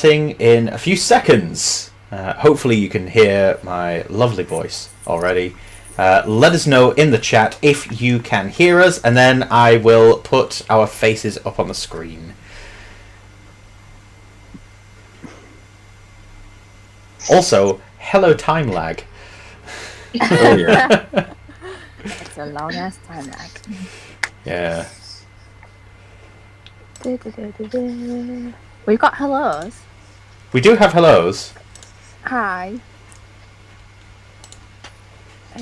In a few seconds. Hopefully you can hear my lovely voice already. Let us know in the chat if you can hear us, and then I will put our faces up on the screen. Also, hello time lag. Oh yeah. It's a long ass time lag. Yeah. We've got hellos. We do have hellos. Hi.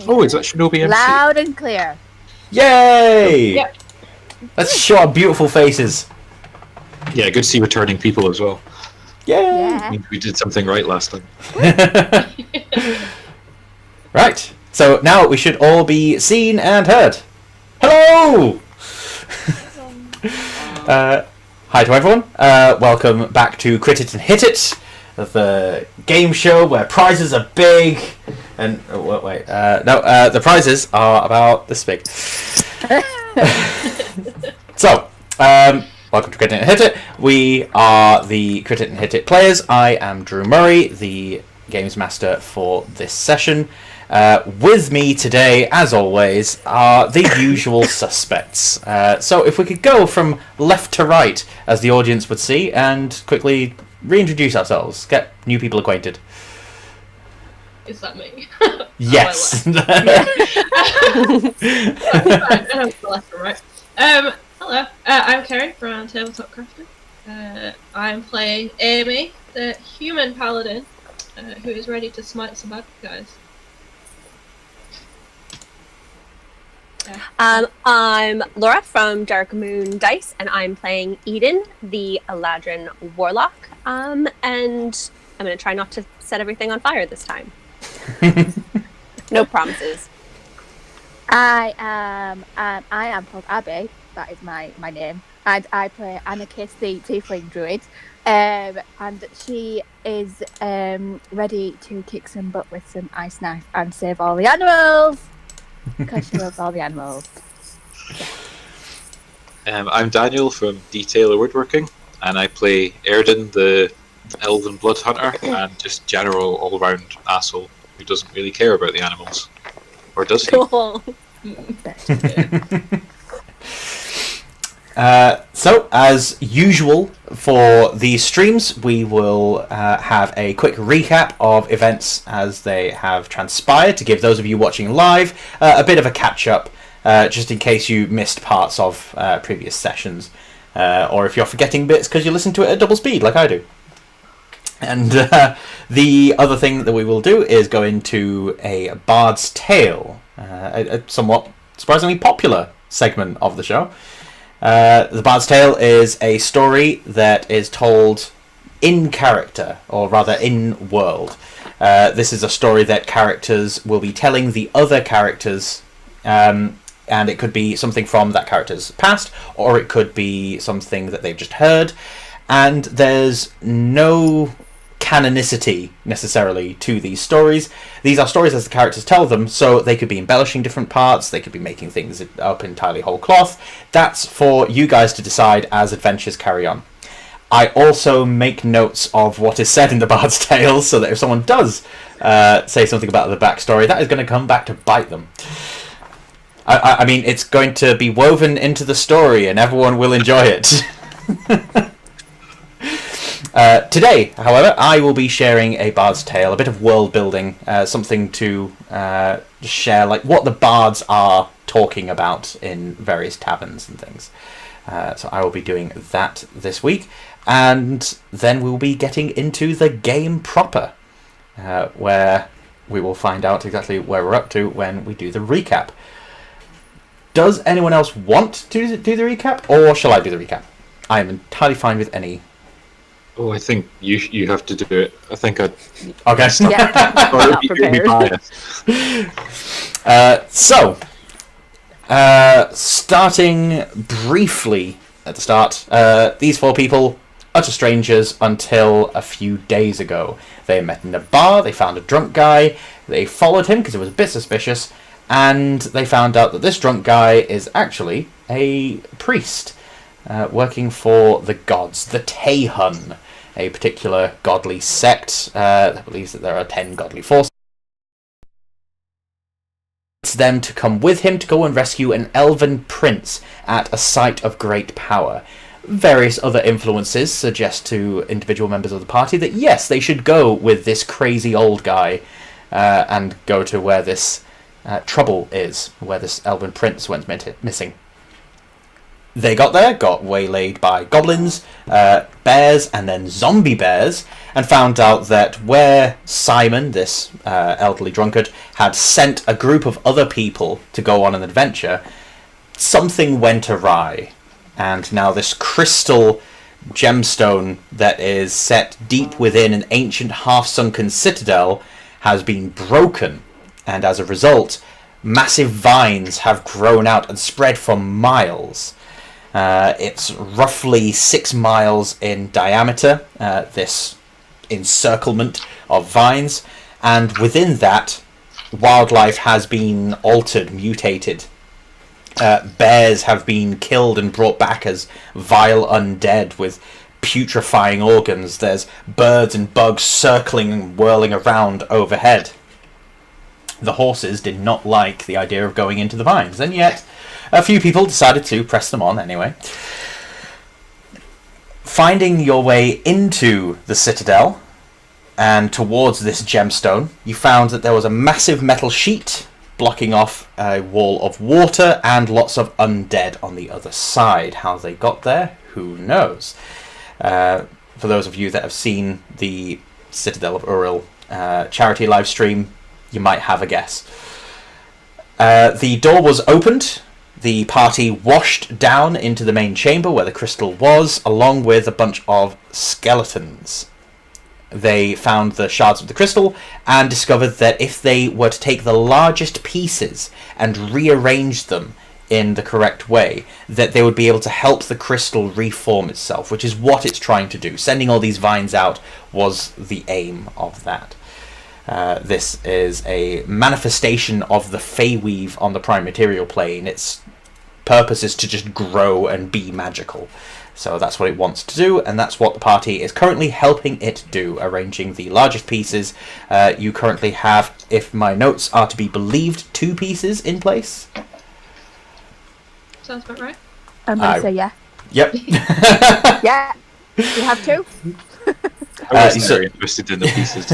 Oh, is that Shinobi MC? Loud and clear. Yay! Yep. Let's show our beautiful faces. Yeah, good to see returning people as well. Yay! Yeah. Means we did something right last time. Right. So now we should all be seen and heard. Hello! Hi to everyone. Welcome back to Crit It and Hit It, the game show where prizes are big. And the prizes are about this big. So, welcome to Crit It and Hit It. We are the Crit It and Hit It players. I am Drew Murray, the games master for this session. With me today, as always, are the usual suspects. So if we could go from left to right, as the audience would see, and quickly reintroduce ourselves, get new people acquainted. Is that me? Yes. Left and right. Hello, I'm Kerry from Tabletop Crafting. I'm playing Amy, the human paladin, who is ready to smite some bad guys. I'm Laura from Dark Moon Dice, and I'm playing Eden, the Eladrin Warlock. And I'm going to try not to set everything on fire this time. No promises. I am called Abby. That is my name. And I play Anarchist, the Tiefling Druid. And she is ready to kick some butt with some ice knife and save all the animals. Because she loves all the animals. I'm Daniel from Detailer Woodworking, and I play Erden, the elven blood hunter, and just general all-round asshole who doesn't really care about the animals. Or does he? Cool. So, as usual for these streams, we will have a quick recap of events as they have transpired to give those of you watching live a bit of a catch-up, just in case you missed parts of previous sessions, or if you're forgetting bits because you listen to it at double speed like I do. And the other thing that we will do is go into a Bard's Tale, a somewhat surprisingly popular segment of the show. The Bard's Tale is a story that is told in character, or rather in world. This is a story that characters will be telling the other characters, and it could be something from that character's past, or it could be something that they've just heard, and there's no canonicity necessarily to these stories. These are stories as the characters tell them, so they could be embellishing different parts, they could be making things up entirely whole cloth. That's for you guys to decide as adventures carry on. I also make notes of what is said in the Bard's Tale, so that if someone does say something about the backstory, that is going to come back to bite them. I mean, it's going to be woven into the story and everyone will enjoy it. Today, however, I will be sharing a Bard's Tale, a bit of world building, something to share, like what the bards are talking about in various taverns and things. So I will be doing that this week, and then we'll be getting into the game proper, where we will find out exactly where we're up to when we do the recap. Does anyone else want to do the recap, or shall I do the recap? I am entirely fine with any. Oh, I think you have to do it. I think I'd... Okay. Yeah. Or Not it'd be prepared. biased. Starting briefly at the start, these four people, utter strangers until a few days ago. They met in a bar, they found a drunk guy, they followed him because it was a bit suspicious, and they found out that this drunk guy is actually a priest working for the gods, the Taihun. a particular godly sect that believes that there are 10 godly forces. Them to come with him to go and rescue an elven prince at a site of great power. Various other influences suggest to individual members of the party that yes, they should go with this crazy old guy and go to where this trouble is, where this elven prince went missing. They got there, got waylaid by goblins, bears, and then zombie bears, and found out that where Simon, this elderly drunkard, had sent a group of other people to go on an adventure, something went awry. And now this crystal gemstone that is set deep within an ancient half-sunken citadel has been broken, and as a result, massive vines have grown out and spread for miles. It's roughly 6 miles in diameter, this encirclement of vines, and within that, wildlife has been altered, mutated. Bears have been killed and brought back as vile undead with putrefying organs. There's birds and bugs circling and whirling around overhead. The horses did not like the idea of going into the vines, and yet a few people decided to press them on anyway. Finding your way into the citadel and towards this gemstone, you found that there was a massive metal sheet blocking off a wall of water and lots of undead on the other side. How they got there, who knows? For those of you that have seen the Citadel of Uril charity live stream, you might have a guess. The door was opened. The party washed down into the main chamber where the crystal was, along with a bunch of skeletons. They found the shards of the crystal and discovered that if they were to take the largest pieces and rearrange them in the correct way, that they would be able to help the crystal reform itself, which is what it's trying to do. Sending all these vines out was the aim of that. This is a manifestation of the Feyweave on the prime material plane. Its purpose is to just grow and be magical. So that's what it wants to do, and that's what the party is currently helping it do, arranging the largest pieces. You currently have, if my notes are to be believed, 2 pieces in place. Sounds about right. I'm going to say yeah. Yep. Yeah. You have 2? I wasn't very interested in the pieces.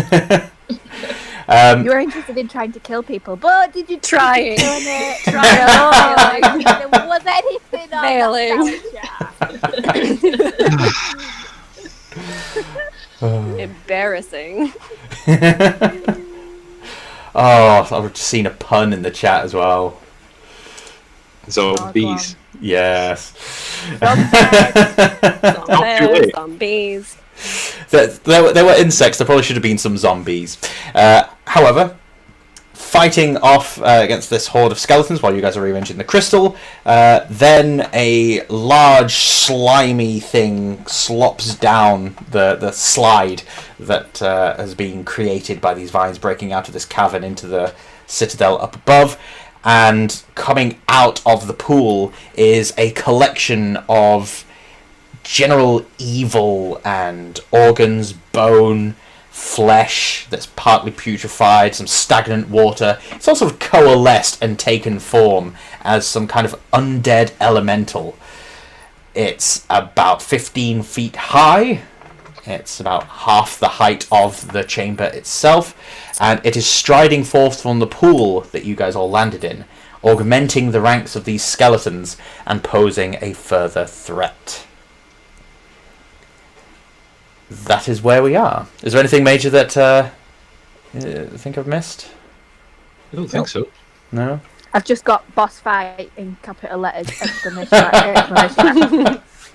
You were interested in trying to kill people, but did you try it? Trying. There was anything on Failing. that Embarrassing. Oh, I've just seen a pun in the chat as well. Zombies. Yes. Zombies. There were insects. There probably should have been some zombies. However, fighting off against this horde of skeletons while you guys are rearranging the crystal, then a large slimy thing slops down the slide that has been created by these vines breaking out of this cavern into the citadel up above. And coming out of the pool is a collection of general evil and organs, bone, flesh that's partly putrefied, some stagnant water. It's all sort of coalesced and taken form as some kind of undead elemental. It's about 15 feet high. It's about half the height of the chamber itself, and it is striding forth from the pool that you guys all landed in, augmenting the ranks of these skeletons and posing a further threat. That is where we are. Is there anything major that you think I've missed? I don't think so. No? I've just got boss fight in capital letters, exclamation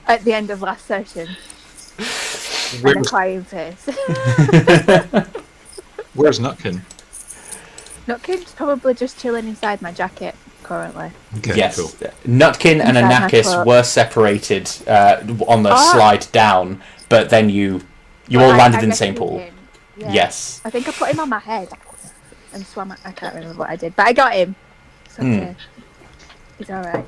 at the end of last session. And a crying face. Where's Nutkin? Nutkin's probably just chilling inside my jacket currently. Okay, Yes. cool. Nutkin and Inside my Anakis cloak. were separated on the slide down, but then you all Well, landed I in the same rescued pool. him. Yeah. Yes. I think I put him on my head and swam. I can't remember what I did, but I got him. It's okay. He's alright.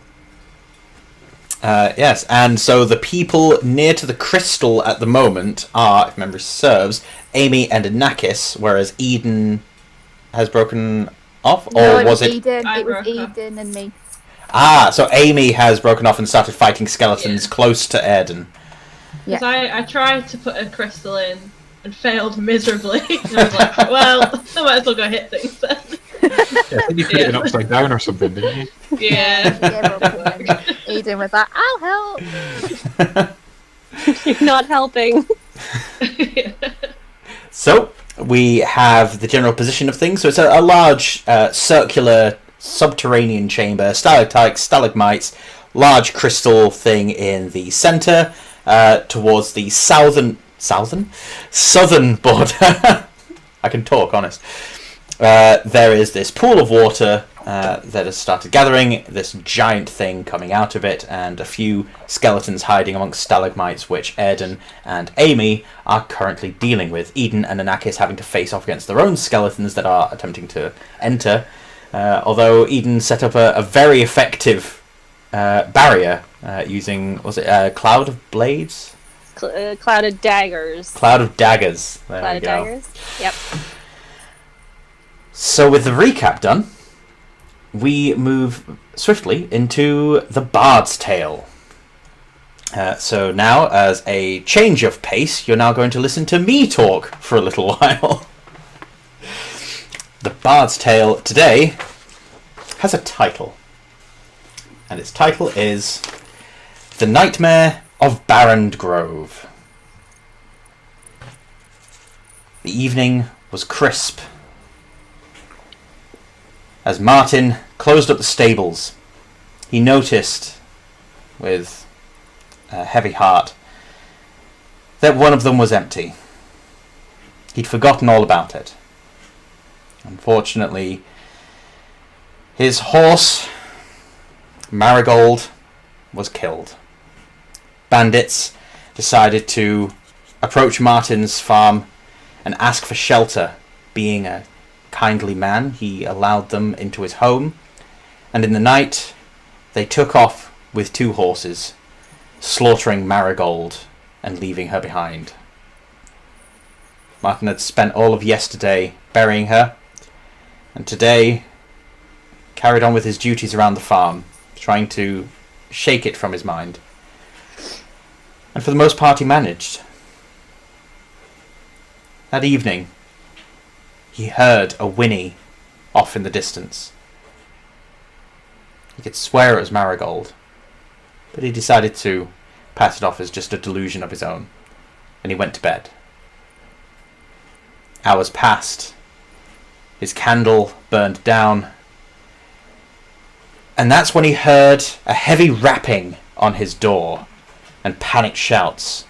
Yes, and so the people near to the crystal at the moment are, if memory serves, Amy and Anakis, whereas Eden has broken off, No, or it was it? Eden. I It was broke off. Eden and me. Ah, so Amy has broken off and started fighting skeletons close to Erden. Yeah. Because I tried to put a crystal in and failed miserably. And I was like, well, I might as well go hit things then. Yeah, I think you put it in upside down or something, didn't you? Yeah. She gave up and then Eden was like, I'll help. You're not helping. So we have the general position of things. So it's a large circular subterranean chamber, stalactites, stalagmites, large crystal thing in the center, towards the southern border. I can talk, honest. There is this pool of water that has started gathering, this giant thing coming out of it, and a few skeletons hiding amongst stalagmites, which Erden and Amy are currently dealing with. Eden and Anakis having to face off against their own skeletons that are attempting to enter, although Eden set up a very effective barrier using, was it a cloud of blades? Cloud of daggers. Cloud of daggers. There Cloud we of go. daggers. Yep. So with the recap done, we move swiftly into the Bard's Tale. So now, as a change of pace, you're now going to listen to me talk for a little while. The Bard's Tale today has a title. And its title is The Nightmare of Barrand Grove. The evening was crisp. As Martin closed up the stables, he noticed, with a heavy heart, that one of them was empty. He'd forgotten all about it. Unfortunately, his horse, Marigold, was killed. Bandits decided to approach Martin's farm and ask for shelter. Being a kindly man, he allowed them into his home, and in the night they took off with 2 horses, slaughtering Marigold and leaving her behind. Martin had spent all of yesterday burying her, and today carried on with his duties around the farm, trying to shake it from his mind. And for the most part he managed. That evening he heard a whinny off in the distance. He could swear it was Marigold, but he decided to pass it off as just a delusion of his own, and he went to bed. Hours passed. His candle burned down, and that's when he heard a heavy rapping on his door and panicked shouts.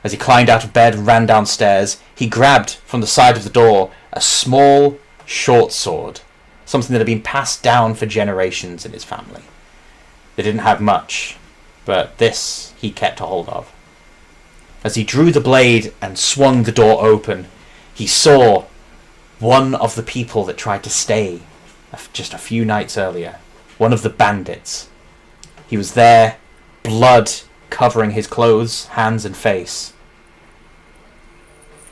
As he climbed out of bed and ran downstairs, he grabbed from the side of the door a small, short sword, something that had been passed down for generations in his family. They didn't have much, but this he kept a hold of. As he drew the blade and swung the door open, he saw one of the people that tried to stay just a few nights earlier, one of the bandits. He was there, blood covering his clothes, hands and face.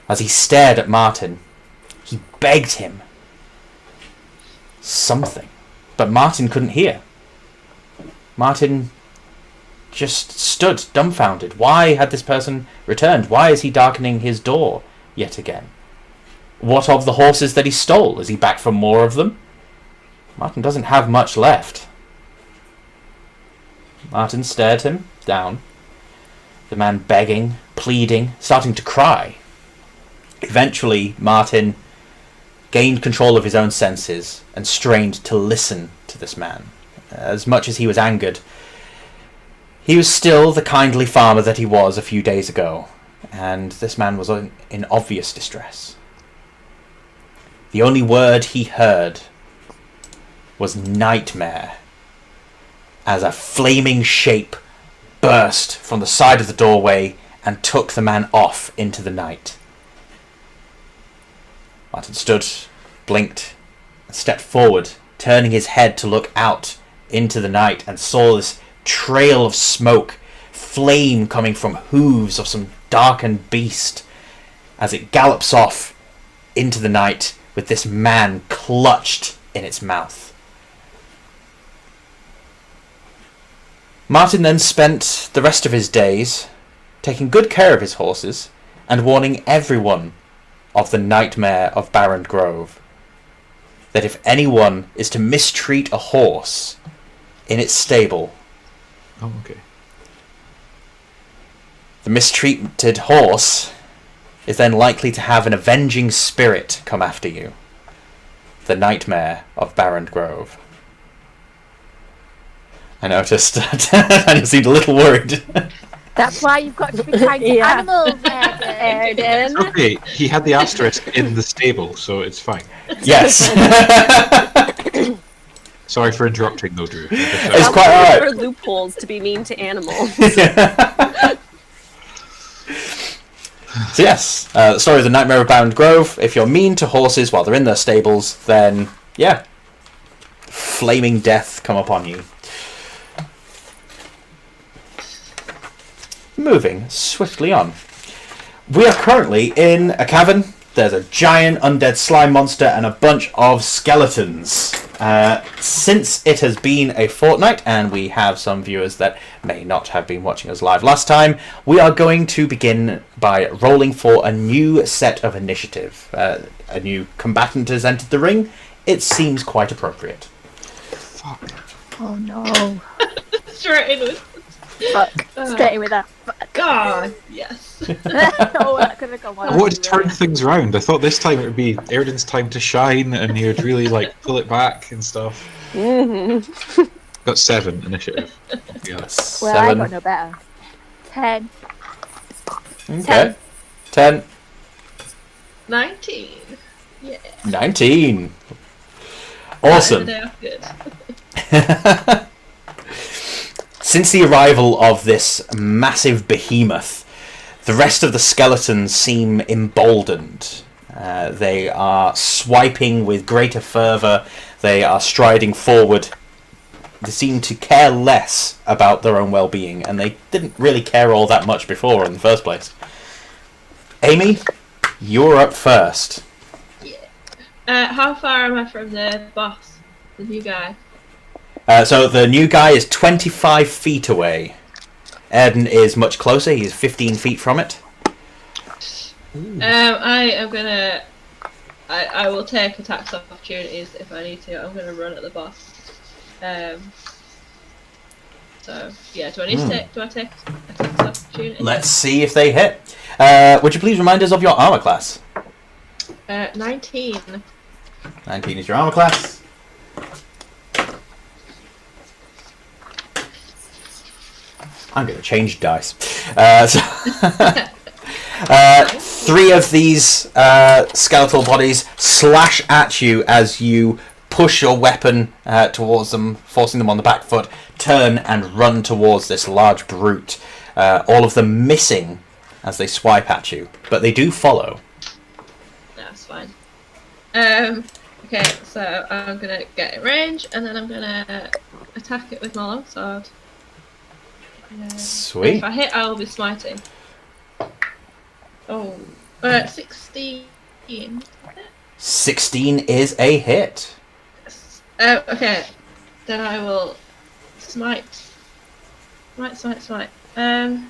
As he stared at Martin, he begged him something, but Martin couldn't hear. Martin just stood dumbfounded. Why had this person returned? Why is he darkening his door yet again? What of the horses that he stole? Is he back for more of them? Martin doesn't have much left. Martin stared him down, the man begging, pleading, starting to cry. Eventually, Martin gained control of his own senses and strained to listen to this man. As much as he was angered, he was still the kindly farmer that he was a few days ago, and this man was in obvious distress. The only word he heard was nightmare, as a flaming shape burst from the side of the doorway and took the man off into the night. Martin stood, blinked, and stepped forward, turning his head to look out into the night, and saw this trail of smoke, flame coming from hooves of some darkened beast as it gallops off into the night with this man clutched in its mouth. Martin then spent the rest of his days taking good care of his horses and warning everyone of the nightmare of Barren Grove, that if anyone is to mistreat a horse in its stable, Oh, okay. the mistreated horse is then likely to have an avenging spirit come after you. The nightmare of Barren Grove. I noticed that you seemed a little worried. That's why you've got to be kind to Yeah. animals, Erden. Erden. Okay, he had the asterisk in the stable, so it's fine. Yes. Sorry for interrupting, though, Drew. It's I'll quite look alright. for loopholes to be mean to animals. So yes, the story of the Nightmare of Barren Grove. If you're mean to horses while they're in their stables, then yeah, flaming death come upon you. Moving swiftly on. We are currently in a cavern. There's a giant undead slime monster and a bunch of skeletons. Since it has been a fortnight, and we have some viewers that may not have been watching us live last time, we are going to begin by rolling for a new set of initiative. A new combatant has entered the ring. It seems quite appropriate. Fuck. Oh no. Straight in with. Fuck. Straight in with that. God, yes. Oh, that could have gone one. I wanted to turn things round. I thought this time it would be Erden's time to shine, and he would really like pull it back and stuff. Mm-hmm. Got 7 initiative. Yes. Well, I got no better. 10. Okay. 10. 19. Yeah. 19. Awesome. They are good. Since the arrival of this massive behemoth, the rest of the skeletons seem emboldened. They are swiping with greater fervour. They are striding forward. They seem to care less about their own well-being, and they didn't really care all that much before in the first place. Amy, you're up first. How far am I from the boss? The new guy? So the new guy is 25 feet away. Erden is much closer. He's 15 feet from it. I am gonna. I will take attacks opportunities if I need to. I'm gonna run at the boss. So yeah, do I need to take? Do I take attacks opportunities? Let's see if they hit. Would you please remind us of your armor class? 19. 19 is your armor class. I'm going to change dice. So 3 of these skeletal bodies slash at you as you push your weapon towards them, forcing them on the back foot, turn and run towards this large brute. All of them missing as they swipe at you, but they do follow. That's fine. Okay, so I'm gonna get in range, and then I'm gonna attack it with my longsword. Sweet. If I hit, I will be smiting. Oh, 16. 16 is a hit. Okay, then I will smite. Smite. There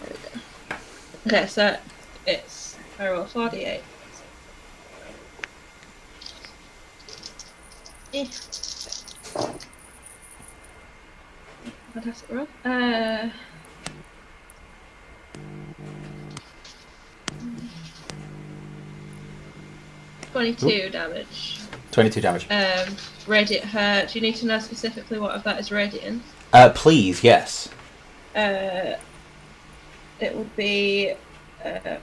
we go. Okay, so it's I roll 4d8. Fantastic roll. 22 damage. 22 damage. Radiant hurt. Do you need to know specifically what of that is radiant? Please, yes. It would be. I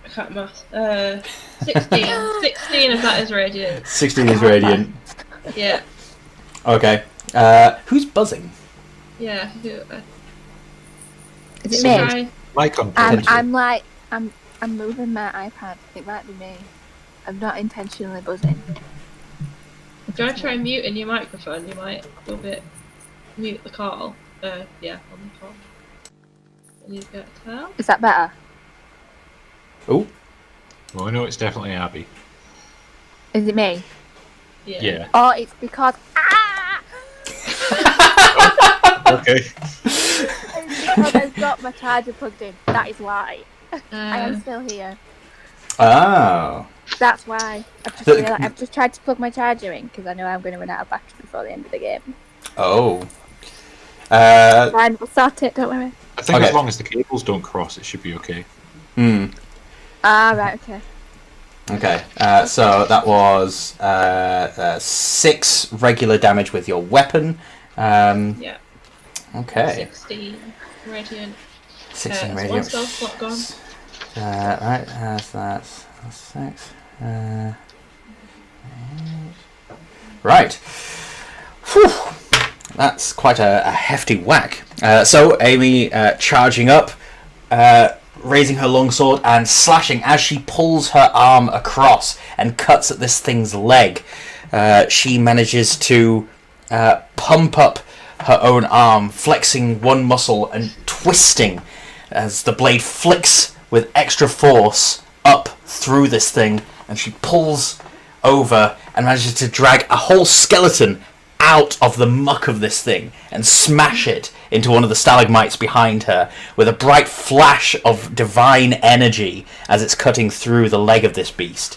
can't math. 16. 16 of that is radiant. 16 is radiant. Yeah. Okay. Who's buzzing? Yeah. Is it me? Try. Mic on. I'm moving my iPad. It might be me. I'm not intentionally buzzing. If you want to try muting your microphone, you might a little bit mute the call. Yeah, on the call. And you get a tell. Is that better? Oh, Well, I know it's definitely Abby. Is it me? Yeah. Oh, it's because Okay. it's because I've got my charger plugged in. That is why. I am still here. oh. That's why. I've just tried to plug my charger in because I know I'm going to run out of battery before the end of the game. Oh. And we'll sort it. Don't worry. I think Okay. as long as the cables don't cross, it should be okay. Ah, right. Okay. Okay. So that was 6 regular damage with your weapon. Yeah. Okay. 16 radiant. 16 One radiant. spell slot gone. Right. So that's 6. Right. Whew. That's quite a hefty whack. So Amy charging up, raising her longsword and slashing as she pulls her arm across and cuts at this thing's leg. She manages to pump up her own arm, flexing one muscle and twisting as the blade flicks with extra force up through this thing, and she pulls over and manages to drag a whole skeleton out of the muck of this thing and smash it into one of the stalagmites behind her with a bright flash of divine energy as it's cutting through the leg of this beast.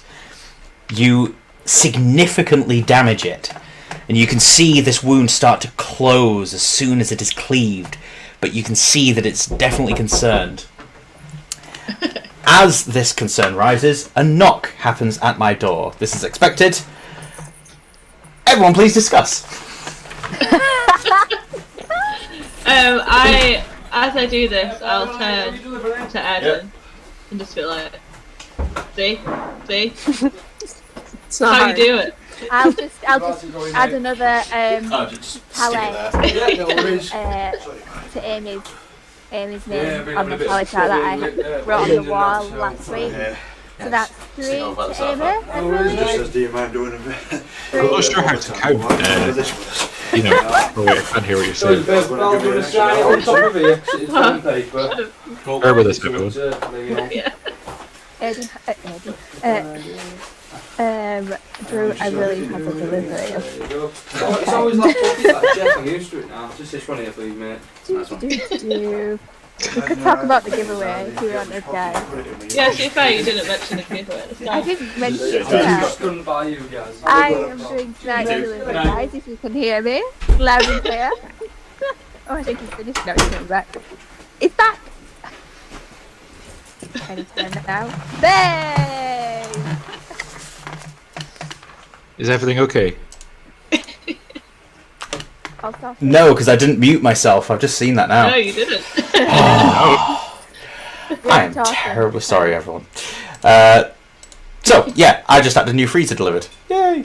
You significantly damage it, and you can see this wound start to close as soon as it is cleaved, but you can see that it's definitely concerned. As this concern rises, a knock happens at my door. This is expected. Everyone, please discuss. As I do this, I'll turn to Edwin and just be like, see? It's not How hard. you do it? I'll just add another palette to Amy's name on the palette chart that I wrote on the wall last week. So that's 3 to Amy, I believe. Do you mind doing a bit? I'm not sure how to count. You know, oh wait, I can't hear what you're saying. Bear with us, everyone. Drew, I really have a delivery. It's always like Jeff, I'm used to it now. Just this one here, please, mate. We could talk about the giveaway if you want to guys. Yeah, actually, fair, you didn't mention the giveaway at the I start. didn't mention it I'm yet. just done by you guys. I am doing tonight's delivery, guys, if you can hear me. Loud and clear. Oh, I think he's finished now, he's coming back. It's back! Can you turn it now? Bang! Is everything okay? I'll stop. No, because I didn't mute myself. I've just seen that now. No, you didn't. I am terribly sorry, everyone. So, yeah, I just had a new freezer delivered. Yay!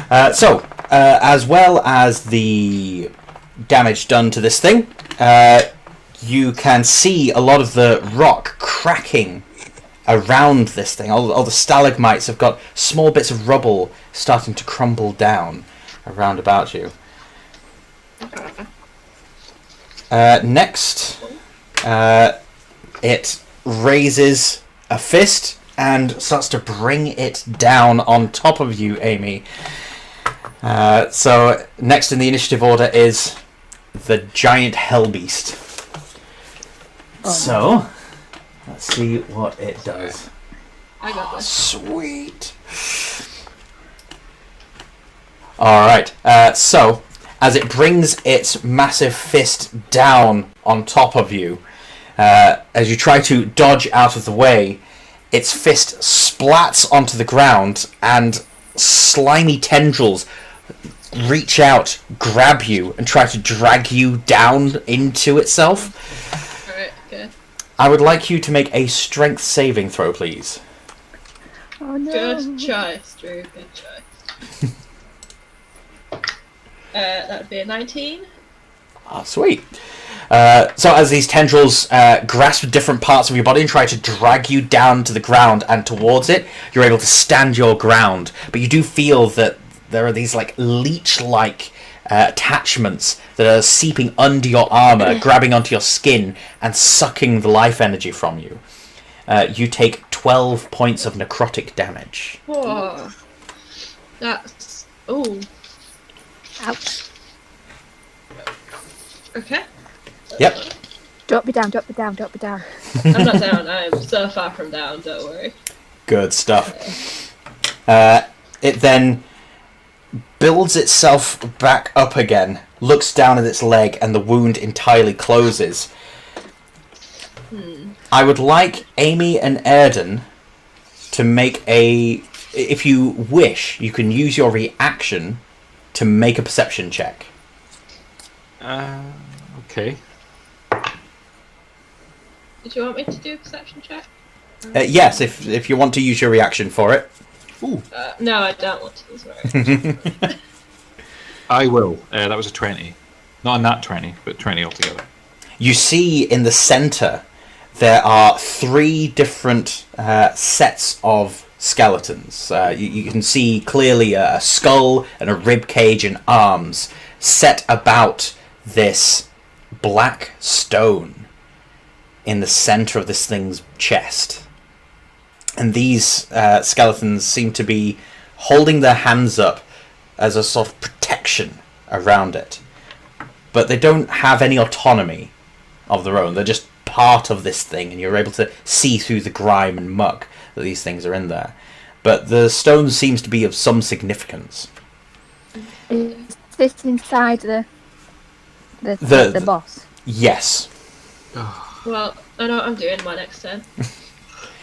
As well as the damage done to this thing, you can see a lot of the rock cracking around this thing. All the stalagmites have got small bits of rubble starting to crumble down around about you. Next, it raises a fist and starts to bring it down on top of you, Amy. So next in the initiative order is the giant hell beast. So let's see what it does. I got this. Sweet. Alright, so as it brings its massive fist down on top of you, as you try to dodge out of the way, its fist splats onto the ground and slimy tendrils reach out, grab you, and try to drag you down into itself. Alright, okay. I would like you to make a strength saving throw, please. Oh no. Good choice, Drew. Good choice. That would be a 19. Ah, sweet. So as these tendrils grasp different parts of your body and try to drag you down to the ground and towards it, you're able to stand your ground. But you do feel that there are these like leech-like attachments that are seeping under your armor, grabbing onto your skin and sucking the life energy from you. You take 12 points of necrotic damage. Whoa. That's... Oh. Ouch. Okay. Yep. Drop me down, drop me down, drop me down. I'm not down. I'm so far from down, don't worry. Good stuff. It then builds itself back up again, looks down at its leg, and the wound entirely closes. I would like Amy and Erden to make a... If you wish, you can use your reaction to make a perception check. Okay. Did you want me to do a perception check? Yes, if you want to use your reaction for it. Ooh. No, I don't want to. Sorry. I will. That was a 20. Not a nat 20, but 20 altogether. You see in the center there are 3 different sets of skeletons. You can see clearly a skull and a rib cage and arms set about this black stone in the center of this thing's chest. And these skeletons seem to be holding their hands up as a sort of protection around it. But they don't have any autonomy of their own. They're just part of this thing, and you're able to see through the grime and muck that these things are in there. But the stone seems to be of some significance. Is this inside the boss? Yes. Well, I know what I'm doing my next turn.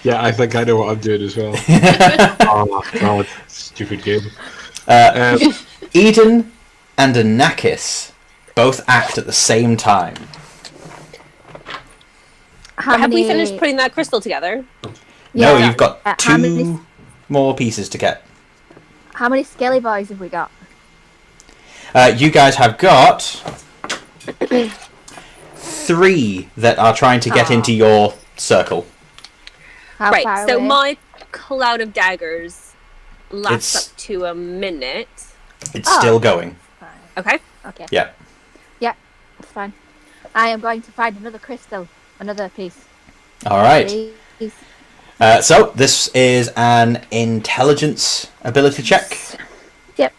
Yeah, I think I know what I'm doing as well. Oh, God. Stupid game. Eden and Anakis both act at the same time. Have we finished putting that crystal together? No, Yeah. you've got How 2 many- more pieces to get. How many skelly boys have we got? You guys have got 3 that are trying to get into your circle. How Right, far so away? my cloud of daggers lasts It's- up to a minute. It's still going. Okay. Okay. Yeah. Yeah, it's fine. I am going to find another crystal, another piece. All right. Please. So this is an intelligence ability check. Yep.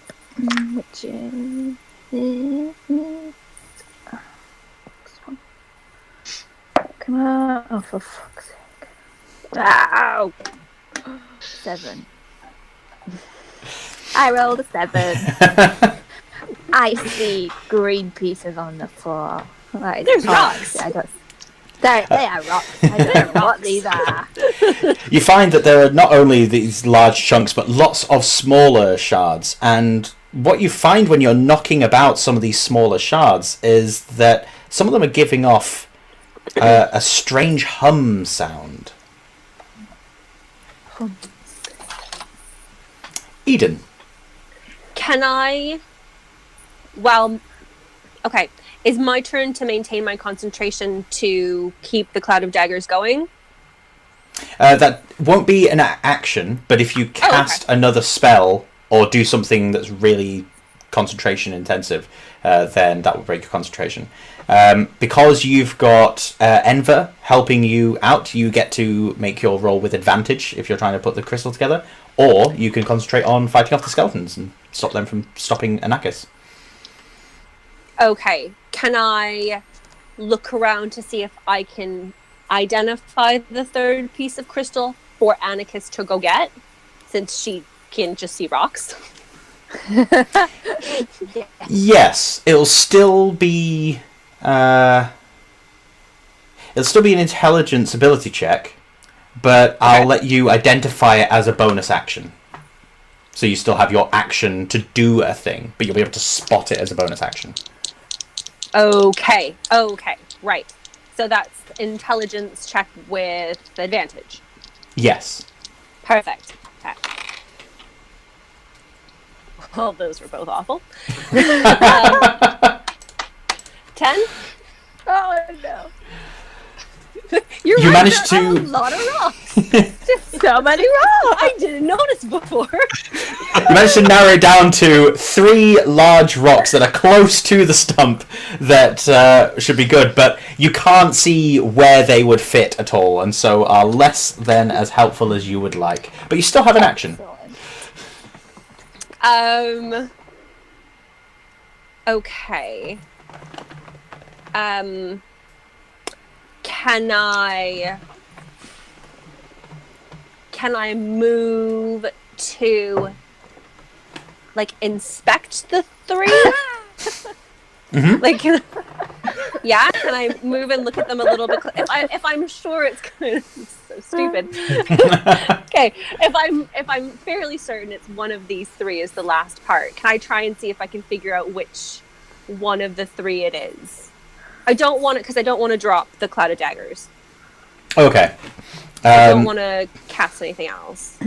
Which is... Come on. Oh, for fuck's sake. Ow! 7. I rolled a 7. I see green pieces on the floor. Like, There's rocks. They are rocks. I don't know what these are. You find that there are not only these large chunks, but lots of smaller shards. And what you find when you're knocking about some of these smaller shards is that some of them are giving off a strange hum sound. Eden. Can I... Well... Okay. Is my turn to maintain my concentration to keep the cloud of daggers going? That won't be an action, but if you cast another spell or do something that's really concentration intensive, then that will break your concentration. Because you've got Enver helping you out, you get to make your roll with advantage if you're trying to put the crystal together, or you can concentrate on fighting off the skeletons and stop them from stopping Anakis. Okay. Can I look around to see if I can identify the third piece of crystal for Anakis to go get, since she can just see rocks? Yes, it'll still be an intelligence ability check, but I'll let you identify it as a bonus action. So you still have your action to do a thing, but you'll be able to spot it as a bonus action. Okay, right. So that's intelligence check with advantage. Yes. Perfect. Okay. Well, those were both awful. 10? Oh no! You managed to- a lot of rocks. So many wrong. I didn't notice before. You managed to narrow it down to 3 large rocks that are close to the stump that should be good, but you can't see where they would fit at all, and so are less than as helpful as you would like. But you still have an action. Okay. Can I move to, like, inspect the 3? Mm-hmm. Like, yeah, can I move and look at them a little bit? If I'm sure it's gonna, it's so stupid. Okay, if I'm fairly certain it's one of these 3 is the last part, can I try and see if I can figure out which one of the 3 it is? I don't want it because I don't want to drop the Cloud of Daggers. Okay. I don't want to cast anything else.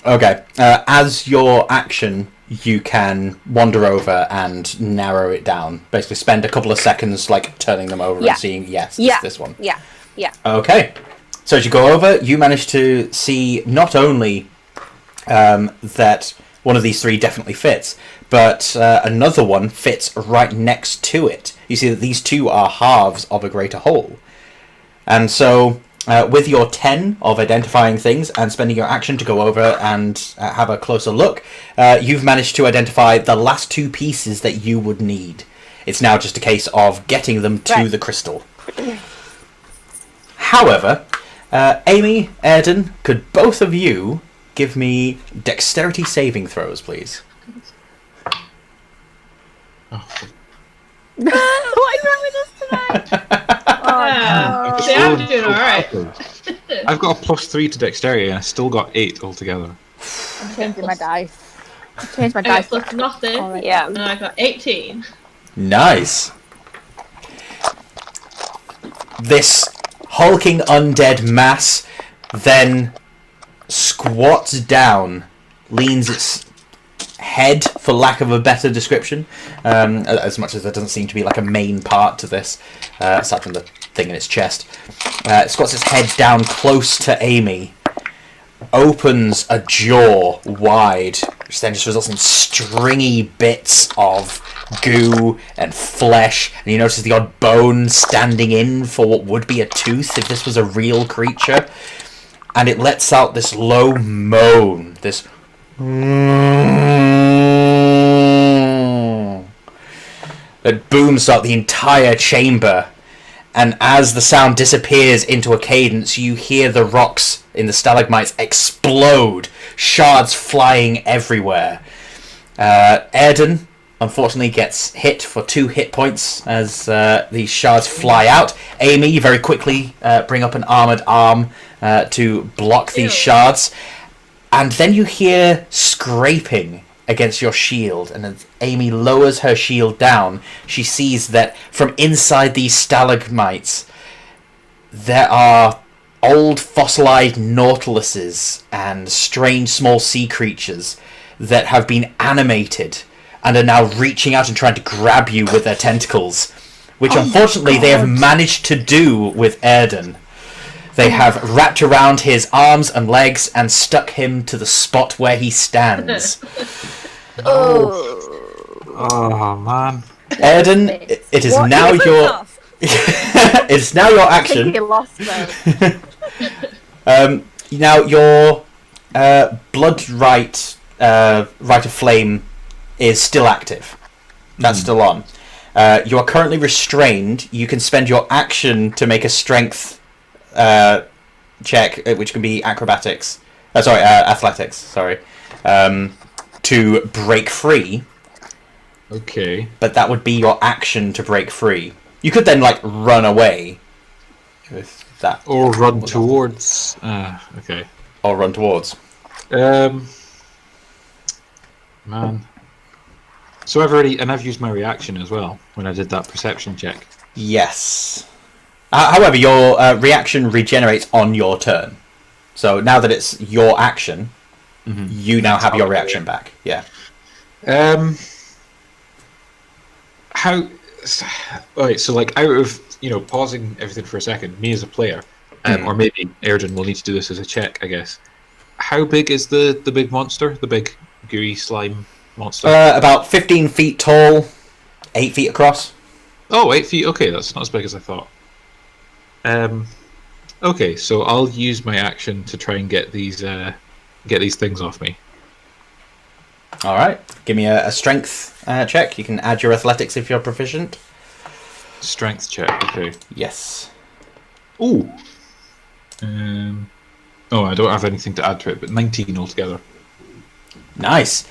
Okay. As your action, you can wander over and narrow it down. Basically, spend a couple of seconds, like, turning them over and seeing, yes, it's this one. Yeah. Okay. So as you go over, you manage to see not only that one of these 3 definitely fits, but another one fits right next to it. You see that these 2 are halves of a greater whole. And so, with your 10 of identifying things and spending your action to go over and have a closer look, you've managed to identify the last 2 pieces that you would need. It's now just a case of getting them to the crystal. However, Amy, Erden, could both of you give me dexterity saving throws, please? What's wrong with us tonight? See, I'm doing alright. I've got a +3 to dexterity and I still got 8 altogether. I'm changing my dice. I've changed my I got dice. plus nothing, Alright. Yeah. and I got 18. Nice. This hulking undead mass then squats down, leans its head, for lack of a better description, as much as there doesn't seem to be like a main part to this, aside from the thing in its chest. It squats its head down close to Amy, opens a jaw wide, which then just results in stringy bits of goo and flesh, and you notice the odd bone standing in for what would be a tooth if this was a real creature, and it lets out this low moan, this that booms throughout the entire chamber, and as the sound disappears into a cadence, you hear the rocks in the stalagmites explode, shards flying everywhere. Erden, unfortunately, gets hit for 2 hit points as these shards fly out. Amy, you very quickly bring up an armoured arm to block these shards. And then you hear scraping against your shield, and as Amy lowers her shield down, she sees that from inside these stalagmites there are old fossilized nautiluses and strange small sea creatures that have been animated and are now reaching out and trying to grab you with their tentacles, which unfortunately they have managed to do with Erden. They have wrapped around his arms and legs and stuck him to the spot where he stands. Oh man. Erden, it is now your it's now your I think action. he lost though. Now your blood right of flame is still active. That's still on. You are currently restrained. You can spend your action to make a strength check, which can be athletics. Sorry, to break free. Okay. But that would be your action to break free. You could then like run away with that, Or run towards. Okay. or run towards. Man. So I've used my reaction as well when I did that perception check. Yes. However, your reaction regenerates on your turn. So now that it's your action, you now have your reaction back. Yeah. How Alright, so like out of pausing everything for a second, me as a player, or maybe Erden will need to do this as a check, I guess. How big is the big monster? The big gooey slime monster? About 15 feet tall, 8 feet across. Oh, 8 feet. Okay, that's not as big as I thought. Okay, so I'll use my action to try and get these things off me. All right, give me a strength check. You can add your athletics if you're proficient. Strength check. Okay. Yes. Ooh. Oh, I don't have anything to add to it, but 19 altogether. Nice.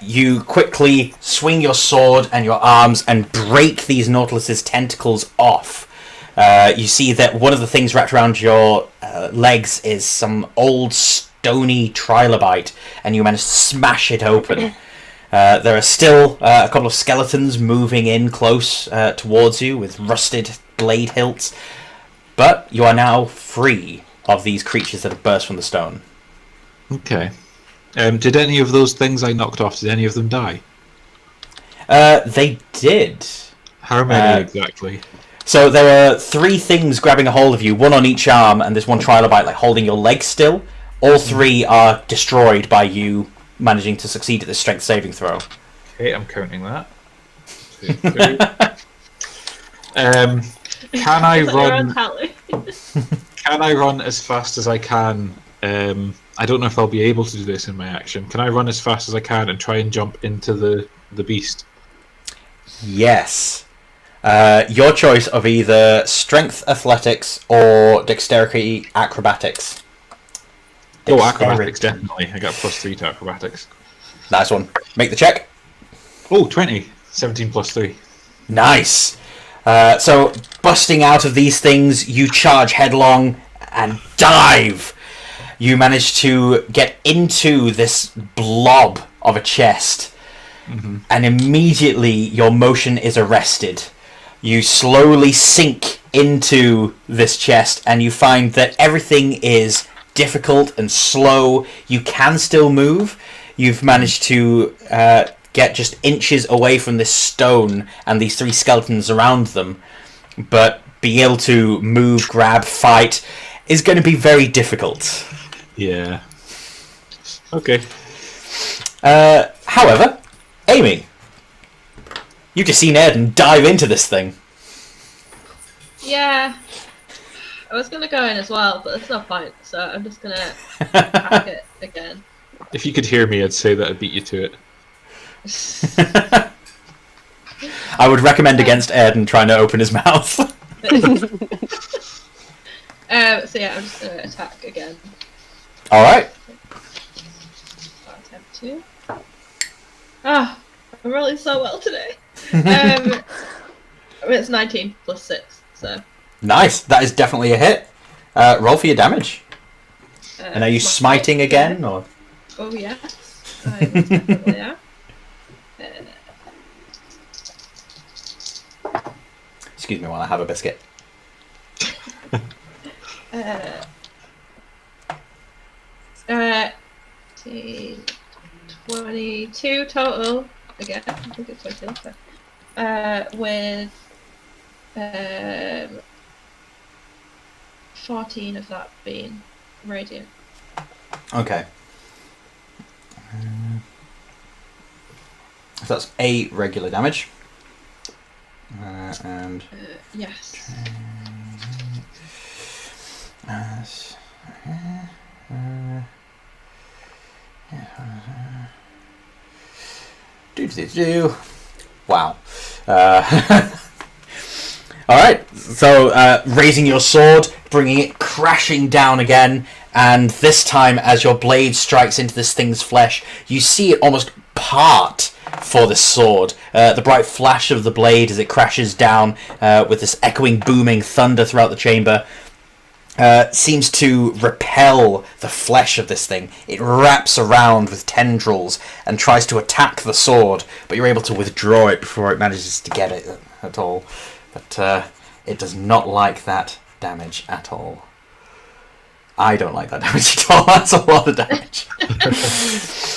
You quickly swing your sword and your arms and break these Nautilus's tentacles off. You see that one of the things wrapped around your legs is some old stony trilobite, and you manage to smash it open. There are still a couple of skeletons moving in close towards you with rusted blade hilts, but you are now free of these creatures that have burst from the stone. Okay. Did any of those things I knocked off, did any of them die? They did. How many exactly? So there are 3 things grabbing a hold of you, one on each arm, and there's one trilobite like holding your leg still. All 3 are destroyed by you managing to succeed at this strength saving throw. Okay, I'm counting that. 2, 3. Can I run? Can I run as fast as I can? I don't know if I'll be able to do this in my action. Can I run as fast as I can and try and jump into the beast? Yes. Your choice of either strength athletics or dexterity acrobatics. Oh, acrobatics, definitely. I got +3 to acrobatics. Nice one. Make the check. Oh, 20. 17 plus 3. Nice. So, busting out of these things, you charge headlong and dive. You manage to get into this blob of a chest, and immediately your motion is arrested. You slowly sink into this chest, and you find that everything is difficult and slow. You can still move. You've managed to get just inches away from this stone and these 3 skeletons around them, but being able to move, grab, fight is going to be very difficult. Yeah. Okay. However, Amy, you've just seen Erden dive into this thing. Yeah. I was gonna go in as well, but there's no point, so I'm just gonna hack it again. If you could hear me, I'd say that I beat you to it. I would recommend against Erden trying to open his mouth. So yeah, I'm just gonna attack again. Alright. Attempt 2. Ah, I'm rolling so well today. It's 19 plus 6, so. Nice. That is definitely a hit. Roll for your damage. And are you smiting again, or? Oh yes, I definitely am. Excuse me while I have a biscuit. 22 total again. I think it's 22. With 14 of that being radiant. Okay. So that's 8 regular damage. And Yes. Wow. Alright, so raising your sword, bringing it crashing down again, and this time as your blade strikes into this thing's flesh, you see it almost part for the sword. The bright flash of the blade as it crashes down with this echoing, booming thunder throughout the chamber seems to repel the flesh of this thing. It wraps around with tendrils and tries to attack the sword, but you're able to withdraw it before it manages to get it at all. But it does not like that damage at all. I don't like that damage at all. That's a lot of damage.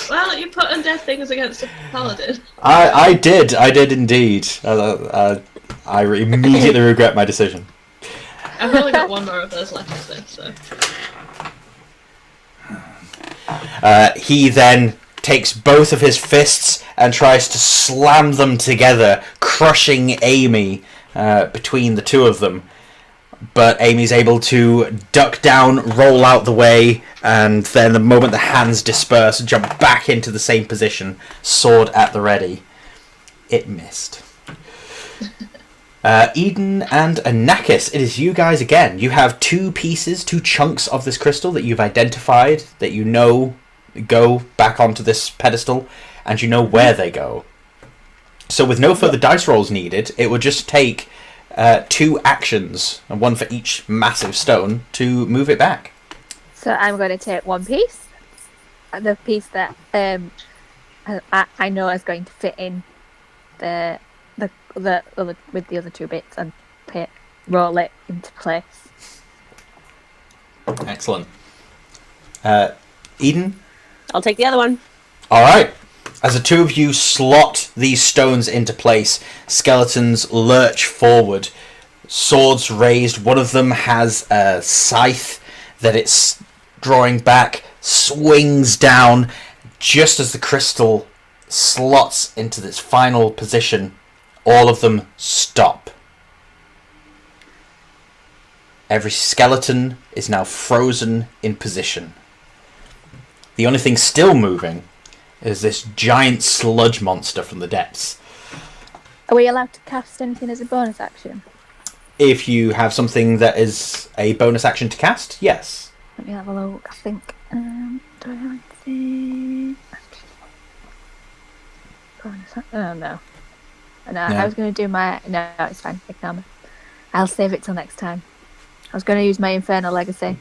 Well, you put undead things against a paladin. I did indeed. I immediately regret my decision. I've only got one more of those left, so. He then takes both of his fists and tries to slam them together, crushing Amy between the two of them. But Amy's able to duck down, roll out the way, and then the moment the hands disperse, jump back into the same position, sword at the ready. It missed. Eden and Anakis, it is you guys again. You have two chunks of this crystal that you've identified, that you know go back onto this pedestal, and you know where they go. So with no further dice rolls needed, it would just take 2 actions, and one for each massive stone, to move it back. So I'm going to take one piece, the piece that I know is going to fit in the other with the other 2 bits, and roll it into place. Excellent. Eden? I'll take the other one. Alright. As the two of you slot these stones into place, skeletons lurch forward, swords raised. One of them has a scythe that it's drawing back, swings down. Just as the crystal slots into this final position, all of them stop. Every skeleton is now frozen in position. The only thing still moving is this giant sludge monster from the depths. Are we allowed to cast anything as a bonus action? If you have something that is a bonus action to cast, yes. Let me have a look, I think. Do I have anything? Bonus action? Oh, no. No, I was going to do my... No, it's fine. Ignore me. I'll save it till next time. I was going to use my Infernal Legacy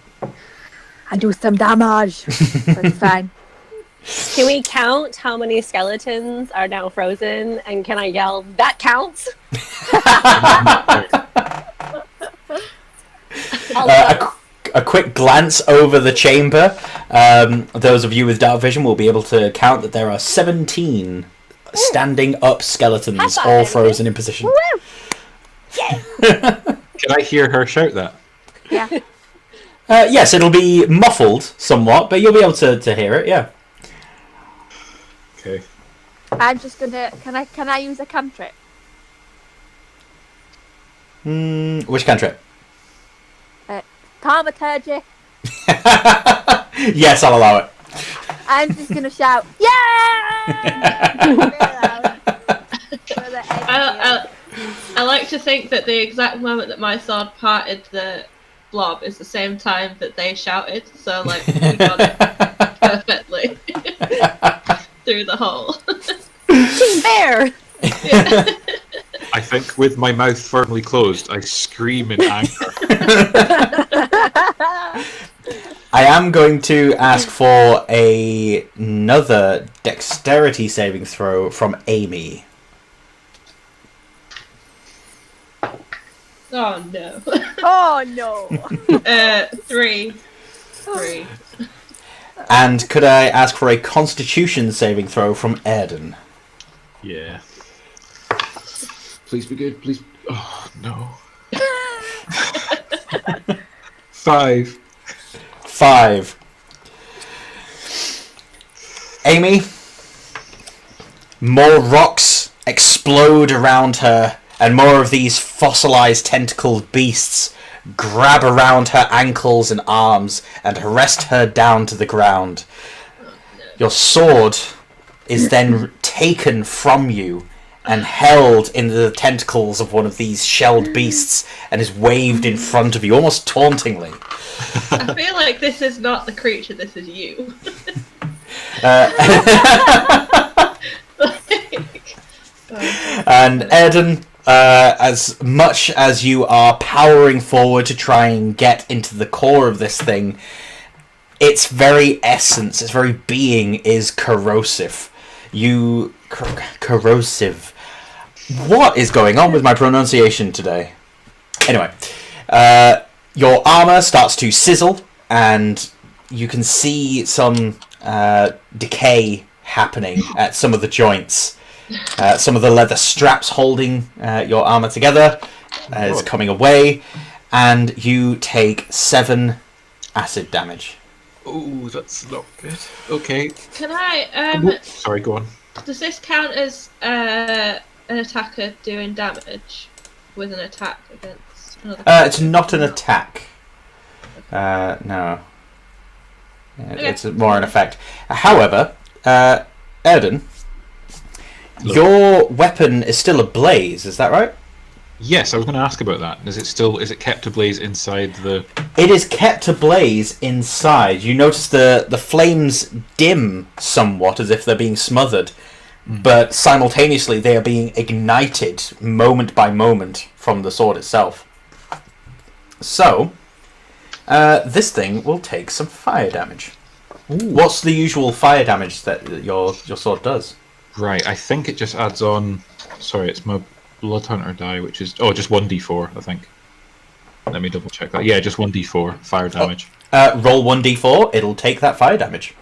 and do some damage. But it's fine. Can we count how many skeletons are now frozen? And can I yell, that counts? A quick glance over the chamber. Those of you with dark vision will be able to count that there are 17 standing up skeletons, all frozen in position. Woo! Can I hear her shout that? Yeah. Yes, it'll be muffled somewhat, but you'll be able to hear it, yeah. Okay. I'm just gonna... Can I use a cantrip? Which cantrip? Thaumaturgy. Yes, I'll allow it. I'm just gonna shout, yeah! I like to think that the exact moment that my sword parted the blob is the same time that they shouted, so like we got it perfectly through the hole. Team Bear! Yeah. I think with my mouth firmly closed, I scream in anger. I am going to ask for another dexterity saving throw from Amy. Oh no. Oh no! 3. And could I ask for a constitution saving throw from Erden? Yeah. Please be good, please. Oh, no. 5. 5. Amy, more rocks explode around her, and more of these fossilized tentacled beasts grab around her ankles and arms and arrest her down to the ground. Your sword is then taken from you and held in the tentacles of one of these shelled beasts and is waved in front of you, almost tauntingly. I feel like this is not the creature, this is you. And Erden, as much as you are powering forward to try and get into the core of this thing, its very essence, its very being is corrosive. Corrosive. What is going on with my pronunciation today? Anyway, your armor starts to sizzle, and you can see some decay happening at some of the joints. Some of the leather straps holding your armor together is coming away, and you take 7 acid damage. Oh, that's not good. Okay. Can I? Sorry, go on. Does this count as an attacker doing damage with an attack against another? It's not an attack. No. It's more an effect. However, Erden, your weapon is still ablaze. Is that right? Yes, I was going to ask about that. Is it kept ablaze inside the? It is kept ablaze inside. You notice the flames dim somewhat as if they're being smothered, but simultaneously they are being ignited moment by moment from the sword itself. So, this thing will take some fire damage. Ooh. What's the usual fire damage that your sword does? Right, I think it just adds on. Sorry, it's my Blood Hunter die, which is just 1d4, I think. Let me double check that. Yeah, just 1d4 fire damage. Roll 1d4. It'll take that fire damage.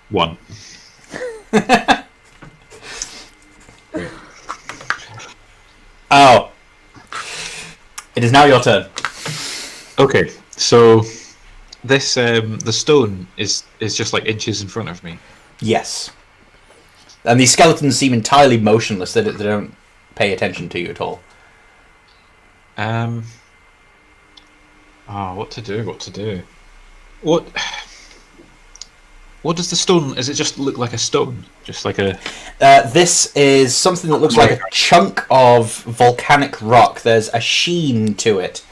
1. Oh, it is now your turn. Okay, so this the stone is just like inches in front of me. Yes. And these skeletons seem entirely motionless. They don't pay attention to you at all. What to do? What does the stone? Does it just look like a stone? Just like a. This is something that looks like a chunk of volcanic rock. There's a sheen to it,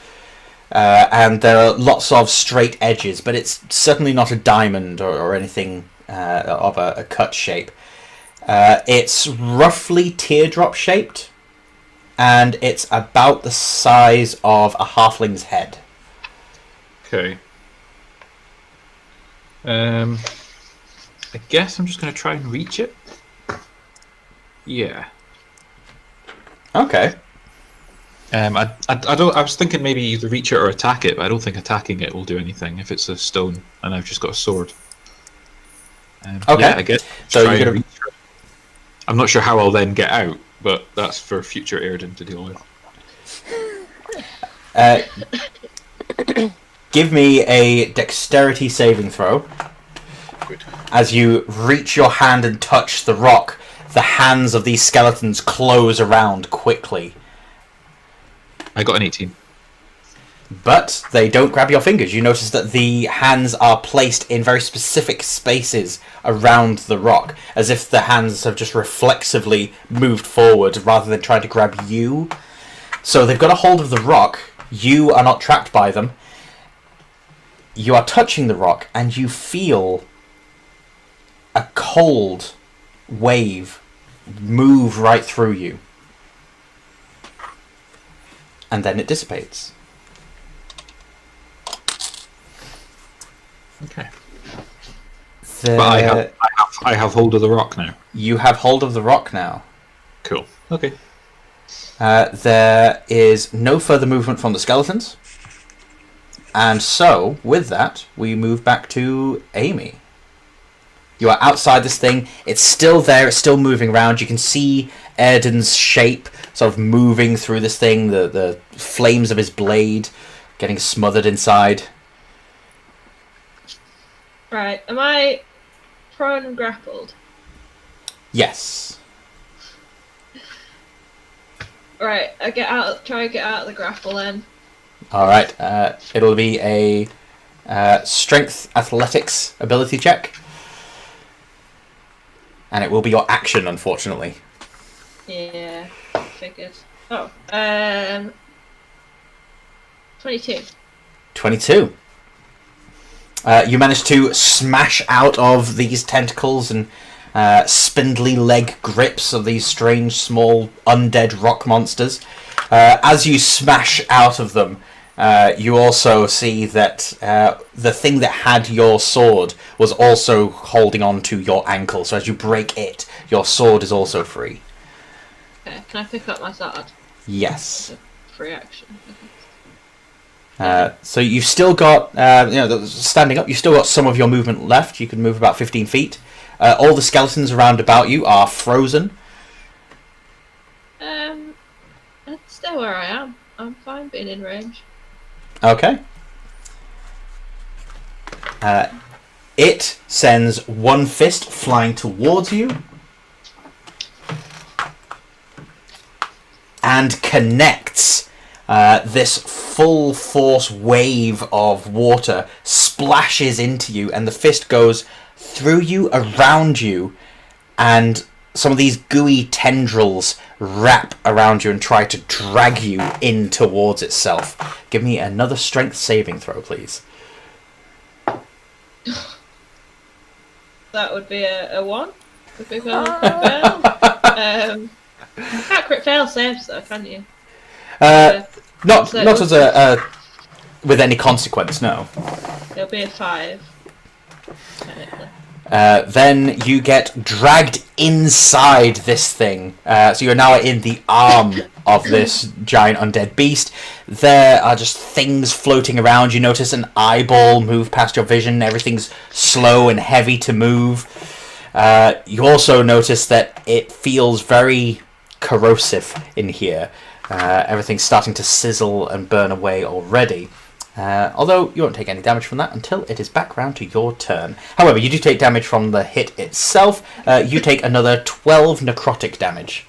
and there are lots of straight edges. But it's certainly not a diamond or anything of a cut shape. It's roughly teardrop shaped, and it's about the size of a halfling's head. Okay. I guess I'm just going to try and reach it. Yeah. Okay. I was thinking maybe either reach it or attack it, but I don't think attacking it will do anything if it's a stone and I've just got a sword. Okay. Yeah, I guess. So you're gonna. I'm not sure how I'll then get out, but that's for future Erden to deal with. Give me a dexterity saving throw. Good. As you reach your hand and touch the rock, the hands of these skeletons close around quickly. I got an 18. But they don't grab your fingers. You notice that the hands are placed in very specific spaces around the rock, as if the hands have just reflexively moved forward rather than trying to grab you. So they've got a hold of the rock. You are not trapped by them. You are touching the rock, and you feel a cold wave move right through you. And then it dissipates. Okay. But I have hold of the rock now. You have hold of the rock now. Cool. Okay. There is no further movement from the skeletons. And so, with that, we move back to Amy. You are outside this thing. It's still there. It's still moving around. You can see Erden's shape sort of moving through this thing. The flames of his blade getting smothered inside. Right. Am I prone and grappled? Yes. Right. I get out. Try and get out of the grapple then. All right. It'll be a strength athletics ability check. And it will be your action, unfortunately. Yeah, figured. Oh, 22. 22. You managed to smash out of these tentacles and spindly leg grips of these strange, small, undead rock monsters. As you smash out of them, you also see that the thing that had your sword was also holding on to your ankle. So as you break it, your sword is also free. Okay, can I pick up my sword? Yes. Free action. So you've still got, standing up, you've still got some of your movement left. You can move about 15 feet. All the skeletons around about you are frozen. I'd stay where I am. I'm fine being in range. Okay. It sends one fist flying towards you and connects. This full force wave of water splashes into you, and the fist goes through you, around you, and some of these gooey tendrils wrap around you and try to drag you in towards itself. Give me another strength saving throw, please. That would be a 1. Would be a crit fail. Can't crit fail saves though, can you? Not as a with any consequence, no. It'll be a 5. Technically. Then you get dragged inside this thing. So you're now in the arm of this giant undead beast. There are just things floating around. You notice an eyeball move past your vision. Everything's slow and heavy to move. You also notice that it feels very corrosive in here. Everything's starting to sizzle and burn away already. Although you won't take any damage from that until it is back round to your turn. However, you do take damage from the hit itself. You take another 12 necrotic damage.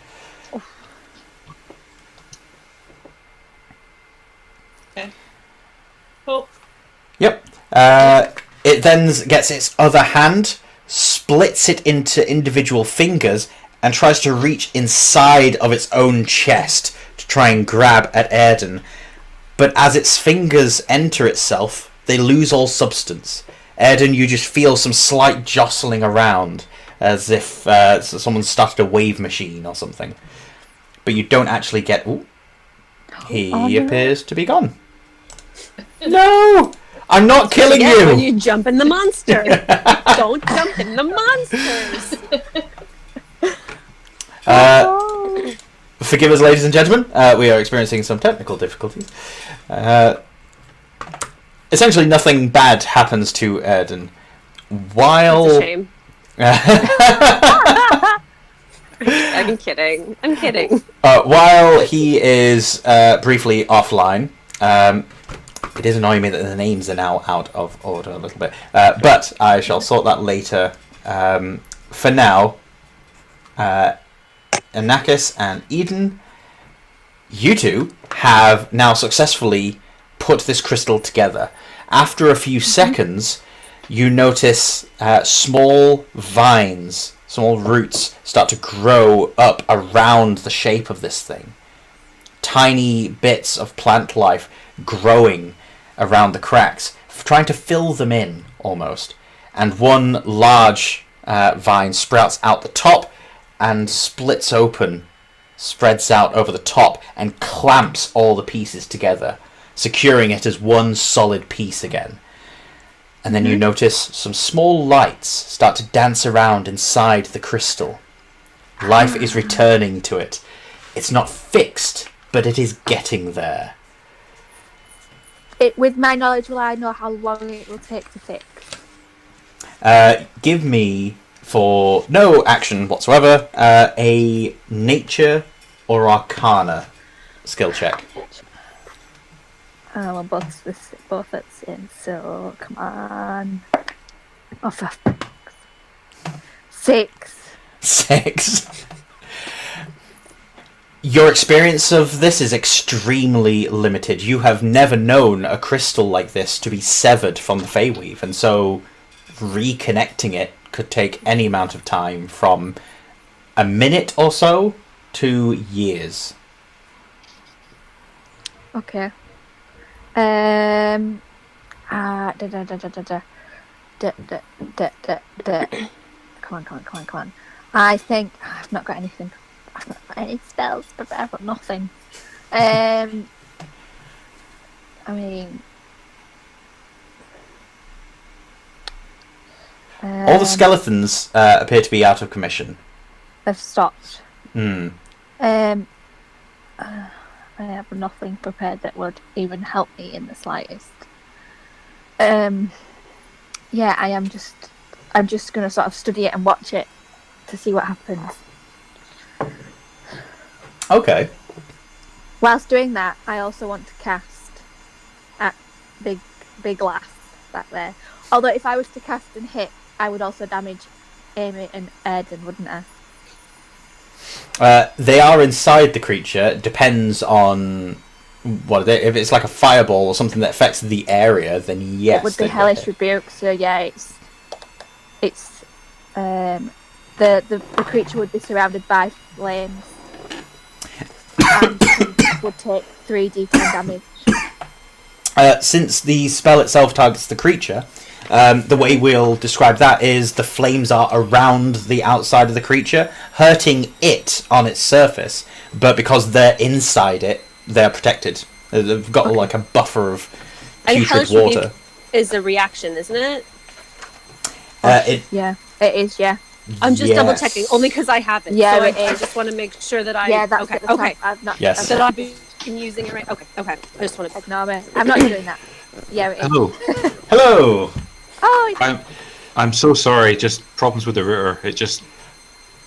Okay. Cool. Yep. It then gets its other hand, splits it into individual fingers, and tries to reach inside of its own chest to try and grab at Airden. But as its fingers enter itself, they lose all substance. Airden, you just feel some slight jostling around, as if someone started a wave machine or something. But you don't actually get... Ooh. He appears to be gone. No! I'm not killing you! When you jump in the monster. Don't jump in the monsters. Forgive us, ladies and gentlemen. We are experiencing some technical difficulties. Essentially, nothing bad happens to Erden. While... That's a shame. I'm kidding. While he is briefly offline, it is annoying me that the names are now out of order a little bit. But I shall sort that later. For now, Anakis and Eden, you two have now successfully put this crystal together. After a few seconds, you notice small vines, small roots start to grow up around the shape of this thing. Tiny bits of plant life growing around the cracks, trying to fill them in almost. And one large vine sprouts out the top and splits open, spreads out over the top, and clamps all the pieces together, securing it as one solid piece again. And then you notice some small lights start to dance around inside the crystal. Life is returning to it. It's not fixed, but it is getting there. With my knowledge, will I know how long it will take to fix? Give me, for no action whatsoever, a nature or arcana skill check. Well, both it's in, so come on. Oh, for fuck's sake. 6. Your experience of this is extremely limited. You have never known a crystal like this to be severed from the Feyweave, and so reconnecting it could take any amount of time, from a minute or so to years. Okay. Come on. I think I've not got anything. I've not got any spells prepared. I've got nothing. I mean, all the skeletons appear to be out of commission. They've stopped. Hmm. I have nothing prepared that would even help me in the slightest. Yeah, I am just I'm just going to sort of study it and watch it to see what happens. Okay. Whilst doing that, I also want to cast at big lass back there. Although if I was to cast and hit, I would also damage Amy and Erden, wouldn't I? They are inside the creature. Depends on what if it's like a fireball or something that affects the area. Then yes, it would be hellish rebuke. So yeah, it's the creature would be surrounded by flames and would take 3d10 damage. Since the spell itself targets the creature, the way we'll describe that is the flames are around the outside of the creature, hurting it on its surface, but because they're inside it, they're protected. They've got like a buffer of putrid water. Is a reaction, isn't it? Yeah, it is. Yeah. I'm just double checking, only because I have it. Yeah, so it I is. just want to make sure that I. Yeah, that's okay. the Okay. I've not. Yes. That I've been using it right. Okay. I just want to Ignore me. I'm not doing that. Yeah, it is. Hello. Hello. Oh, I'm so sorry. Just problems with the router. It just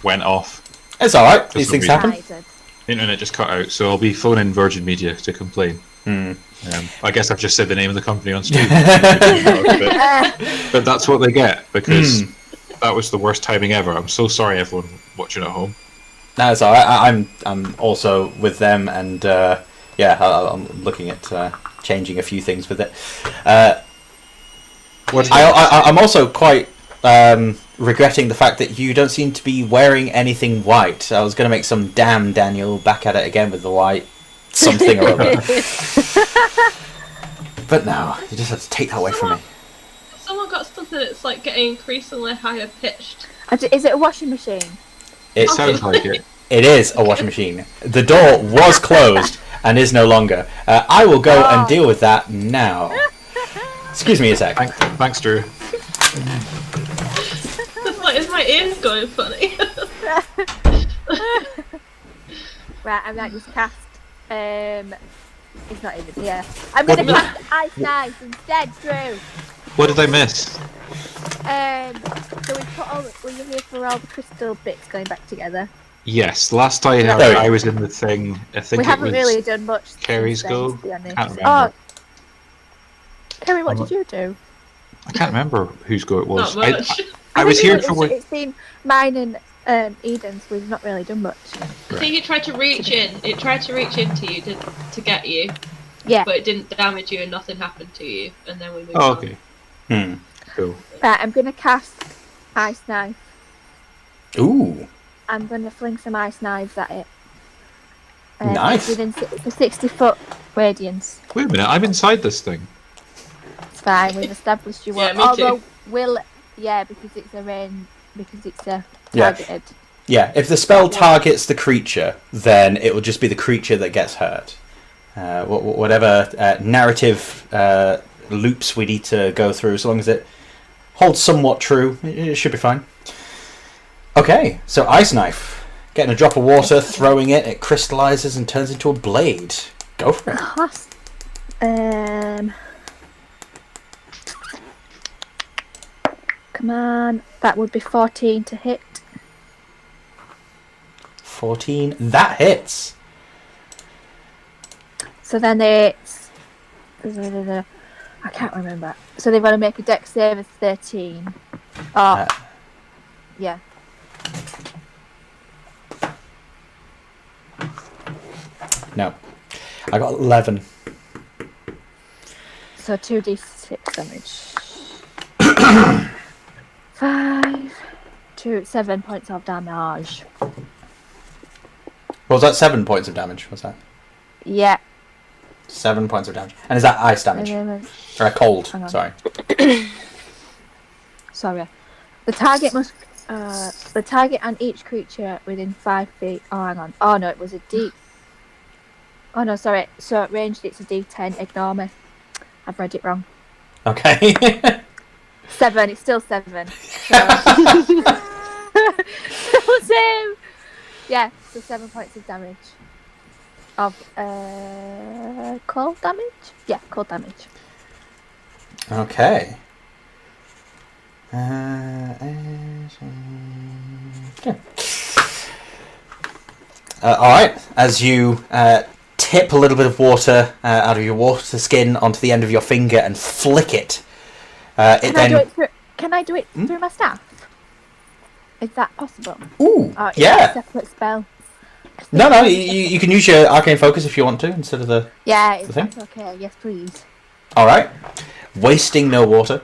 went off. It's all right. For These some things reason. happen. The internet just cut out, so I'll be phoning Virgin Media to complain. I guess I've just said the name of the company on stream. but that's what they get, because that was the worst timing ever. I'm so sorry, everyone watching at home. No, it's all right. I'm also with them, and I'm looking at changing a few things with it. I'm also quite regretting the fact that you don't seem to be wearing anything white. I was going to make some damn Daniel back at it again with the white something or other. But no, you just have to take that away from me. Someone got something that's like getting increasingly higher pitched. Is it a washing machine? It sounds like it. It is a washing machine. The door was closed and is no longer. I will go and deal with that now. Excuse me a sec. Thanks, Drew. It's like, is my ears going funny? Right, I might just cast. It's not even here. I'm going to cast Ice Knife instead, Drew. What did I miss? So we put all. Were you here for all the crystal bits going back together? Yes, last I heard, I was in the thing. I think We it haven't was really done much. Carrie's since then, go. to be honest. Can't remember. Oh, Carrie, what did you do? I can't remember whose go it was. Not much. I was here for It's been mine and Eden's. We've not really done much. I think it tried to reach in. It tried to reach into you to get you, Yeah. but it didn't damage you and nothing happened to you. And then we moved Oh, on. okay. Cool. Right, I'm going to cast Ice Knife. Ooh. I'm going to fling some ice knives at it. Nice. Within the 60-foot radius. Wait a minute, I'm inside this thing. It's fine. We've established you Yeah, won't. me Although too. because it's a range, because it's Yeah. targeted. Yeah, if the spell targets the creature, then it will just be the creature that gets hurt. Whatever narrative loops we need to go through, as long as it holds somewhat true, it should be fine. Okay, so Ice Knife. Getting a drop of water, throwing it, it crystallizes and turns into a blade. Go for it. Come on. That would be 14 to hit. 14. That hits. So then it's... I can't remember. So they've got to make a dex save of 13. Oh, yeah. No. I got 11. So 2d6 damage. 5, 2, 7 points of damage. Was that 7 points of damage? Was that? Yeah. 7 points of damage. And is that ice damage? Or cold, Hang on. sorry. Sorry. The target must... the target and each creature within 5 feet... Oh, hang on. Oh, no, it was a D... Oh, no, sorry. So at ranged, it's a D10. Ignore me. I've read it wrong. Okay. 7. It's still 7. So... still same. Yeah, so 7 points of damage. Of cold damage? Yeah, cold damage. Okay. Alright, as you tip a little bit of water out of your water skin onto the end of your finger and flick it, Can I do it through my staff? Is that possible? Ooh, Or is yeah. that a separate spell? No, you can use your arcane focus if you want to instead of the... Yeah, if thing? that's okay. Yes, please. Alright. Wasting no water.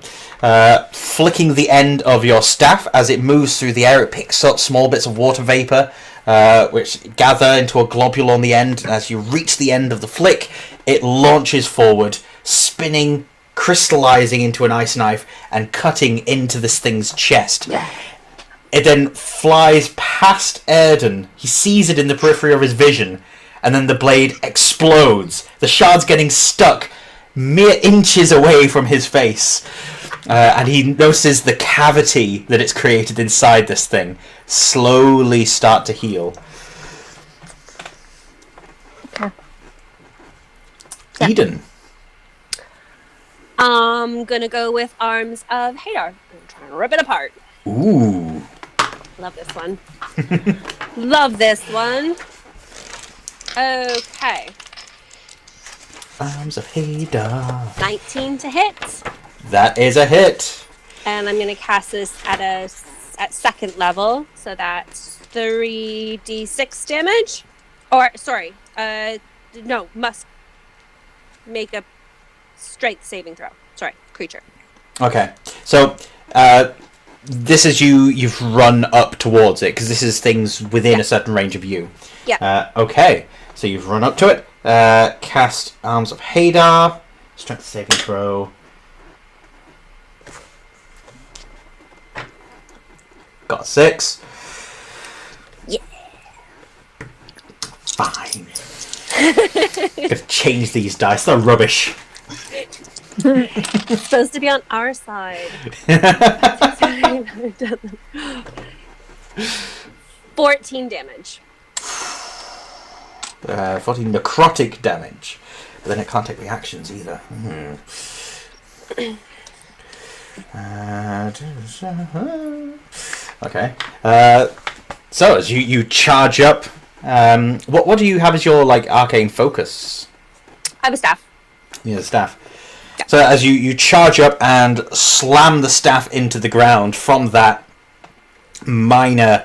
Flicking the end of your staff as it moves through the air, it picks up small bits of water vapour, which gather into a globule on the end. And as you reach the end of the flick, it launches forward, spinning, crystallising into an ice knife, and cutting into this thing's chest. Yeah. It then flies past Erden. He sees it in the periphery of his vision, and then the blade explodes. The shard's getting stuck mere inches away from his face. And he notices the cavity that it's created inside this thing slowly start to heal. Okay. Eden. I'm gonna go with Arms of Hadar. I'm trying to rip it apart. Ooh. Love this one. Love this one. Okay. Arms of Hadar. 19 to hit. That is a hit. And I'm gonna cast this at second level, so that's 3d6 damage. Or sorry, no, must make a strength saving throw. Sorry, creature. Okay, so this is you've run up towards it, because this is things within a certain range of you. Yeah. Okay, so you've run up to it, cast Arms of Hadar, strength saving throw. Got a 6. Yeah. Fine. Gotta change these dice, they're rubbish. It's supposed to be on our side. 14 damage. 14 necrotic damage. But then it can't take reactions either. Okay. So as you charge up, what do you have as your arcane focus? I have a staff. Yeah, the staff. So as you charge up and slam the staff into the ground, from that minor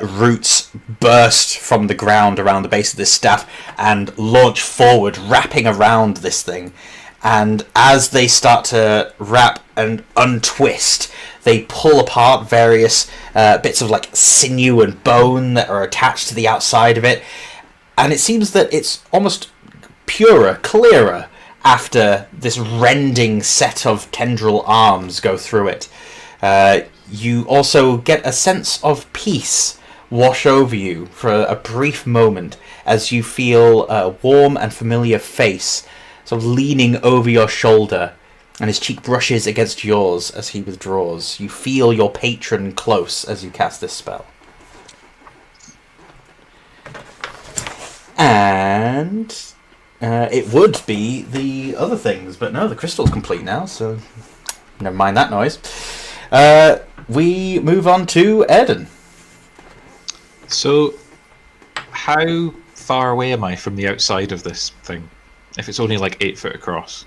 roots burst from the ground around the base of this staff and launch forward, wrapping around this thing. And as they start to wrap and untwist, they pull apart various bits of sinew and bone that are attached to the outside of it. And it seems that it's almost purer, clearer, after this rending set of tendril arms go through it. You also get a sense of peace wash over you for a brief moment as you feel a warm and familiar face sort of leaning over your shoulder, and his cheek brushes against yours as he withdraws. You feel your patron close as you cast this spell. And it would be the other things, but no, the crystal's complete now, so never mind that noise. We move on to Erden. So, how far away am I from the outside of this thing? If it's only 8 foot across.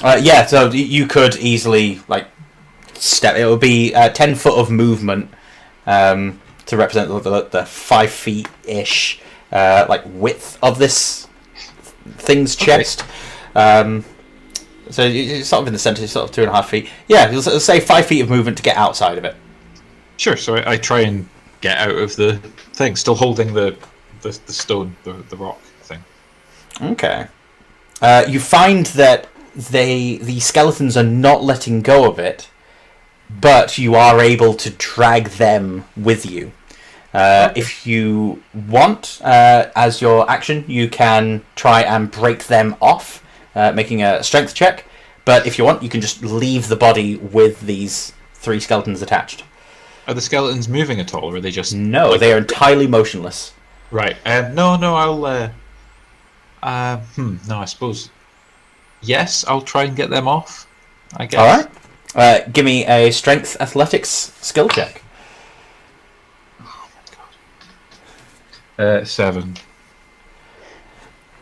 Yeah, so you could easily step. It would be 10 foot of movement to represent the 5 feet ish width of this thing's chest. Okay. So it's sort of in the centre, sort of 2.5 feet. Yeah, let's say 5 feet of movement to get outside of it. Sure. So I try and get out of the thing, still holding the stone, the rock thing. Okay. You find that the skeletons are not letting go of it, but you are able to drag them with you. If you want, as your action, you can try and break them off, making a strength check. But if you want, you can just leave the body with these 3 skeletons attached. Are the skeletons moving at all, or are they just... No, they are entirely motionless. Right. No, I'll... no, I suppose... Yes, I'll try and get them off, I guess. Alright. Give me a strength athletics skill check. 7.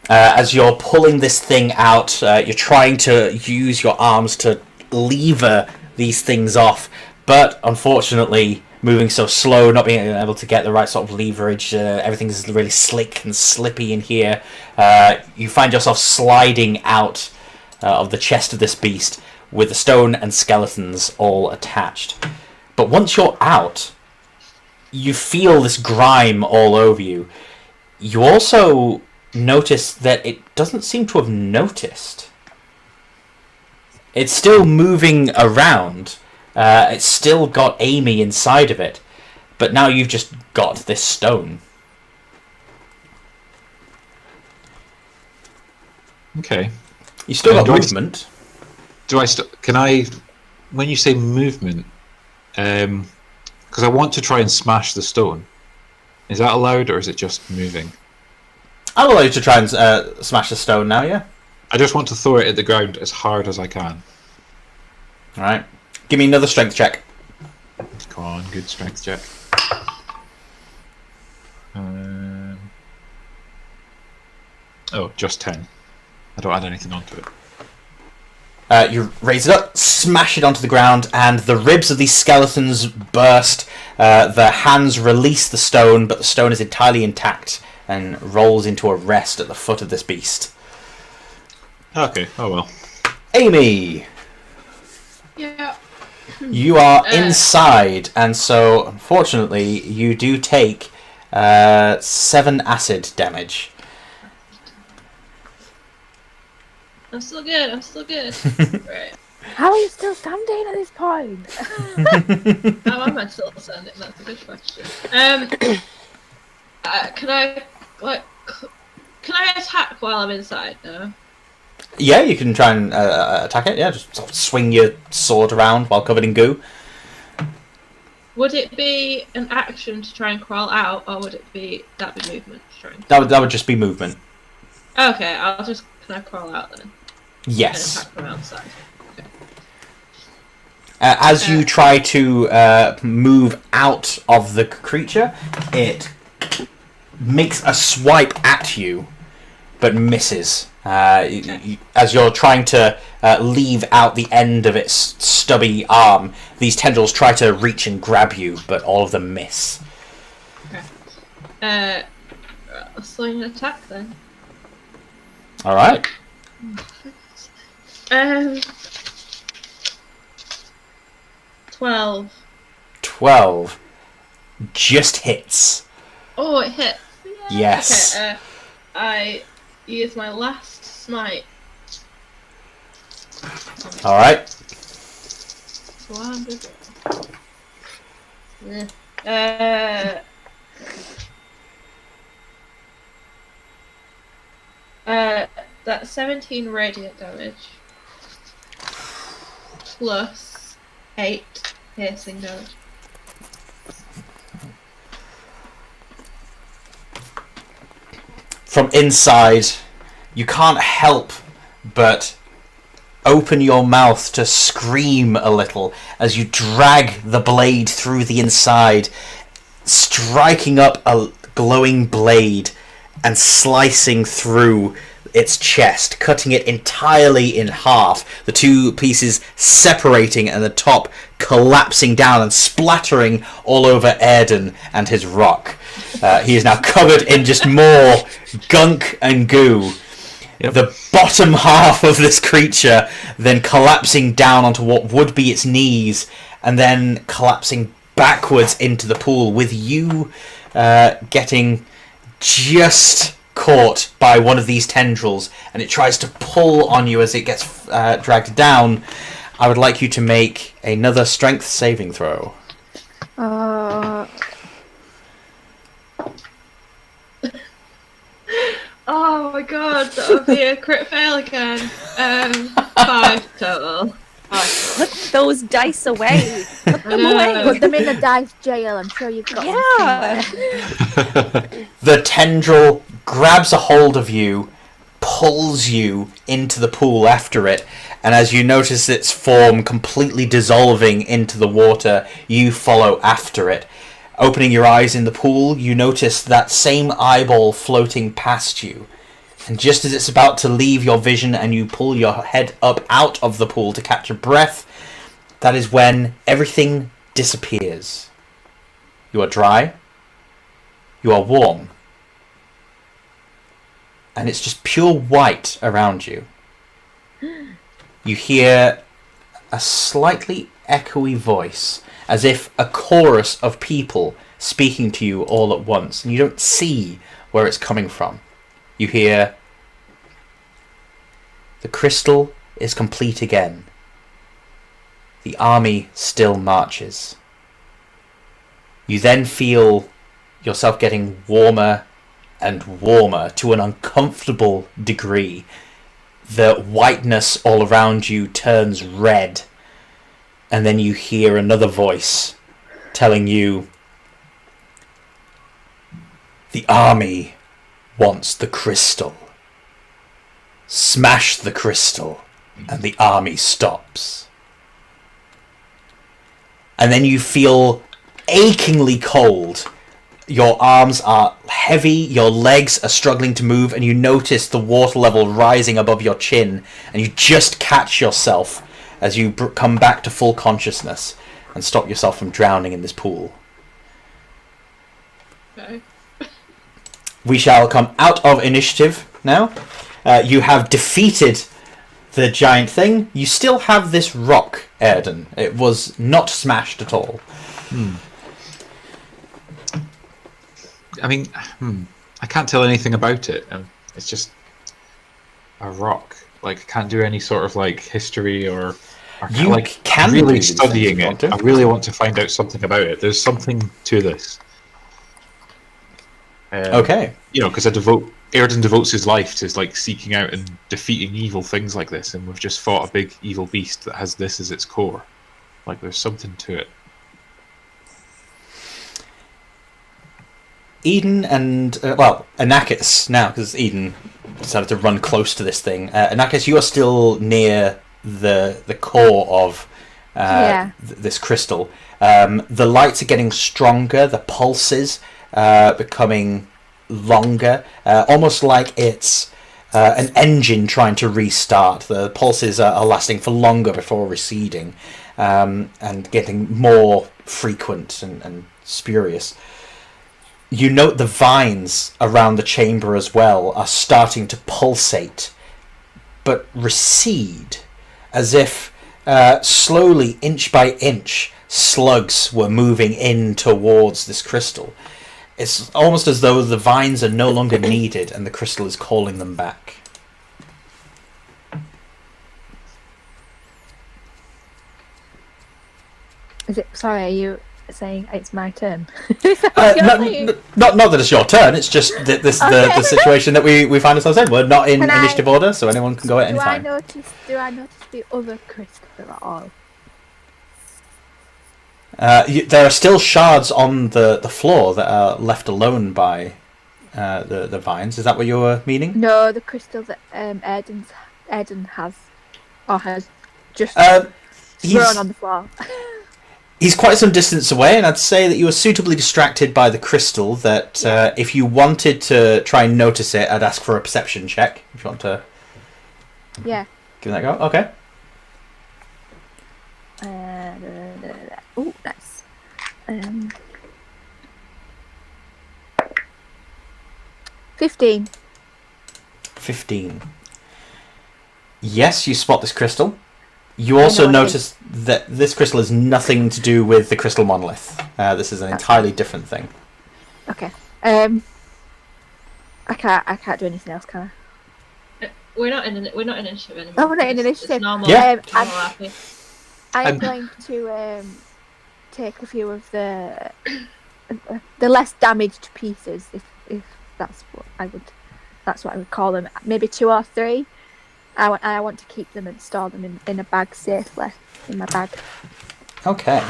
As you're pulling this thing out, you're trying to use your arms to lever these things off, but unfortunately, moving so slow, not being able to get the right sort of leverage, everything's really slick and slippy in here. You find yourself sliding out of the chest of this beast with the stone and skeletons all attached. But once you're out, you feel this grime all over you. You also notice that it doesn't seem to have noticed. It's still moving around. It's still got Amy inside of it. But now you've just got this stone. Okay. You still got movement. Can I... When you say movement... because I want to try and smash the stone. Is that allowed, or is it just moving? I'll allow you to try and smash the stone now, yeah? I just want to throw it at the ground as hard as I can. Alright. Give me another strength check. Come on, good strength check. Oh, just 10. I don't add anything onto it. You raise it up, smash it onto the ground, and the ribs of these skeletons burst. The hands release the stone, but the stone is entirely intact and rolls into a rest at the foot of this beast. Okay, oh well. Amy! Yeah. You are inside, and so, unfortunately, you do take 7 acid damage. I'm still good. Right. How are you still standing at this point? How am I still standing? That's a good question. Can I attack while I'm inside? No. Yeah, you can try and attack it, yeah. Just sort of swing your sword around while covered in goo. Would it be an action to try and crawl out, or would it be movement to try and... That would just be movement. Okay, can I crawl out then? Yes. And attack from outside. Okay. As you try to move out of the creature, it makes a swipe at you, but misses. As you're trying to leave out the end of its stubby arm, these tendrils try to reach and grab you, but all of them miss. Okay. I'll swing an attack then. Alright. 12. 12. Just hits. Oh, it hit. Yeah. Yes. Okay, I use my last smite. Alright. 100. Yeah. That's 17 radiant damage. Plus 8 piercing damage. From inside, you can't help but open your mouth to scream a little as you drag the blade through the inside, striking up a glowing blade and slicing through its chest, cutting it entirely in half, the two pieces separating and the top collapsing down and splattering all over Airden and his rock. He is now covered in just more gunk and goo. Yep. The bottom half of this creature then collapsing down onto what would be its knees and then collapsing backwards into the pool, with you getting just caught by one of these tendrils, and it tries to pull on you as it gets dragged down. I would like you to make another strength saving throw. Oh my god, that would be a crit fail again. 5 total. Put those dice away. Put them away. Put them in the dice jail. I'm sure you've got them somewhere. The tendril grabs a hold of you, pulls you into the pool after it, and as you notice its form completely dissolving into the water, you follow after it. Opening your eyes in the pool, you notice that same eyeball floating past you. And just as it's about to leave your vision and you pull your head up out of the pool to catch a breath, that is when everything disappears. You are dry. You are warm. And it's just pure white around you. You hear a slightly echoey voice, as if a chorus of people speaking to you all at once, and you don't see where it's coming from. You hear, "The crystal is complete again. The army still marches." You then feel yourself getting warmer and warmer to an uncomfortable degree. The whiteness all around you turns red, and then you hear another voice telling you, "The army wants the crystal. Smash the crystal, and the army stops." And then you feel achingly cold. Your arms are heavy, your legs are struggling to move, and you notice the water level rising above your chin, and you just catch yourself as you come back to full consciousness and stop yourself from drowning in this pool. Okay. We shall come out of initiative now. You have defeated the giant thing. You still have this rock, Erden. It was not smashed at all. I mean, I can't tell anything about it. It's just a rock. Like, I can't do any sort of like history or You like can really do these things studying if you it. want to. I really want to find out something about it. There's something to this. Okay. You know, because Erden devotes his life to like seeking out and defeating evil things like this, and we've just fought a big evil beast that has this as its core. Like, there's something to it. Eden and, Anakis now, because Eden decided to run close to this thing. Anakis, you are still near the core of this crystal. The lights are getting stronger, the pulses becoming longer, almost like it's an engine trying to restart. The pulses are lasting for longer before receding, and getting more frequent and spurious. You note the vines around the chamber as well are starting to pulsate, but recede, as if slowly, inch by inch, slugs were moving in towards this crystal. It's almost as though the vines are no longer needed and the crystal is calling them back. Sorry, are you saying it's my turn? Not that it's your turn, it's just the situation that we find ourselves in. We're not in initiative order, so anyone can go at any time. Do I notice the other crystal at all? There are still shards on the floor that are left alone by the vines. Is that what you were meaning? No, the crystal that Eden has just thrown on the floor. He's quite some distance away, and I'd say that you were suitably distracted by the crystal that if you wanted to try and notice it, I'd ask for a perception check. If you want to give that a go. Okay. Oh, nice. 15. 15. Yes, you spot this crystal. You also notice that this crystal has nothing to do with the Crystal Monolith. This is an entirely different thing. Okay. I can't do anything else, can I? We're not in initiative anymore. Oh, we're not in initiative. It's normal. Yeah. Normal happy. I am going to take a few of the less damaged pieces, if that's what I would call them. Maybe 2 or 3. I want to keep them and store them in a bag safely in my bag. Okay.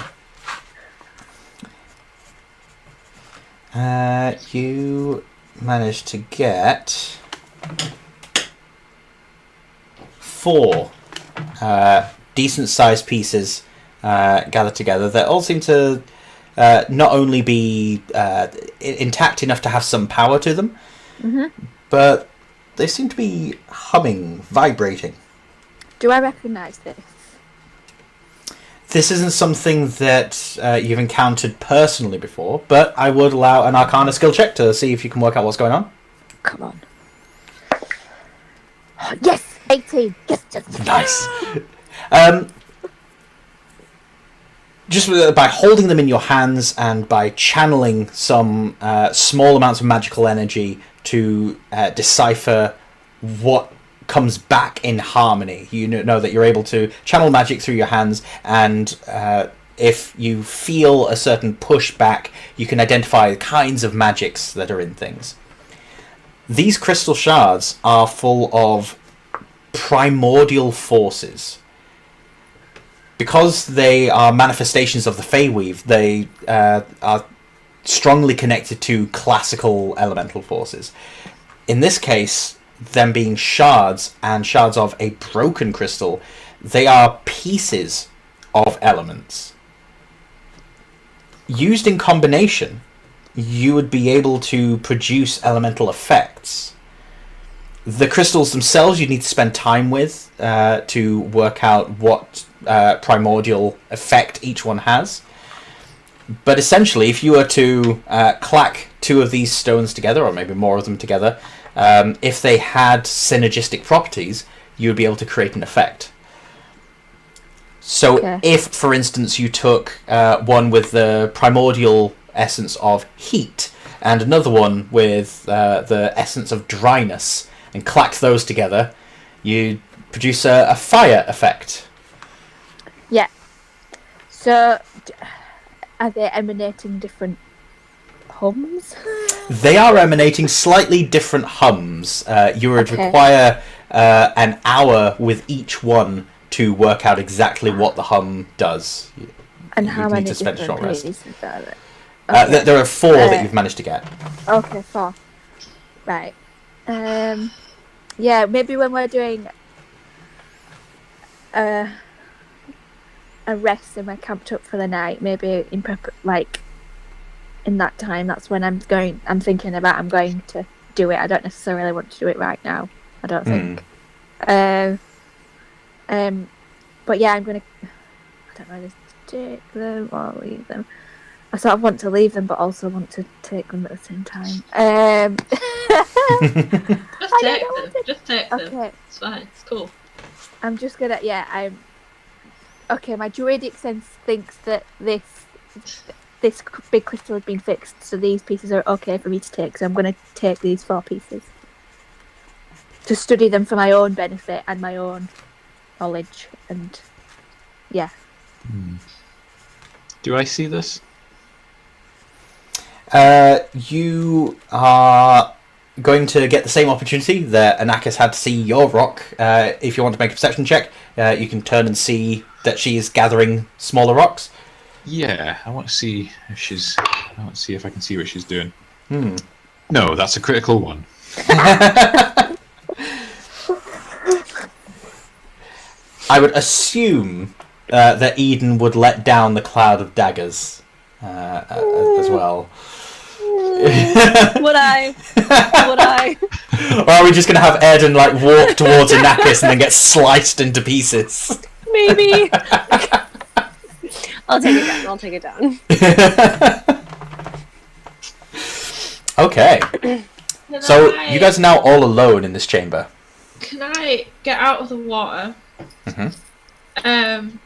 You managed to get 4 decent-sized pieces gathered together that all seem to not only be intact enough to have some power to them, but they seem to be humming, vibrating. Do I recognise this? This isn't something that you've encountered personally before, but I would allow an Arcana skill check to see if you can work out what's going on. Come on. Yes! 18! Yes! Nice. Just by holding them in your hands and by channeling some small amounts of magical energy to decipher what comes back in harmony. You know that you're able to channel magic through your hands, and if you feel a certain pushback, you can identify the kinds of magics that are in things. These crystal shards are full of primordial forces. Because they are manifestations of the Feyweave, they are strongly connected to classical elemental forces. In this case, them being shards, and shards of a broken crystal, they are pieces of elements. Used in combination, you would be able to produce elemental effects. The crystals themselves you need to spend time with to work out what primordial effect each one has. But essentially, if you were to clack 2 of these stones together, or maybe more of them together, if they had synergistic properties, you would be able to create an effect. So if, for instance, you took one with the primordial essence of heat and another one with the essence of dryness, and clacked those together, you produce a fire effect. Yeah. So, are they emanating different hums? They are emanating slightly different hums. You would require an hour with each one to work out exactly what the hum does. And how many different pieces is there? There are 4 that you've managed to get. Okay, 4. Right. Yeah, maybe when we're doing a rest and we're camped up for the night, maybe in in that time, that's when I'm thinking about I'm going to do it. I don't necessarily want to do it right now. I don't think. But yeah, I'm gonna. I don't know whether to take them or leave them. I sort of want to leave them, but also want to take them at the same time. Just take them. Okay. It's fine. It's cool. I'm just gonna. Yeah, okay, my druidic sense thinks that this big crystal has been fixed, so these pieces are okay for me to take. So I'm going to take these 4 pieces to study them for my own benefit and my own knowledge. And yeah. Do I see this? You are going to get the same opportunity that Anakis had to see your rock. If you want to make a perception check, you can turn and see that she is gathering smaller rocks. Yeah, I want to see if she's. I want to see if I can see what she's doing. No, that's a critical one. I would assume that Eden would let down the cloud of daggers as well. Would I? Or are we just going to have Eden walk towards Anakis and then get sliced into pieces? Maybe. I'll take it down. Okay. So you guys are now all alone in this chamber. Can I get out of the water? And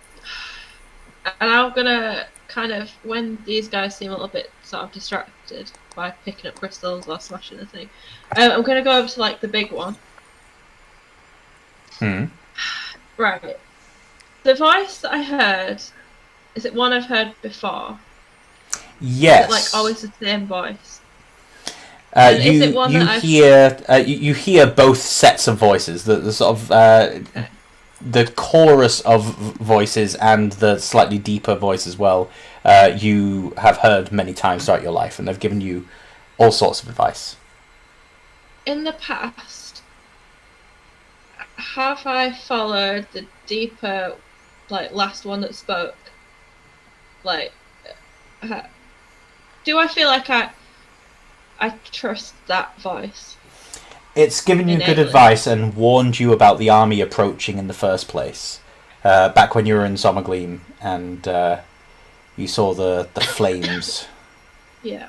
I'm gonna kind of, when these guys seem a little bit sort of distracted by picking up crystals or smashing the thing, I'm gonna go over to the big one. Right. The voice that I heard, is it one I've heard before? Yes. Is it always the same voice? You hear both sets of voices. The sort of the chorus of voices and the slightly deeper voice as well. You have heard many times throughout your life, and they've given you all sorts of advice. In the past, have I followed the deeper, like, last one that spoke? Like, do I feel like I trust that voice? It's given you good Innately. advice and warned you about the army approaching in the first place. Back when you were in Sommergleam and you saw the flames. Yeah.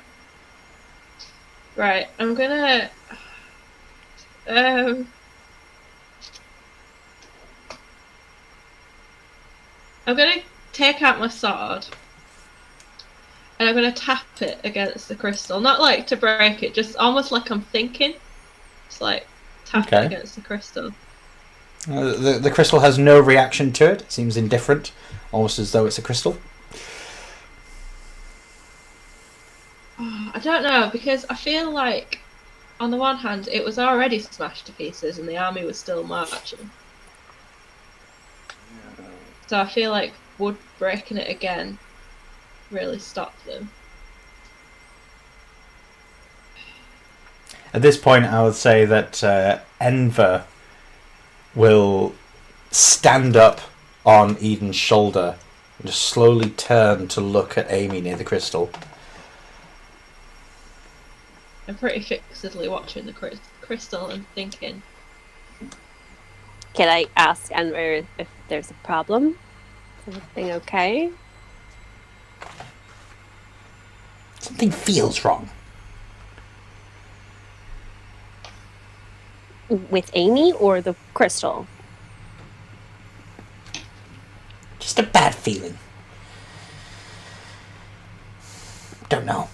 Right, I'm gonna... I'm gonna take out my sword and I'm gonna tap it against the crystal. Not like to break it, just almost like I'm thinking. It's like tap Okay. it against the crystal. The crystal has no reaction to it. It seems indifferent, almost as though it's a crystal. Oh, I don't know, because I feel like on the one hand it was already smashed to pieces and the army was still marching. So I feel like would breaking it again really stop them? At this point, I would say that Enver will stand up on Eden's shoulder and just slowly turn to look at Amy near the crystal. I'm pretty fixedly watching the crystal and thinking. Can I ask Enver if there's a problem? Is everything okay? Something feels wrong. With Amy or the crystal? Just a bad feeling. Don't know.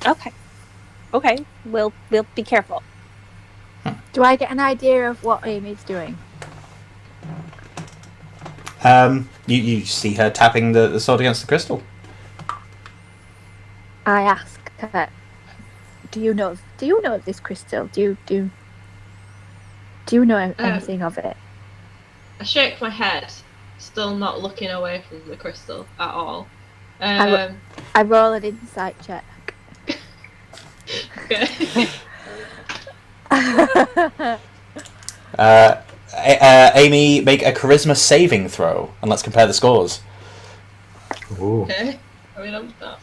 Okay. Okay. We'll be careful. Do I get an idea of what Amy's doing? You see her tapping the sword against the crystal. I ask her, do you know of this crystal? Do you know anything of it? I shake my head, still not looking away from the crystal at all. I roll an insight check. Okay. Amy, make a charisma saving throw, and let's compare the scores. Ooh. Okay. I mean, I'm not.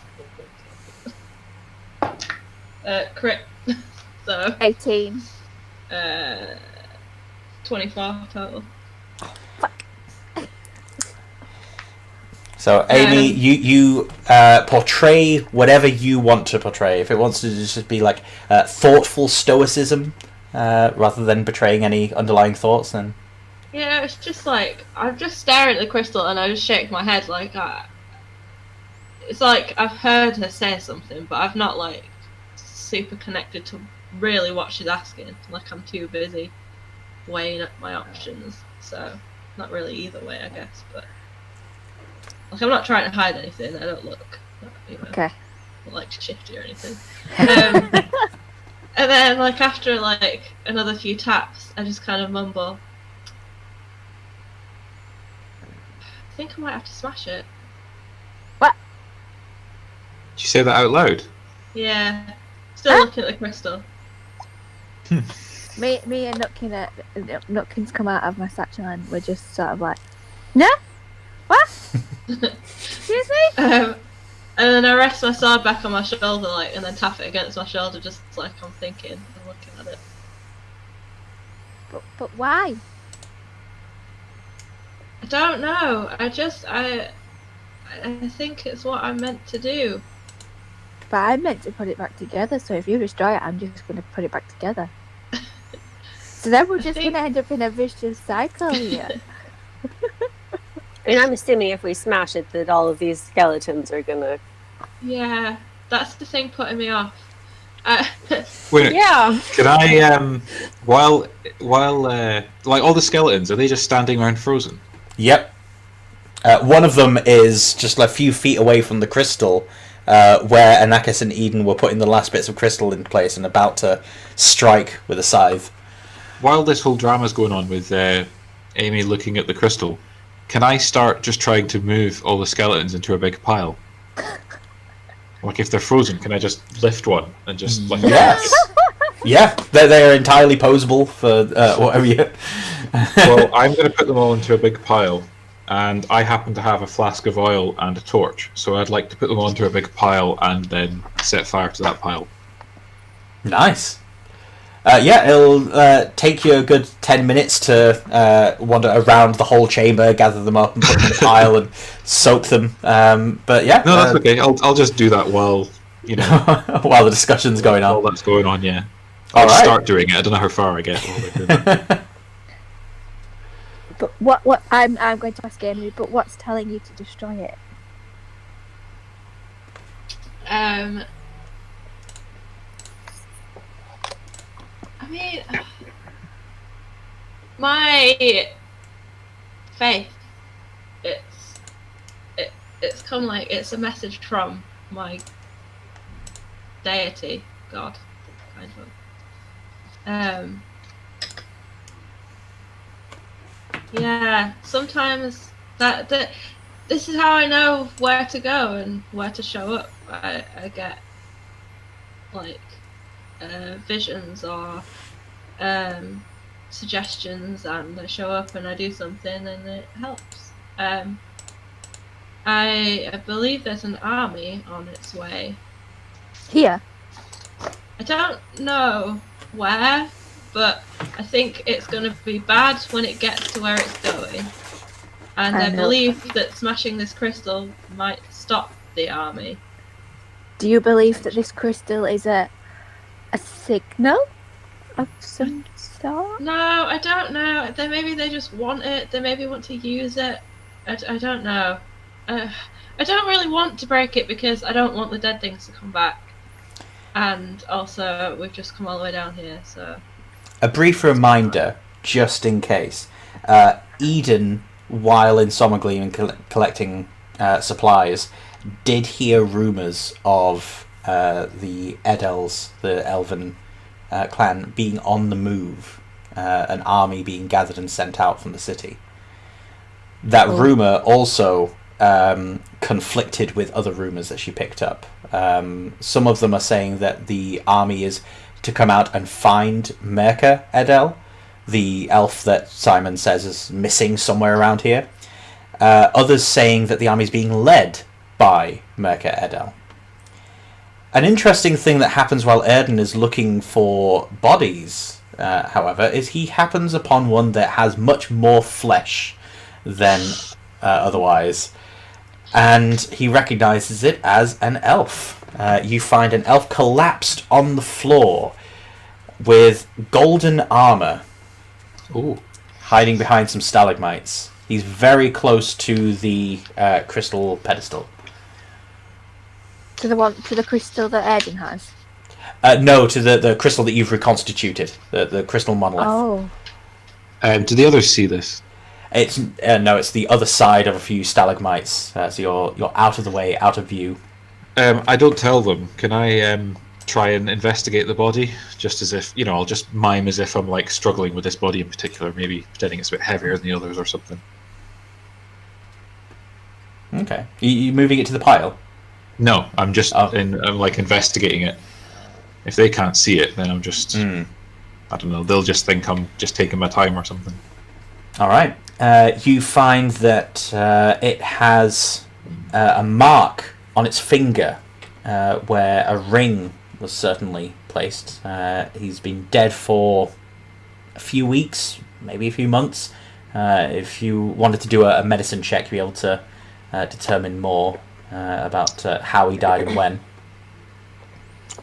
Crit. So, 18. 24 total. So, Amy, you portray whatever you want to portray. If it wants to just be like thoughtful stoicism, rather than betraying any underlying thoughts, then... Yeah, it's just like, I'm just staring at the crystal and I just shake my head like, it's like I've heard her say something, but I've not like super connected to really what she's asking. Like I'm too busy weighing up my options, so not really either way, I guess. But like I'm not trying to hide anything. I don't look, Okay. not like shifty or anything. And then like after like another few taps, I just kind of mumble, I think I might have to smash it. Did you say that out loud? Yeah. Still looking at the crystal. Me and Nutkin's come out of my satchel and we're just sort of like, no? What? Excuse me? And then I rest my sword back on my shoulder, like, and then tap it against my shoulder, just like I'm thinking and looking at it. But why? I don't know. I think it's what I'm meant to do. But I'm meant to put it back together, so if you destroy it, I'm just going to put it back together. So then we're just going to end up in a vicious cycle here. I mean, I'm assuming if we smash it, that all of these skeletons are gonna. Yeah, that's the thing putting me off. Wait, Yeah. can I, while like all the skeletons, are they just standing around frozen? Yep. One of them is just a few feet away from the crystal, where Anakis and Eden were putting the last bits of crystal in place and about to strike with a scythe. While this whole drama's going on with Amy looking at the crystal, can I start just trying to move all the skeletons into a big pile? Like if they're frozen, can I just lift one and just like Yes. Yeah, they are entirely posable for whatever you. Well, I'm going to put them all into a big pile, and I happen to have a flask of oil and a torch, so I'd like to put them all into a big pile and then set fire to that pile. Nice. Yeah, it'll take you a good 10 minutes to wander around the whole chamber, gather them up, and put them in a pile and soak them. But yeah, No, that's okay. I'll just do that while while the discussion's going on. While that's going on, yeah. All I'll right. start doing it. I don't know how far I get. While we're doing that. But what I'm going to ask Amy, but what's telling you to destroy it? I mean, my faith, it's come like it's a message from my deity, God, kind of. Yeah, sometimes that this is how I know where to go and where to show up. I get like visions or suggestions, and I show up and I do something and it helps. I believe there's an army on its way. Here. I don't know where, but I think it's going to be bad when it gets to where it's going. And I believe that smashing this crystal might stop the army. Do you believe that this crystal is a signal of some sort? No, I don't know. Maybe they just want it. They maybe want to use it. I don't know. I don't really want to break it because I don't want the dead things to come back. And also, we've just come all the way down here, so... A brief reminder, just in case. Eden, while in Sommergleam and collecting supplies, did hear rumours of the Edhels, the elven clan, being on the move, an army being gathered and sent out from the city. That rumour also conflicted with other rumours that she picked up. Some of them are saying that the army is to come out and find Maerka Edhel, the elf that Simon says is missing somewhere around here. Others saying that the army is being led by Maerka Edhel. An interesting thing that happens while Erden is looking for bodies, however, is he happens upon one that has much more flesh than otherwise. And he recognizes it as an elf. You find an elf collapsed on the floor with golden armor, hiding behind some stalagmites. He's very close to the crystal pedestal. To the crystal that Erden has? No, to the crystal that you've reconstituted, the crystal monolith. Oh. Do the others see this? It's no, it's the other side of a few stalagmites. So you're out of the way, out of view. I don't tell them. Can I try and investigate the body? Just as if, I'll just mime as if I'm like struggling with this body in particular, maybe pretending it's a bit heavier than the others or something. Okay. You moving it to the pile? No, I'm just I'm like investigating it. If they can't see it, then I'm just I don't know, they'll just think I'm just taking my time or something. Alright. You find that it has a mark on its finger where a ring was certainly placed. He's been dead for a few weeks, maybe a few months. If you wanted to do a medicine check, you'd be able to determine more about how he died and when.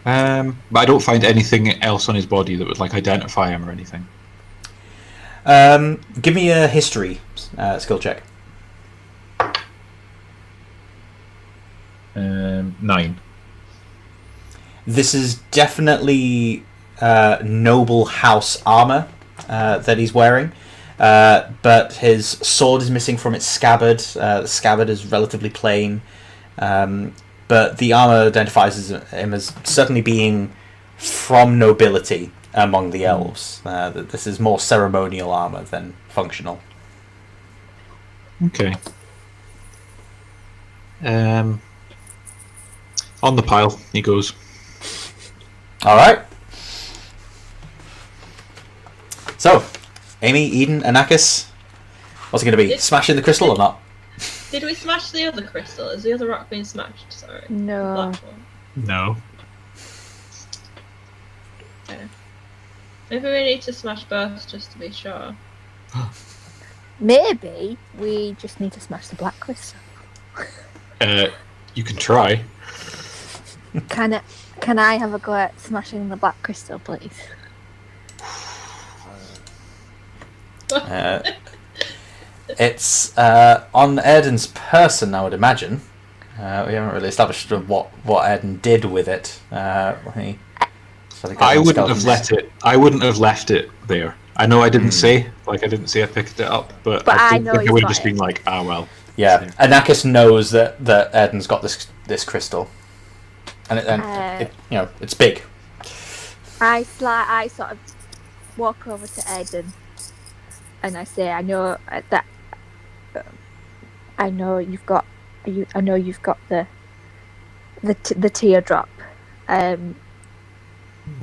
But I don't find anything else on his body that would like identify him or anything. Give me a history skill check. 9. This is definitely noble house armor that he's wearing, but his sword is missing from its scabbard. The scabbard is relatively plain, but the armor identifies him as certainly being from nobility among the elves. This is more ceremonial armor than functional. Okay. On the pile he goes. All right. So, Amy, Eden, Anakis, what's it going to be? Smashing the crystal or not? Did we smash the other crystal? Is the other rock being smashed? Sorry. No. The black one. No. Okay. Maybe we need to smash both just to be sure. Maybe we just need to smash the black crystal. You can try. Can I have a go at smashing the black crystal, please? It's on Erden's person, I would imagine. We haven't really established what Erden did with it. I wouldn't have left it there. I know I didn't say, I didn't say I picked it up, but I know think he's I would got have just it. been like, well. Yeah, Anakis knows that Erden's got this crystal, and it's big. I sort of walk over to Eden, and I say, I know you've got the teardrop.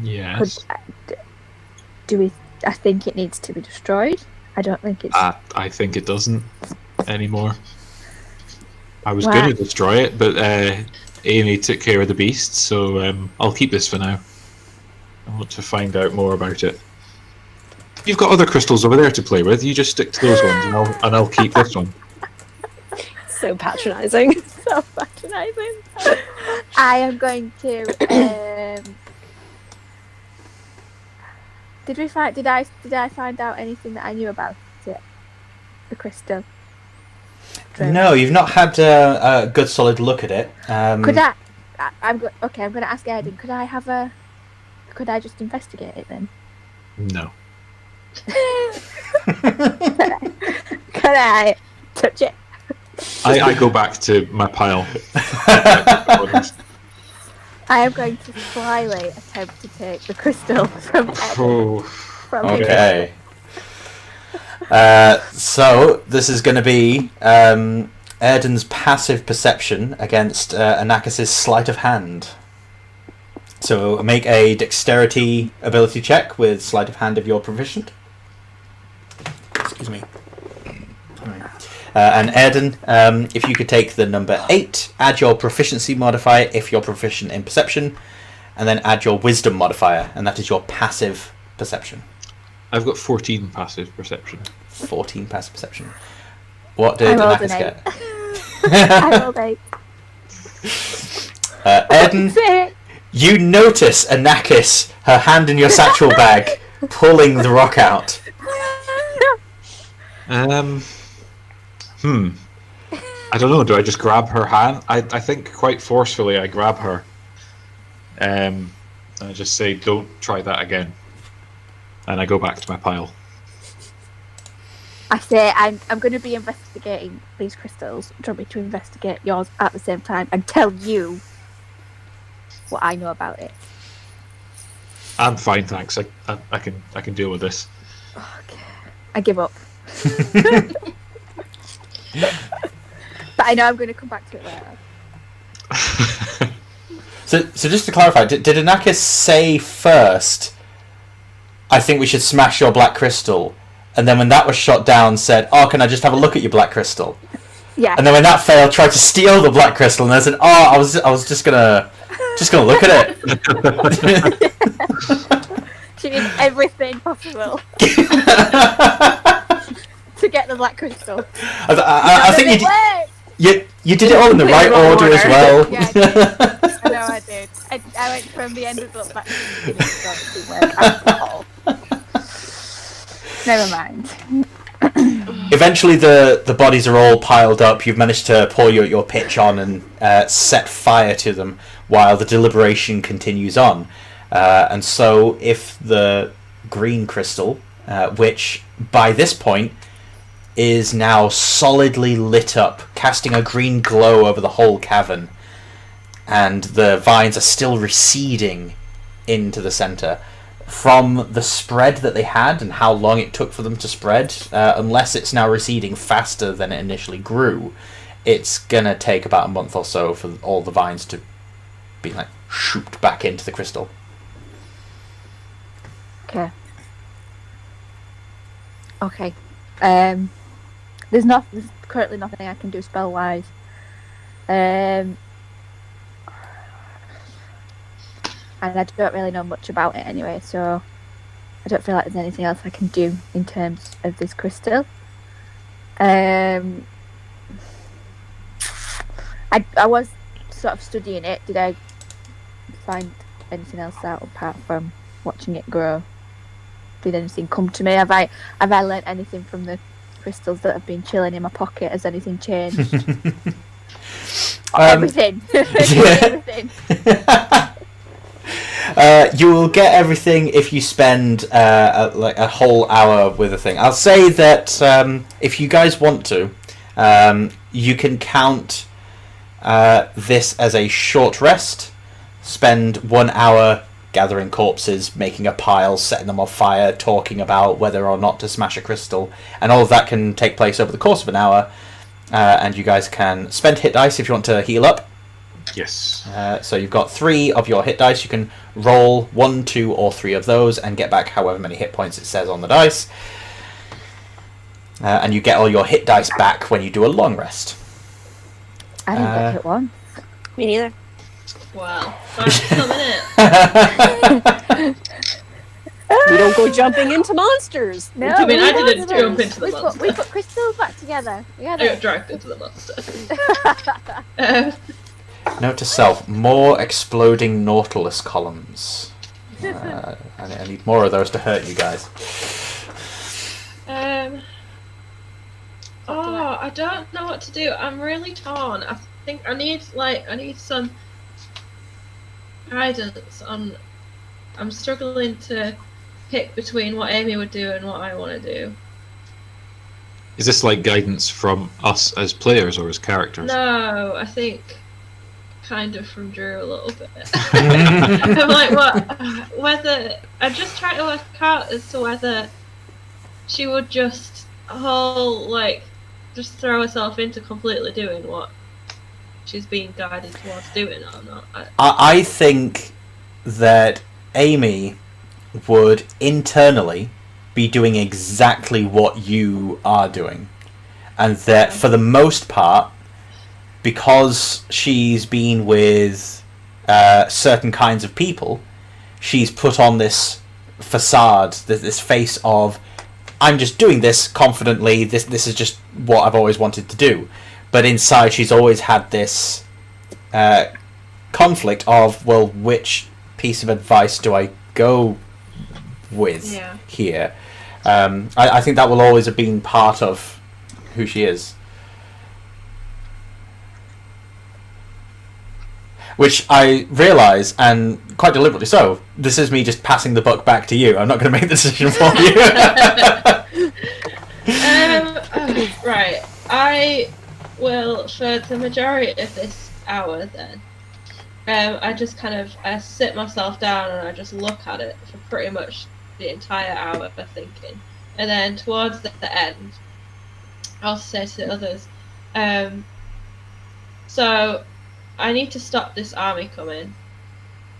Yes. I think it needs to be destroyed. I don't think it's. I think it doesn't anymore. I was Wow. going to destroy it, but Amy took care of the beast, so I'll keep this for now. I want to find out more about it. You've got other crystals over there to play with. You just stick to those ones, and I'll keep this one. So patronising. So patronising. I am going to. Did I find out anything that I knew about it? The crystal. No, you've not had a good solid look at it. Could I? I'm going to ask Eden. Could I just investigate it then? No. Can I touch it? I go back to my pile. I am going to slyly attempt to take the crystal from Eden. Okay. So this is going to be Erden's passive perception against Anakis' sleight of hand. So make a dexterity ability check with sleight of hand if you're proficient. Excuse me. And Erden, if you could take the number 8, add your proficiency modifier if you're proficient in perception, and then add your wisdom modifier, and that is your passive perception. I've got 14 passive perception. 14 passive perception. What did Anakis get? I rolled 8. Erden, you notice Anakis, her hand in your satchel bag, pulling the rock out. I don't know. Do I just grab her hand? I think quite forcefully I grab her. I just say, "Don't try that again," and I go back to my pile. I say I'm going to be investigating these crystals. Do you want me to investigate yours at the same time and tell you what I know about it? I'm fine, thanks. I can deal with this. Okay. I give up. But I know I'm going to come back to it later. So just to clarify, did Anakis say first, I think we should smash your black crystal, and then when that was shot down said, oh, can I just have a look at your black crystal? Yeah. And then when that failed, tried to steal the black crystal, and I said, oh, I was just gonna look at it. She did everything possible to get the black crystal. I think you did it all in the right order as well. Yeah, I did. I know I did. I went from the end of the back to the beginning, so it didn't work at all. Never mind. Eventually, the bodies are all piled up. You've managed to pour your pitch on and set fire to them while the deliberation continues on. And so, if the green crystal, which by this point is now solidly lit up, casting a green glow over the whole cavern, and the vines are still receding into the center. From the spread that they had and how long it took for them to spread, unless it's now receding faster than it initially grew, it's gonna take about a month or so for all the vines to be like shooped back into the crystal. Okay. Okay. There's currently nothing I can do spell wise. And I don't really know much about it anyway, so I don't feel like there's anything else I can do in terms of this crystal. I was sort of studying it. Did I find anything else out apart from watching it grow? Did anything come to me? Have I learnt anything from the crystals that have been chilling in my pocket? Has anything changed? Everything. Everything. You will get everything if you spend like a whole hour with a thing. I'll say that if you guys want to, you can count this as a short rest. Spend 1 hour gathering corpses, making a pile, setting them on fire, talking about whether or not to smash a crystal, and all of that can take place over the course of an hour. And you guys can spend hit dice if you want to heal up. Yes. So you've got 3 of your hit dice. You can roll 1, 2, or 3 of those and get back however many hit points it says on the dice. And you get all your hit dice back when you do a long rest. I didn't get hit one. Me neither. Wow. That's a minute. We don't go jumping into monsters. No, I mean, I we didn't don't. jump into the monster. We put crystals back together. I got dragged into the monster. Note to self: more exploding Nautilus columns. I need more of those to hurt you guys. I don't know what to do. I'm really torn. I think I need some guidance on. I'm struggling to pick between what Amy would do and what I want to do. Is this like guidance from us as players or as characters? No, I think kind of from Drew a little bit. I'm like, whether I'm just trying to work out as to whether she would just just throw herself into completely doing what she's being guided towards doing or not. I think that Amy would internally be doing exactly what you are doing, and that for the most part, because she's been with certain kinds of people, she's put on this facade, this face of, I'm just doing this confidently, this is just what I've always wanted to do. But inside she's always had this conflict of, well, which piece of advice do I go with here? I think that will always have been part of who she is. Which I realise, and quite deliberately so, this is me just passing the buck back to you. I'm not going to make the decision for you. Right. I will, for the majority of this hour then, I just I sit myself down and I just look at it for pretty much the entire hour thinking. And then towards the end, I'll say to the others, so I need to stop this army coming.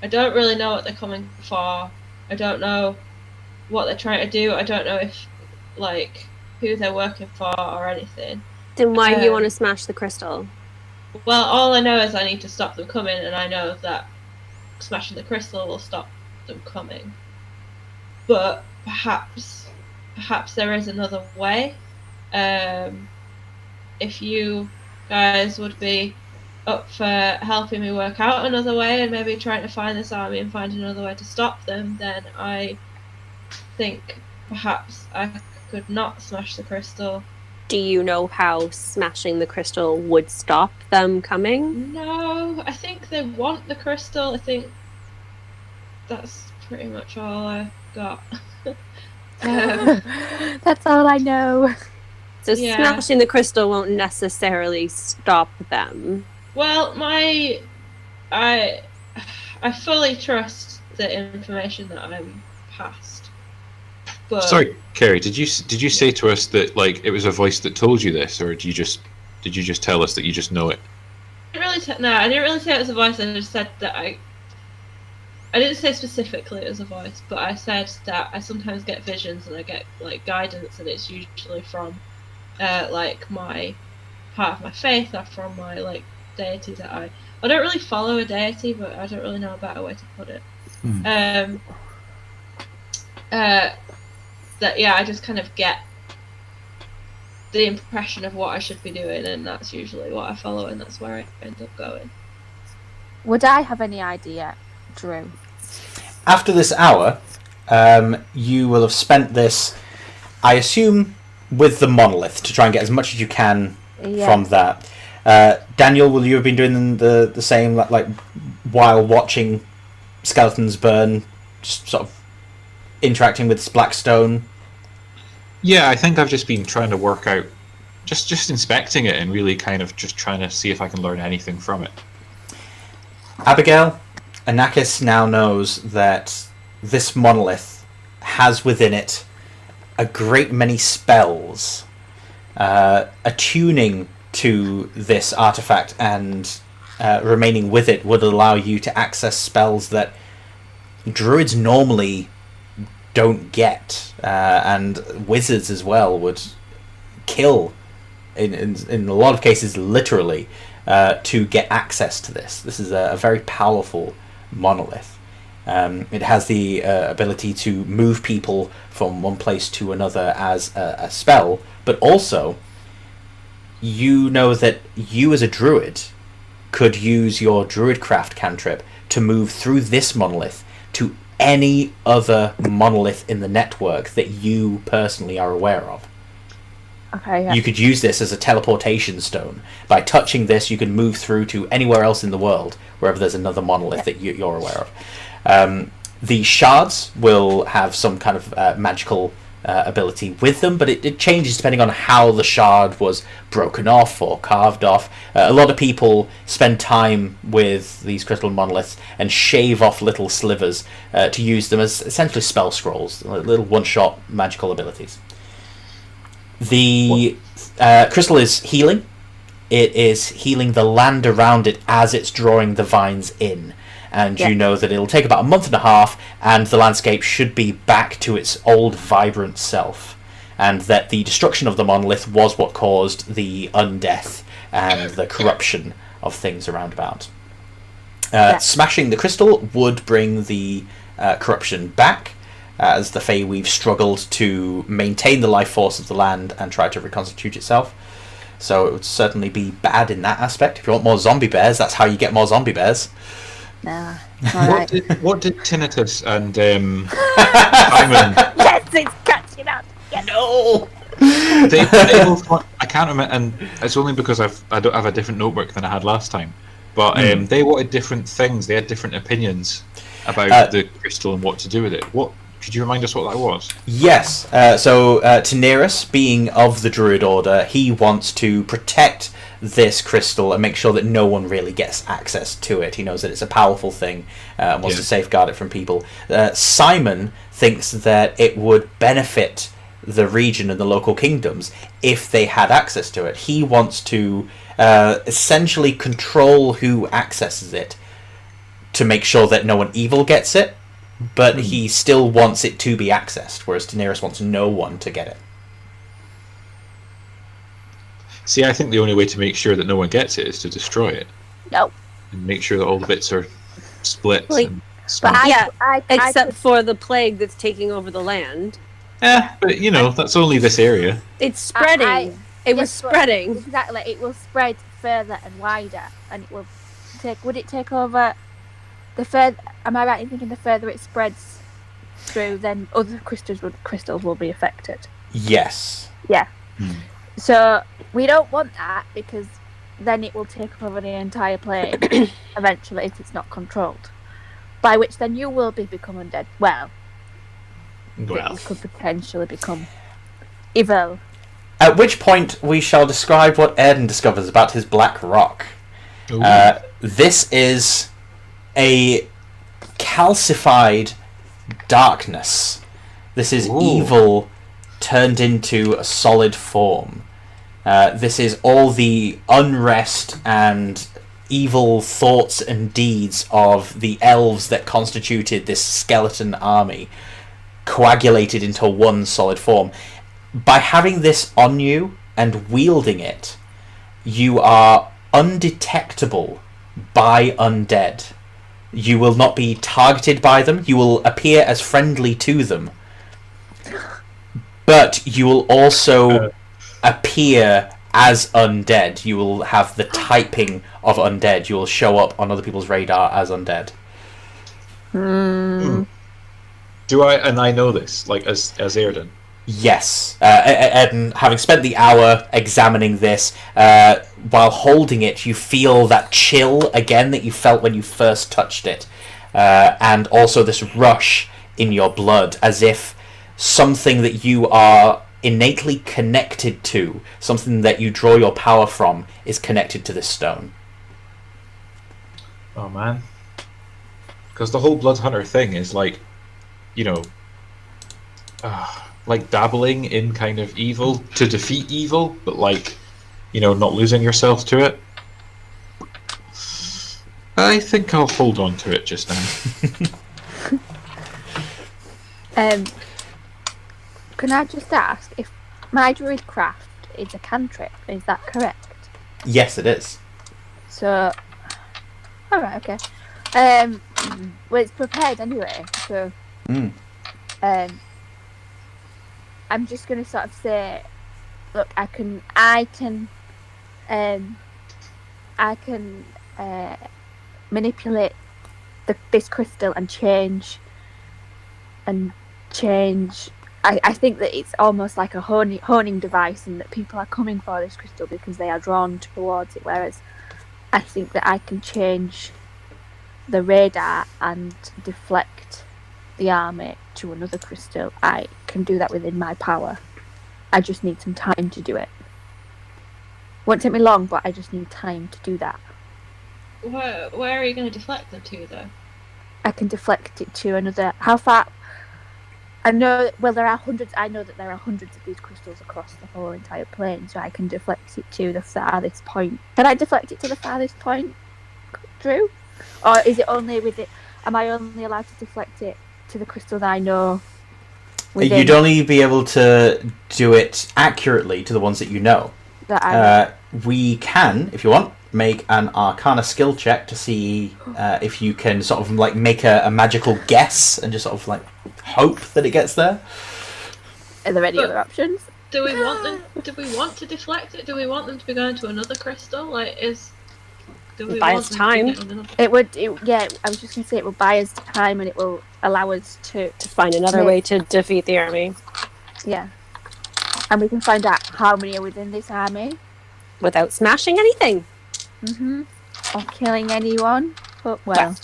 I don't really know what they're coming for. I don't know what they're trying to do. I don't know if, who they're working for or anything. Then why do you want to smash the crystal? Well, all I know is I need to stop them coming, and I know that smashing the crystal will stop them coming. But perhaps there is another way. If you guys would be up for helping me work out another way and maybe trying to find this army and find another way to stop them, then I think perhaps I could not smash the crystal. Do you know how smashing the crystal would stop them coming? No, I think they want the crystal. I think that's pretty much all I've got. That's all I know. So smashing the crystal won't necessarily stop them. Well, I fully trust the information that I'm passed. But Sorry, Kerry, did you say to us that it was a voice that told you this, or did you just tell us that you just know it? I didn't really say it was a voice. I just said that I didn't say specifically as a voice, but I said that I sometimes get visions and I get like guidance, and it's usually from like my part of my faith or from my like deity that I don't really follow a deity, but I don't really know a better way to put it. That I just kind of get the impression of what I should be doing, and that's usually what I follow, and that's where I end up going. Would I have any idea, Drew? After this hour, you will have spent this, I assume, with the monolith to try and get as much as you can from that. Daniel, will you have been doing the same, like while watching skeletons burn, just sort of interacting with black stone? Yeah, I think I've just been trying to work out, just inspecting it and really kind of just trying to see if I can learn anything from it. Abigail, Anakis now knows that this monolith has within it a great many spells. Attuning to this artifact and remaining with it would allow you to access spells that druids normally don't get, and wizards as well would kill, in a lot of cases literally, to get access to this. This is a very powerful monolith. It has the ability to move people from one place to another as a spell, but also you know that you as a druid could use your druidcraft cantrip to move through this monolith to any other monolith in the network that you personally are aware of. Okay, yeah. You could use this as a teleportation stone. By touching this, you can move through to anywhere else in the world, wherever there's another monolith that you're aware of. The shards will have some kind of magical ability with them, but it changes depending on how the shard was broken off or carved off. A lot of people spend time with these crystal monoliths and shave off little slivers to use them as essentially spell scrolls, little one-shot magical abilities. The crystal is healing. It is healing the land around it as it's drawing the vines in. And you know that it'll take about a month and a half, and the landscape should be back to its old, vibrant self. And that the destruction of the monolith was what caused the undeath and the corruption of things around about. Smashing the crystal would bring the corruption back, as the Feyweave struggled to maintain the life force of the land and try to reconstitute itself. So it would certainly be bad in that aspect. If you want more zombie bears, that's how you get more zombie bears. Nah. What did Tinnitus and Simon? Yes, it's catching up. Yes. No. They both. I can't remember, and it's only because I don't have a different notebook than I had last time. But they wanted different things. They had different opinions about the crystal and what to do with it. What could you remind us what that was? Yes. So Taneris, being of the Druid Order, he wants to protect this crystal and make sure that no one really gets access to it. He knows that it's a powerful thing and wants to safeguard it from people. Simon thinks that it would benefit the region and the local kingdoms if they had access to it. He wants to essentially control who accesses it to make sure that no one evil gets it, but he still wants it to be accessed, whereas Daenerys wants no one to get it. See, I think the only way to make sure that no one gets it is to destroy it. No. And make sure that all the bits are split. Like, and But except for the plague that's taking over the land. but you know, that's only this area. It's spreading. It was spreading. Exactly. It will spread further and wider, and it will take. Would it take over the further? Am I right in thinking the further it spreads through, then other crystals will be affected? Yes. Yeah. So we don't want that, because then it will take over the entire plane eventually if it's not controlled. By which then you will become undead. Well, you could potentially become evil. At which point we shall describe what Erden discovers about his black rock. This is a calcified darkness. This is evil turned into a solid form. This is all the unrest and evil thoughts and deeds of the elves that constituted this skeleton army coagulated into one solid form. By having this on you and wielding it, you are undetectable by undead. You will not be targeted by them. You will appear as friendly to them. But you will also appear as undead. You will have the typing of undead. You will show up on other people's radar as undead. Do I? And I know this, like as Airden. Yes. And having spent the hour examining this, while holding it, you feel that chill again that you felt when you first touched it, and also this rush in your blood, as if something that you are innately connected to, something that you draw your power from, is connected to this stone. Oh man, because the whole Blood Hunter thing is like, you know, like dabbling in kind of evil to defeat evil, but like, you know, not losing yourself to it. I think I'll hold on to it just now. Can I just ask if my druid craft is a cantrip? Is that correct? Yes, it is. So, all right, okay. Well, it's prepared anyway. So, I'm just gonna sort of say, look, I can manipulate this crystal and change. I think that it's almost like a honing device, and that people are coming for this crystal because they are drawn towards it. Whereas I think that I can change the radar and deflect the army to another crystal. I can do that within my power. I just need some time to do it. Won't take me long, but I just need time to do that. Where are you going to deflect them to, though? I can deflect it to another. How far? I know. Well, there are hundreds. I know that there are hundreds of these crystals across the whole entire plane, so I can deflect it to the farthest point. Can I deflect it to the farthest point, Drew? Or is it only with it? Am I only allowed to deflect it to the crystal that I know? Within? You'd only be able to do it accurately to the ones that you know. We can, if you want, make an Arcana skill check to see if you can sort of like make a magical guess and just sort of like hope that it gets there. Are there any other options? Do we want them? Do we want to deflect it? Do we want them to be going to another crystal? Like, do we buy want us them time. To get It would. Yeah, I was just going to say it will buy us time and it will allow us to Find another way to defeat the army Yeah, and we can find out how many are within this army. without smashing anything. Or killing anyone, but well,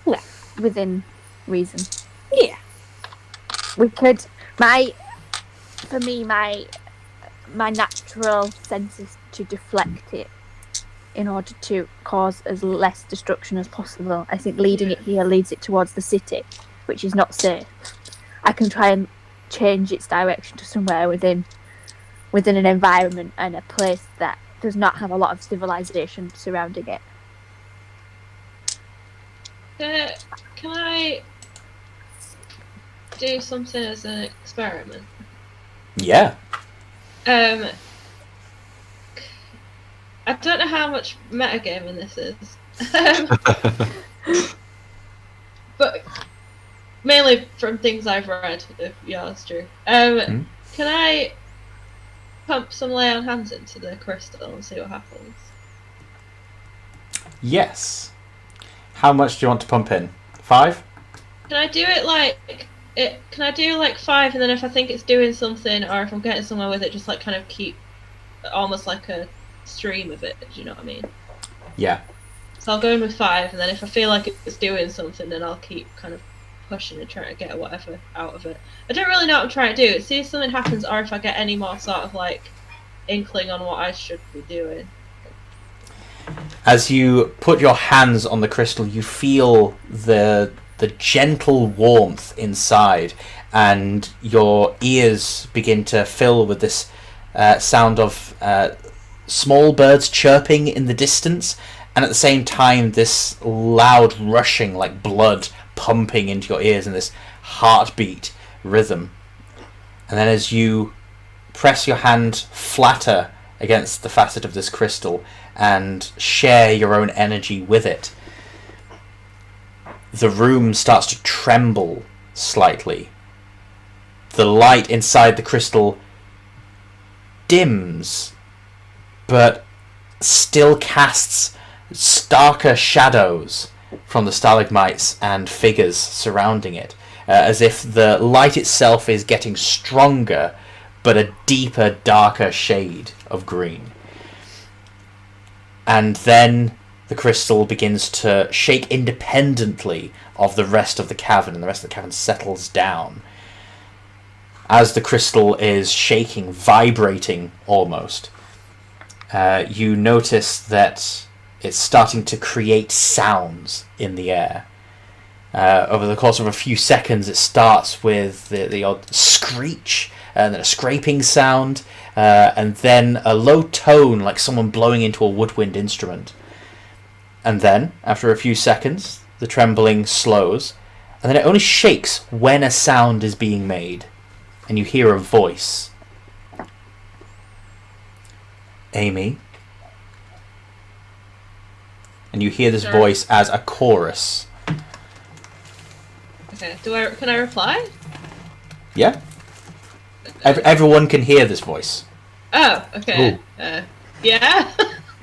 Yeah. within reason. Yeah. We could. My natural sense is to deflect it in order to cause as less destruction as possible. I think leading it here leads it towards the city, which is not safe. I can try and change its direction to somewhere within an environment and a place that does not have a lot of civilization surrounding it. Can I do something as an experiment? Yeah. I don't know how much metagaming this is, but mainly from things I've read, if that's true. Can I pump some lay on hands into the crystal and see what happens? Yes. How much do you want to pump in? 5? Can I do it like it? Can I do like 5, and then if I think it's doing something, or if I'm getting somewhere with it, just like kind of keep almost like a stream of it. Do you know what I mean? Yeah. So I'll go in with 5, and then if I feel like it's doing something, then I'll keep kind of pushing and trying to get whatever out of it. I don't really know what I'm trying to do. See if something happens, or if I get any more sort of like inkling on what I should be doing. As you put your hands on the crystal, you feel the gentle warmth inside, and your ears begin to fill with this sound of small birds chirping in the distance, and at the same time this loud rushing, like blood pumping into your ears in this heartbeat rhythm. And then as you press your hand flatter against the facet of this crystal and share your own energy with it, the room starts to tremble slightly. The light inside the crystal dims, but still casts starker shadows from the stalagmites and figures surrounding it, as if the light itself is getting stronger, but a deeper, darker shade of green. And then the crystal begins to shake independently of the rest of the cavern, and the rest of the cavern settles down. As the crystal is shaking, vibrating almost, you notice that it's starting to create sounds in the air. Over the course of a few seconds, it starts with the odd screech, and then a scraping sound, and then a low tone like someone blowing into a woodwind instrument. And then, after a few seconds, the trembling slows, and then it only shakes when a sound is being made, and you hear a voice. Amy. And you hear this voice as a chorus. Okay. Can I reply? Yeah. Everyone can hear this voice. Oh, okay. Yeah.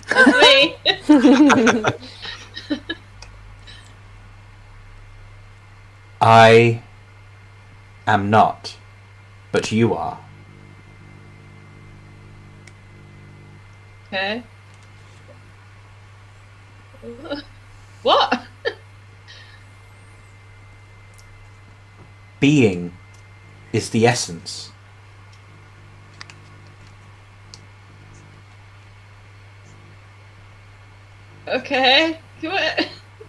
That's me. I am not, but you are. Okay. What? Being is the essence. Okay.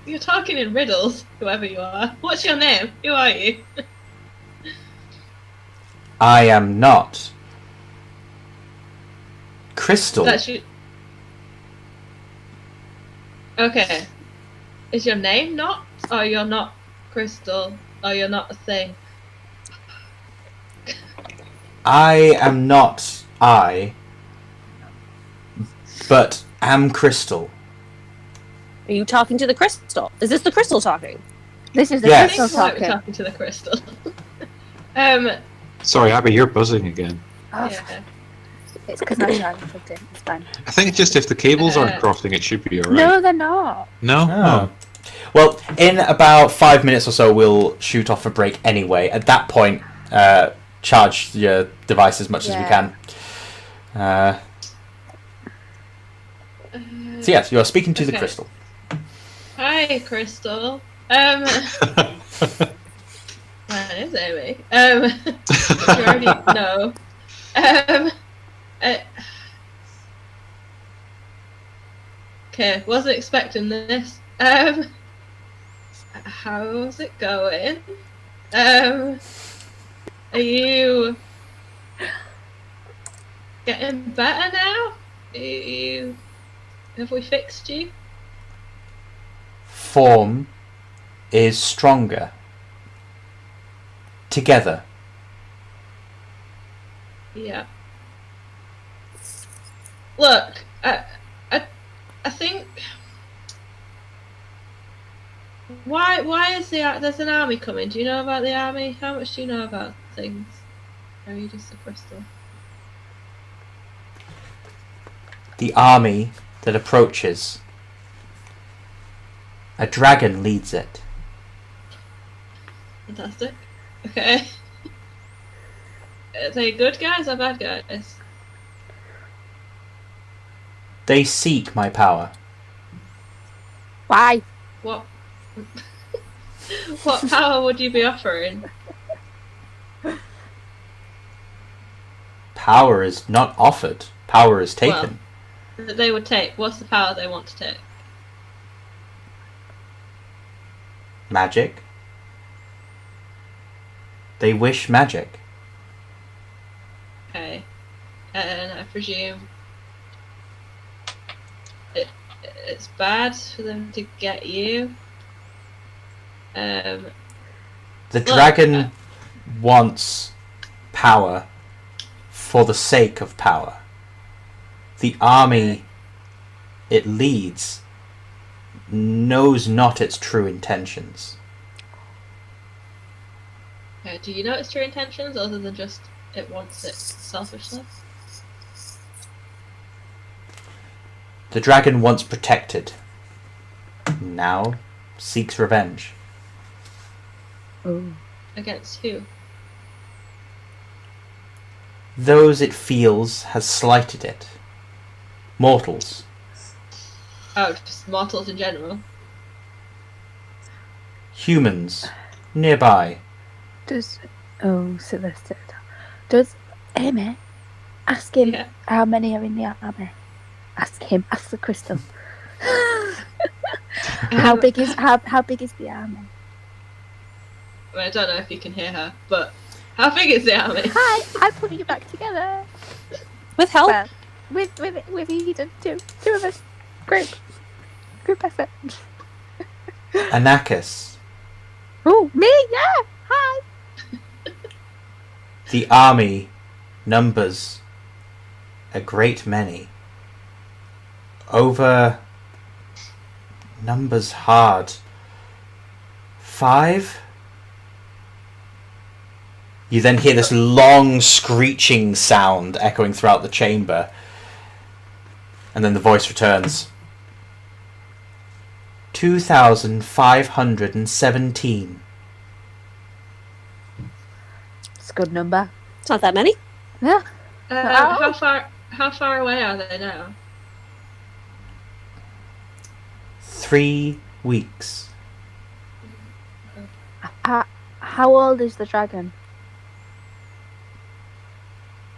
You're talking in riddles, whoever you are. What's your name? Who are you? I am not. Crystal. That's you. Okay. Is your name not? Or you're not Crystal? Or you're not a thing? I am not I, but am Crystal. Are you talking to the crystal? Is this the crystal talking? This is the Yes. crystal I think we're talking. talking to the crystal. Sorry, Abby, you're buzzing again. Oh, Yeah. it's because my child plugged in. It's fine. I think just if the cables aren't crossing, it should be alright. No, they're not. No? Oh. Well, in about 5 minutes or so, we'll shoot off a break anyway. At that point, charge your device as much as we can. So yes, you are speaking to the Okay. crystal. Hi, Crystal. My name's Amy. You already know. Okay, wasn't expecting this. How's it going? Are you getting better now? Have we fixed you? Form is stronger. Together. Yeah. Look, I think. Why is there's an army coming? Do you know about the army? How much do you know about things? Or are you just a crystal? The army that approaches. A dragon leads it. Fantastic. Okay. Are they good guys or bad guys? They seek my power. Why? What? What power would you be offering? Power is not offered. Power is taken. That they would take. What's the power they want to take? Magic. They wish magic. Okay. And I presume it's bad for them to get you. The dragon wants power for the sake of power. The army it leads knows not its true intentions. Do you know its true intentions other than just it wants it selfishly? The dragon once protected, now seeks revenge. Oh. Against who? Those it feels has slighted it. Mortals. Oh, just mortals in general. Humans. Nearby. Does Amy ask him Yeah. how many are in the army? Ask him. Ask the crystal. how big is the army? I mean, I don't know if you can hear her, but how big is the army? Hi, I put you back together. With help. Well, with Eden, two of us. Group effort. Anakis. Oh, me? Yeah. Hi. The army numbers a great many. Over numbers hard. 5? You then hear this long screeching sound echoing throughout the chamber. And then the voice returns. 2,517. It's a good number. It's not that many. Yeah. How far away are they now? 3 weeks. How old is the dragon?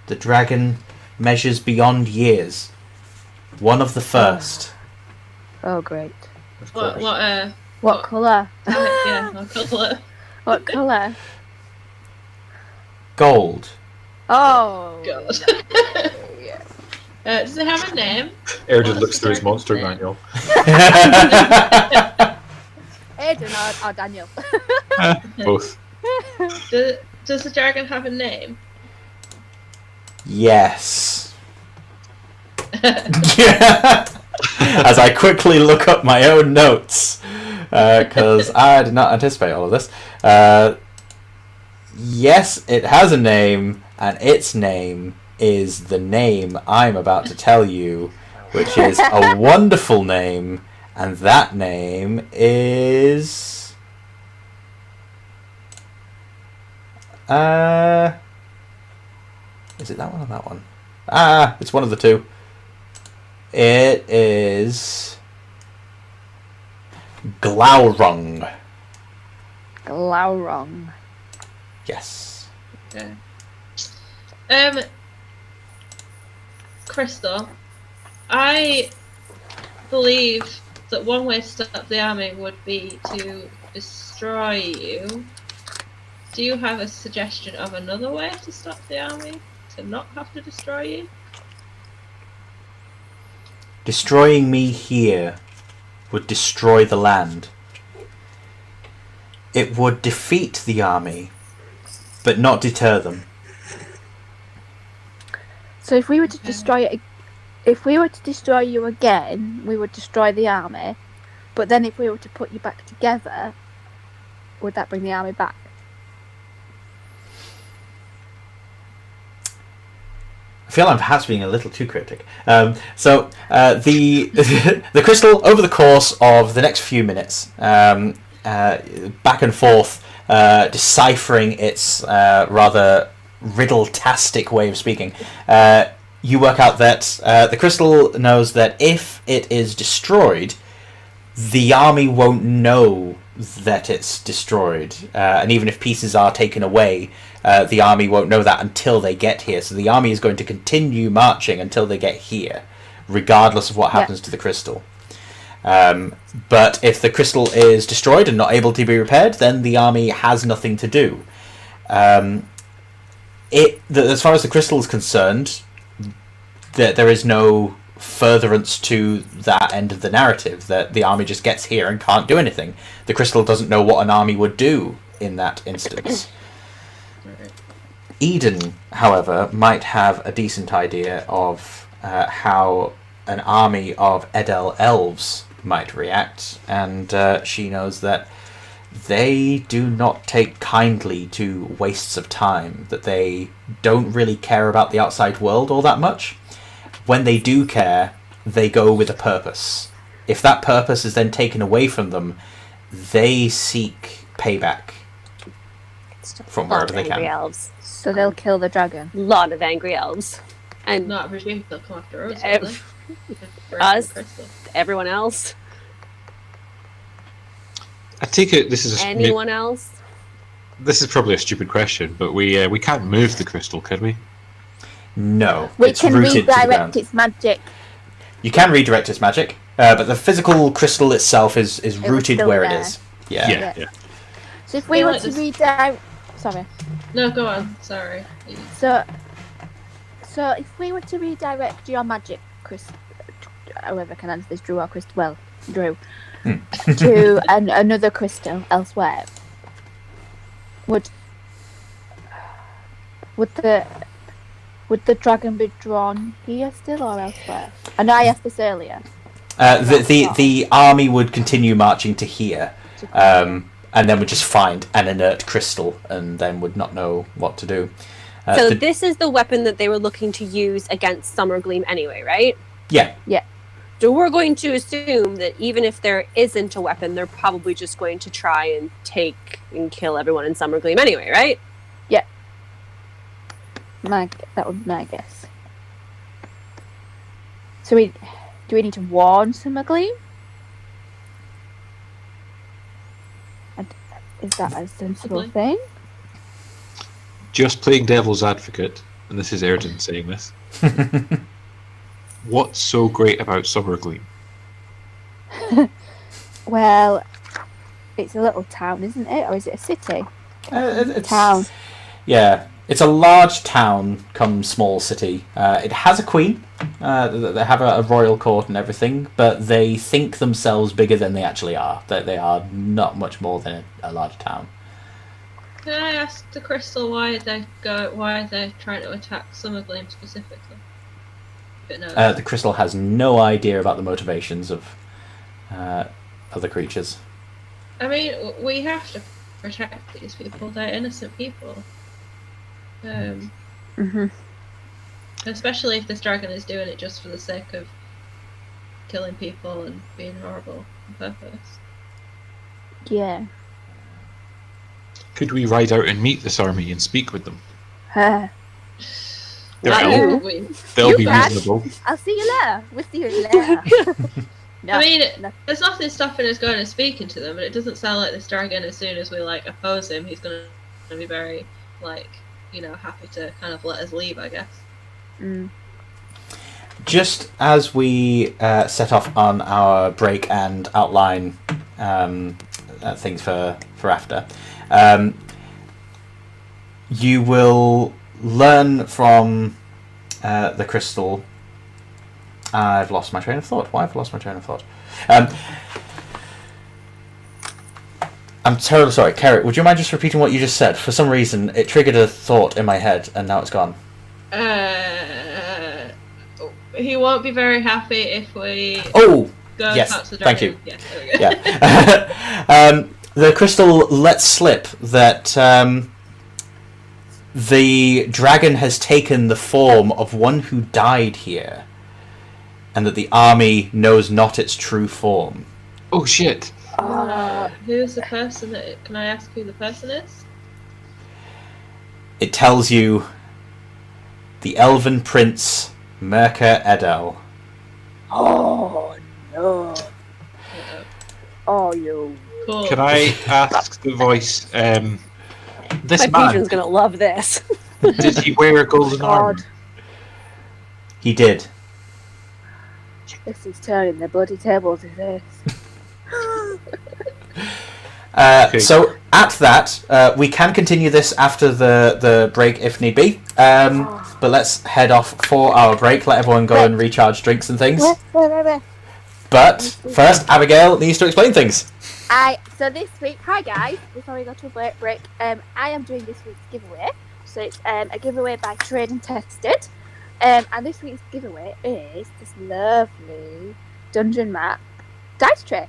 The dragon measures beyond years. One of the first. Oh, great. Of What course. what What colour? yeah, what colour? What colour? Gold. Oh. God. Does it have a name? Erden looks through his monster manual. Aiden or Daniel? Both. Does the dragon have a name? Yes. As I quickly look up my own notes, because I did not anticipate all of this. Yes, it has a name, and its name is the name I'm about to tell you, which is a wonderful name, and that name is... Is it that one or that one? It's one of the two. It is... Glaurung. Glaurung. Yes. Okay. Crystal, I believe that one way to stop the army would be to destroy you. Do you have a suggestion of another way to stop the army? To not have to destroy you? Destroying me here would destroy the land. It would defeat the army, but not deter them. So if we were to destroy it, if we were to destroy you again, we would destroy the army. But then if we were to put you back together, would that bring the army back? I feel I'm perhaps being a little too cryptic. The the crystal, over the course of the next few minutes, back and forth, deciphering its rather riddle-tastic way of speaking, you work out that the crystal knows that if it is destroyed, the army won't know that it's destroyed, and even if pieces are taken away, the army won't know that until they get here. So the army is going to continue marching until they get here, regardless of what happens to the crystal. But if the crystal is destroyed and not able to be repaired, then the army has nothing to do. As far as the crystal is concerned, there is no furtherance to that end of the narrative, that the army just gets here and can't do anything. The crystal doesn't know what an army would do in that instance. Eden, however, might have a decent idea of how an army of Edhel elves might react, and she knows that they do not take kindly to wastes of time, that they don't really care about the outside world all that much. When they do care, they go with a purpose. If that purpose is then taken away from them, they seek payback from wherever they can. Elves. So they'll kill the dragon. Lot of angry elves. And Not I presume they'll come after us. Ev- will they? us, Crystal. everyone else, I take it this is anyone else. This is probably a stupid question, but we can't move the crystal, can we? No, We it's can rooted to the redirect ground. its magic. You can redirect its magic, but the physical crystal itself is was rooted still where it there. is. Yeah. Yeah. So if we I were like to this. redirect... Sorry. No, go on. Sorry. So if we were to redirect your magic, whoever can answer this, Drew or Crystal, well, Drew, to another crystal elsewhere, would the dragon be drawn here still or elsewhere? I know I asked this earlier. The army would continue marching to here, and then would just find an inert crystal, and then would not know what to do. So this is the weapon that they were looking to use against Summergleam anyway, right? Yeah. So we're going to assume that even if there isn't a weapon, they're probably just going to try and take and kill everyone in Summergleam anyway, right? That would be my guess. So do we need to warn Summergleam? Is that a sensible Probably. thing? Just playing devil's advocate, and this is Erden saying this. What's so great about Summergleam? Well, it's a little town, isn't it? Or is it a city? It's Town. Yeah, it's a large town come small city. It has a queen. They have a royal court and everything, but they think themselves bigger than they actually are. That they are not much more than a large town. Can I ask the crystal why they're trying to attack Summergleam specifically? But no. The crystal has no idea about the motivations of other creatures. I mean, we have to protect these people. They're innocent people. Especially if this dragon is doing it just for the sake of killing people and being horrible on purpose. Yeah. Could we ride out and meet this army and speak with them? I'll They're Not elven. you. They'll You be can. reasonable. see you later. We'll see you later. No, I mean, no. there's nothing stopping us going and speaking to them, but it doesn't sound like this dragon, as soon as we oppose him, he's gonna be very happy to kind of let us leave, I guess. Just as we set off on our break and outline things for after, you will learn from the crystal. I've lost my train of thought. Why have I lost my train of thought? I'm terribly sorry. Carrot, would you mind just repeating what you just said? For some reason, it triggered a thought in my head, and now it's gone. He won't be very happy if we Oh! go yes, touch the thank dragon. you. Yeah, there we go. Yeah. The crystal lets slip that the dragon has taken the form of one who died here, and that the army knows not its true form. Oh shit! Who's the person that... Can I ask who the person is? It tells you the elven prince Maerka Edhel. Oh no! Oh you! Cool. Can I ask the voice? This My man, patron's gonna love this. did he wear golden armor? God, He did. this is turning the bloody tables. Is this? Okay. So At that, we can continue this after the break if need be. But let's head off for our break. Let everyone go and recharge drinks and things. Where? But first, Abigail needs to explain things. So this week, hi guys. Before we go to a break, I am doing this week's giveaway. So it's a giveaway by Trade and Tested, and this week's giveaway is this lovely dungeon map dice tray.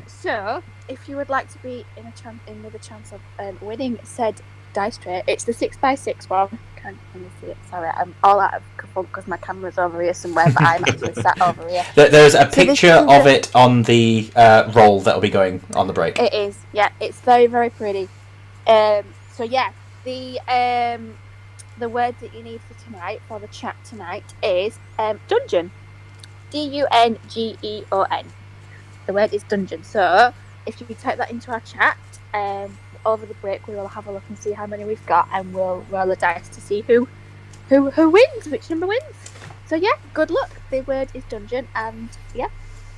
So if you would like to be in with a chance of winning said dice tray, it's the 6x6 one. Can't really see it. Sorry, I'm all out of focus because my camera's over here somewhere, but I'm actually sat over here. There's a picture of it on the roll that will be going on the break. It is, yeah. It's very, very pretty. So yeah, the word that you need for tonight, for the chat tonight, is dungeon. DUNGEON. The word is dungeon. So if you type that into our chat, over the break we will have a look and see how many we've got, and we'll roll the dice to see who wins, which number wins. So yeah, good luck. The word is dungeon, and yeah,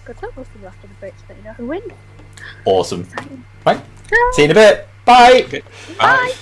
good luck. We'll see you after the break to let you know who wins. Awesome. Exciting. Right. See you in a bit. Bye. Okay. Bye.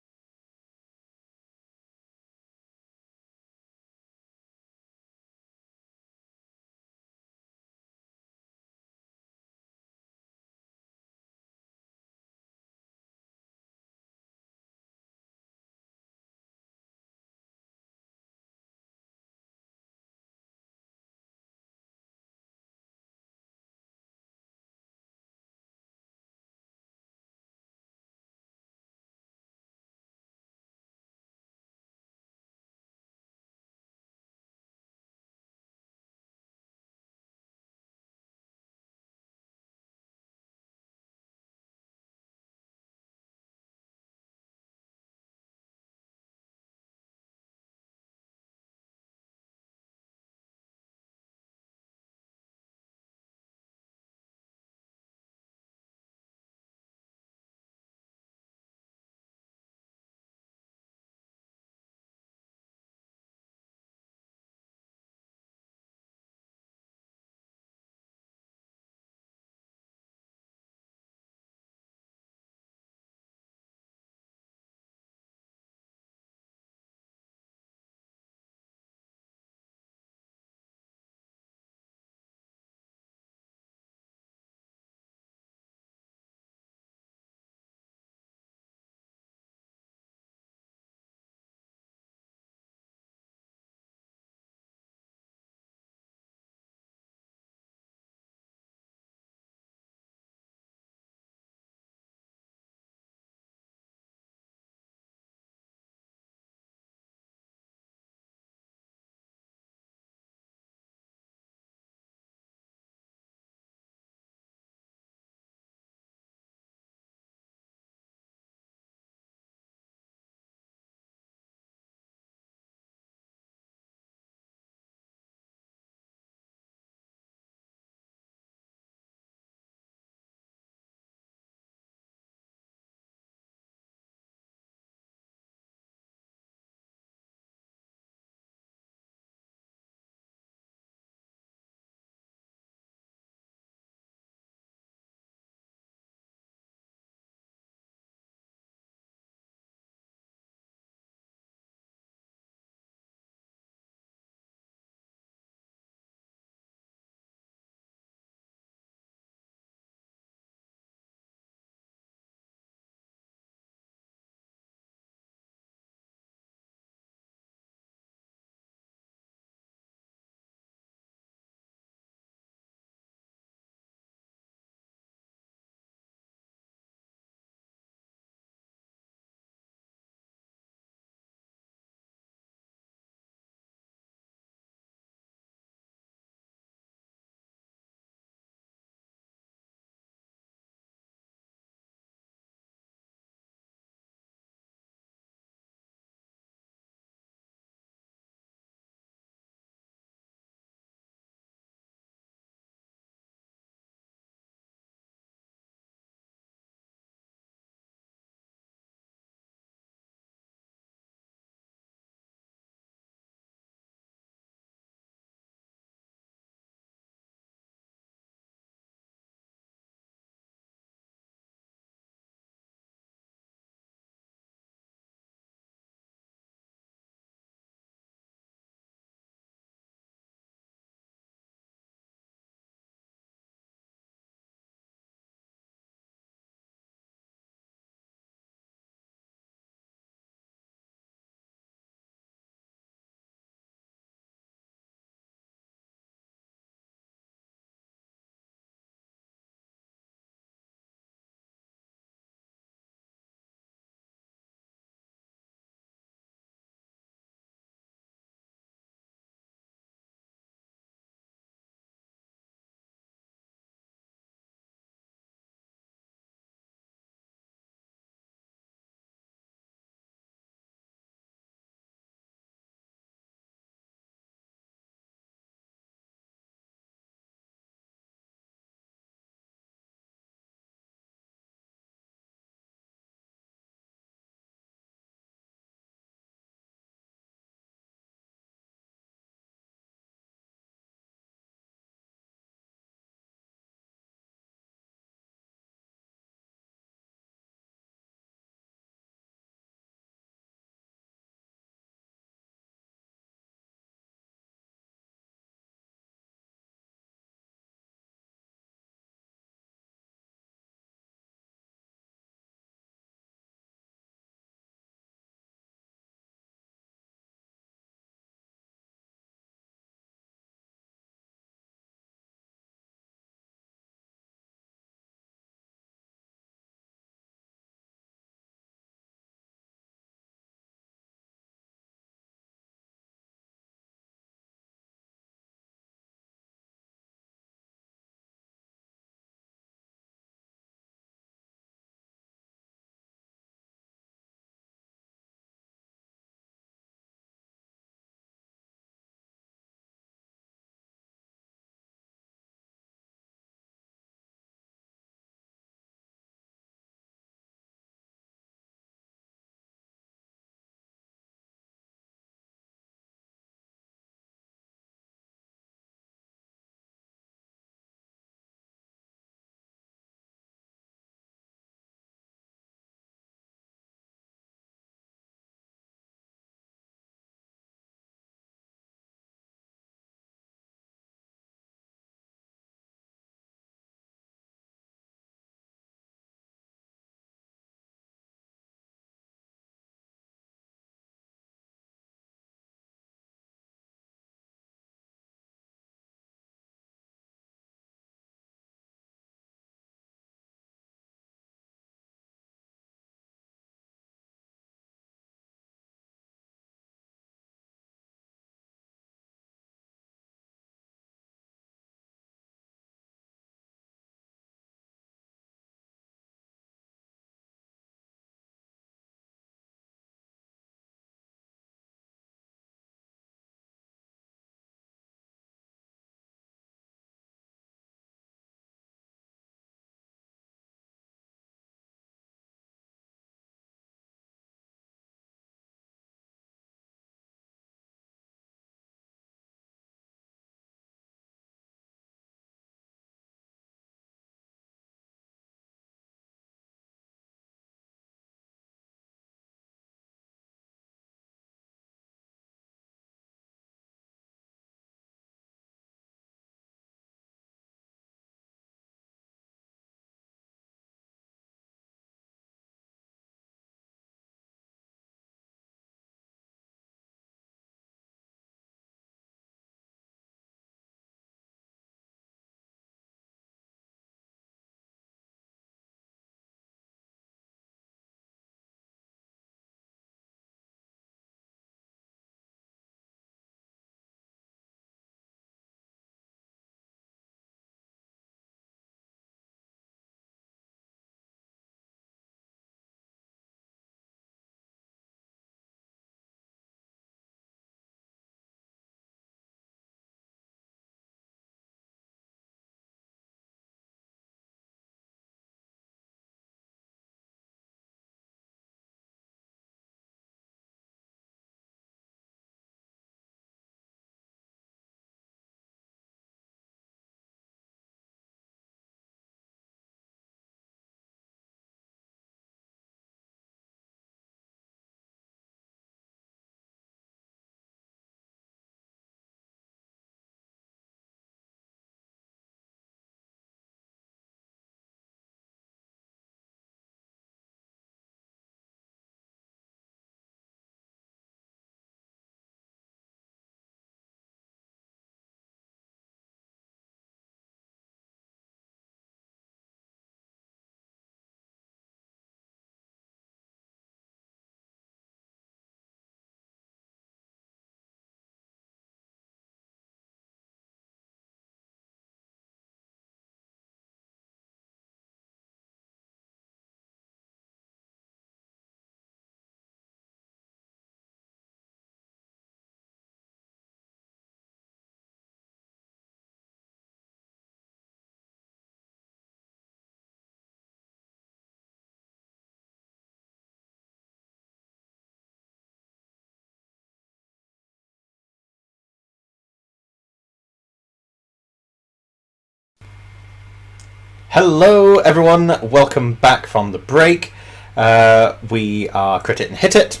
Hello, everyone. Welcome back from the break. We are Crit It and Hit It,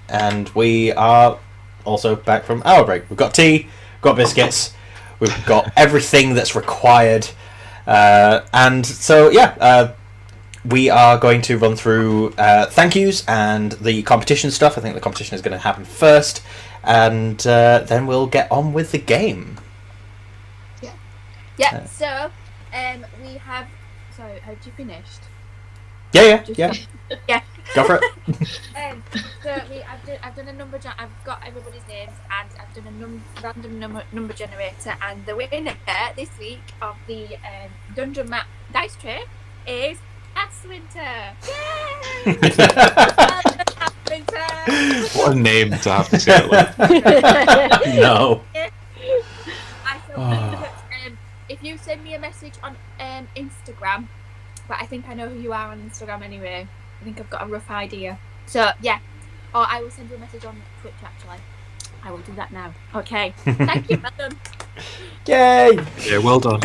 and we are also back from our break. We've got tea, got biscuits, we've got everything that's required, and so we are going to run through thank yous and the competition stuff. I think the competition is going to happen first, and then we'll get on with the game. Yeah. So, we have. Sorry, had you finished? Yeah. Yeah. Go for it. I've done a number. I've got everybody's names, and I've done a random number generator. And the winner this week of the Dungeon Map dice tray is Aswinter. Yay! Aswinter. What a name to have to say it like. No. If you send me a message on Instagram, but I think I know who you are on Instagram anyway. I think I've got a rough idea. So yeah, or I will send you a message on Twitch. Actually, I will do that now. Okay. Thank you, madam. Yay! Yeah, well done.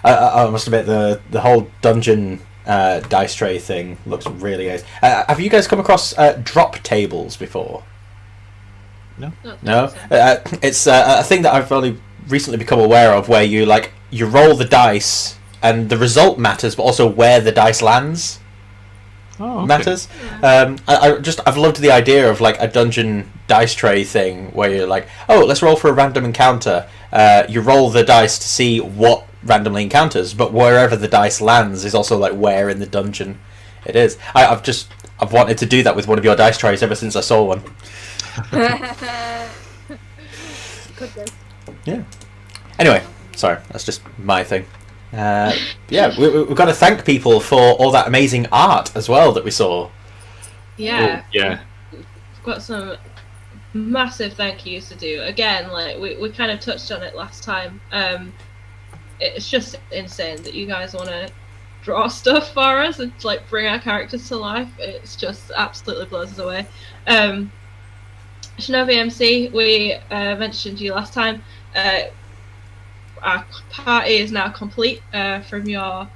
I must admit the whole dungeon dice tray thing looks really nice. Have you guys come across drop tables before? No. It's a thing that I've only recently become aware of, where you roll the dice and the result matters, but also where the dice lands matters. I've loved the idea of like a dungeon dice tray thing where you're like, oh, let's roll for a random encounter. You roll the dice to see what randomly encounters, but wherever the dice lands is also like where in the dungeon it is. I've wanted to do that with one of your dice trays ever since I saw one. Yeah. Anyway, sorry, that's just my thing. We've got to thank people for all that amazing art as well that we saw. Yeah. Oh, yeah. We've got some massive thank yous to do. Again, like we kind of touched on it last time. It's just insane that you guys want to draw stuff for us and like bring our characters to life. It's just absolutely blows us away. Shinobi MC, we mentioned you last time. Our party is now complete from your,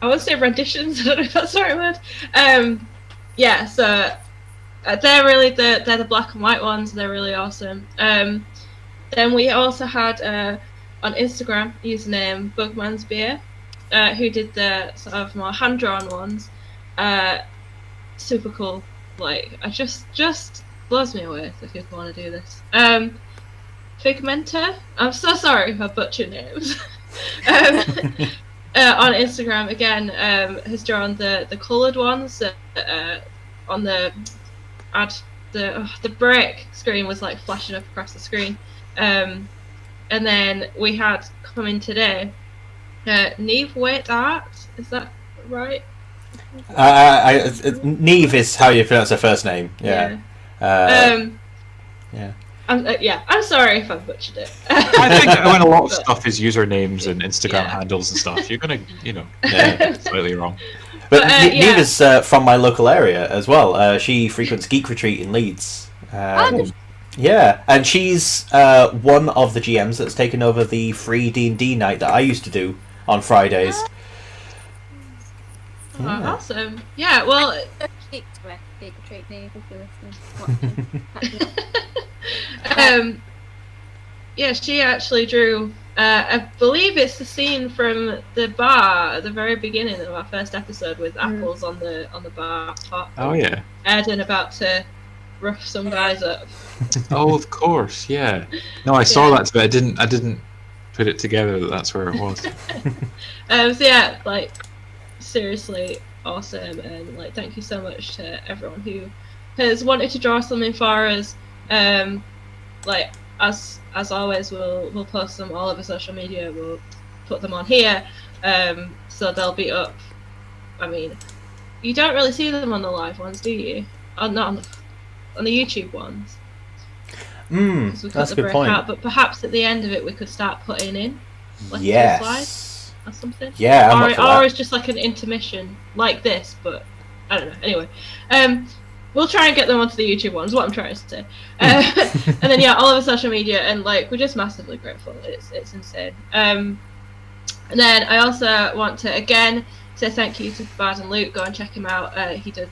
I won't say renditions, I don't know if that's the right word. So they're really they're the black and white ones. They're really awesome. Then we also had on Instagram username Bugman's Beer, who did the sort of more hand drawn ones. Super cool. Like I just blows me away if people want to do this. Figmenta, I'm so sorry if I butcher names. On Instagram again, has drawn the coloured ones on the ad. The break screen was like flashing up across the screen, and then we had come in today. Neve Wait Art, is that right? Neve is how you pronounce her first name. Yeah. Yeah. I'm sorry if I butchered it. I think when a lot of stuff is usernames and Instagram handles and stuff, you're gonna, slightly wrong. But Neve is from my local area as well. She frequents Geek Retreat in Leeds. Yeah, and she's one of the GMs that's taken over the free D&D night that I used to do on Fridays. Oh, awesome! Yeah, well. Geek Retreat, Neve, if you're listening. She actually drew. I believe it's the scene from the bar at the very beginning of our first episode with apples on the bar top. Oh yeah. Eden about to rough some guys up. Oh, of course, yeah. No, I saw that, but I didn't put it together that that's where it was. Seriously awesome, and like thank you so much to everyone who has wanted to draw something for us. As always, we'll post them all over social media. We'll put them on here, so they'll be up. I mean, you don't really see them on the live ones, do you? Not on the YouTube ones. That's a good point. But perhaps at the end of it, we could start putting in like yes. slides or something. Yeah, I'm up for that. Or it's just like an intermission like this, but I don't know. Anyway, we'll try and get them onto the YouTube ones. What I'm trying to say, and then all over social media, and like we're just massively grateful. It's insane. And then I also want to again say thank you to Bard and Luke. Go and check him out. He did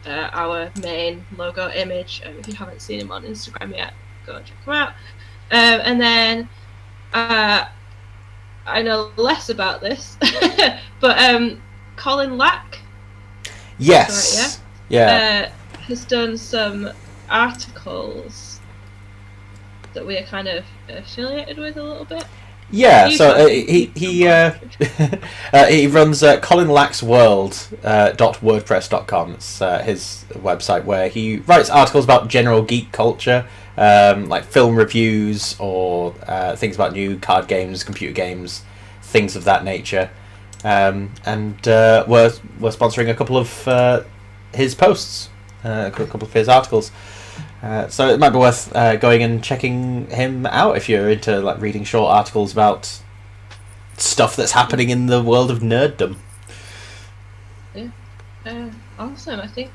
our main logo image. If you haven't seen him on Instagram yet, go and check him out. And then I know less about this, but Colin Lack. Yes. Right, yeah. Has done some articles that we are kind of affiliated with a little bit. Yeah, so he runs colinlacksworld.wordpress.com. It's his website where he writes articles about general geek culture, like film reviews or things about new card games, computer games, things of that nature. And we're sponsoring a couple of his posts, a couple of his articles. So it might be worth going and checking him out if you're into like reading short articles about stuff that's happening in the world of nerddom. Yeah, awesome. I think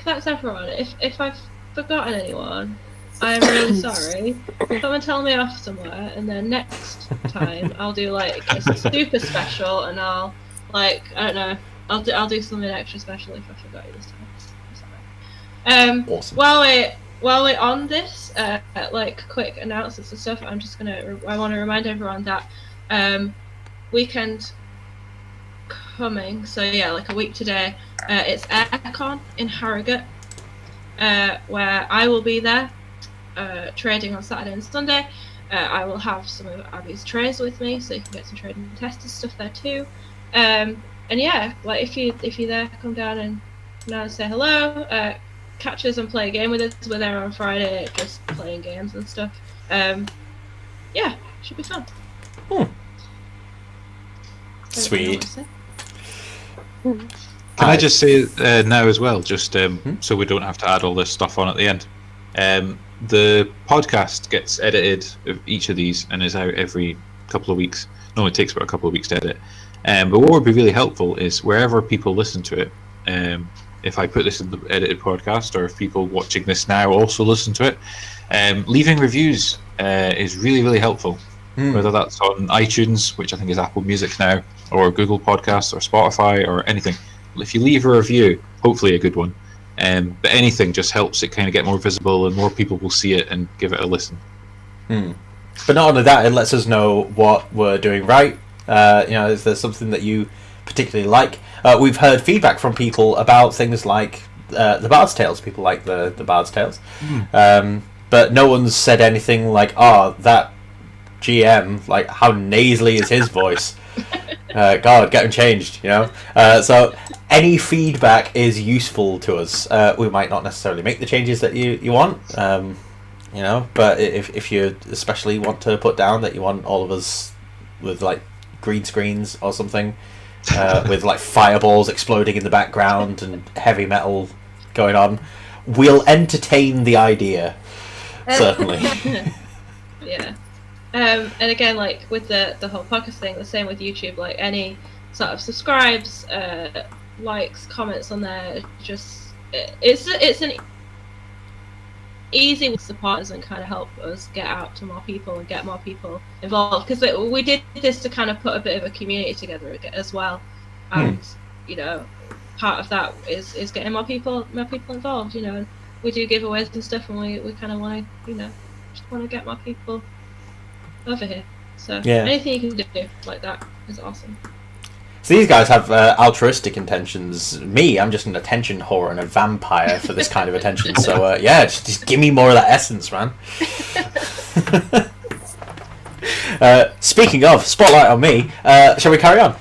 that's everyone. If I've forgotten anyone, I'm really sorry. Come and tell me off somewhere, and then next time I'll do like a super special, and I'll I don't know, I'll do something extra special if I forgot you this time. I'm sorry. Awesome. While we're on this, like quick announcements and stuff, I want to remind everyone that weekend coming. So yeah, like a week today, it's Aircon in Harrogate, where I will be there, trading on Saturday and Sunday. I will have some of Abby's trays with me, so you can get some trading and tested stuff there too. And yeah, like if you're there, come down and say hello. Catch us and play a game with us. We're there on Friday, just playing games and stuff. Yeah, should be fun. Sweet. Can I just say now as well, just so we don't have to add all this stuff on at the end? The podcast gets edited of each of these and is out every couple of weeks. No, it takes about a couple of weeks to edit. But what would be really helpful is wherever people listen to it, if I put this in the edited podcast, or if people watching this now also listen to it, leaving reviews is really, really helpful. Whether that's on iTunes, which I think is Apple Music now, or Google Podcasts, or Spotify, or anything. If you leave a review, hopefully a good one, but anything just helps it kind of get more visible, and more people will see it and give it a listen. But not only that, it lets us know what we're doing right. Is there something that you particularly like? We've heard feedback from people about things like the Bard's Tales. People like the Bard's Tales, but no one's said anything like, "Oh, that GM, like how nasally is his voice? God, get him changed." So any feedback is useful to us. We might not necessarily make the changes that you want, but if you especially want to put down that you want all of us with like green screens or something, with like fireballs exploding in the background and heavy metal going on, we'll entertain the idea, certainly. Yeah. And again, like with the whole podcast thing, the same with YouTube. Like any sort of subscribes, likes, comments on there, just it's an easy way to support us and kind of help us get out to more people and get more people involved. Because we did this to kind of put a bit of a community together as well, and part of that is getting more people involved. And we do giveaways and stuff, and we kind of want to just want to get more people over here. So anything you can do like that is awesome. So these guys have altruistic intentions. Me, I'm just an attention whore and a vampire for this kind of attention. So just give me more of that essence, man. Speaking of, spotlight on me. Shall we carry on?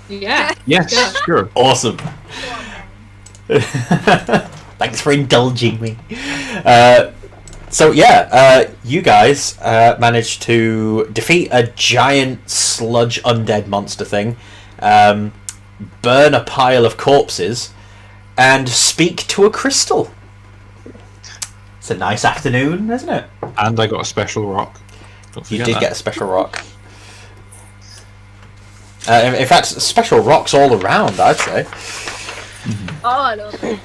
Yeah. Yes, sure. Awesome. Thanks for indulging me. You guys managed to defeat a giant sludge undead monster thing, burn a pile of corpses, and speak to a crystal. It's a nice afternoon, isn't it? And I got a special rock. You did get a special rock. In fact, special rocks all around, I'd say. Oh, I love it.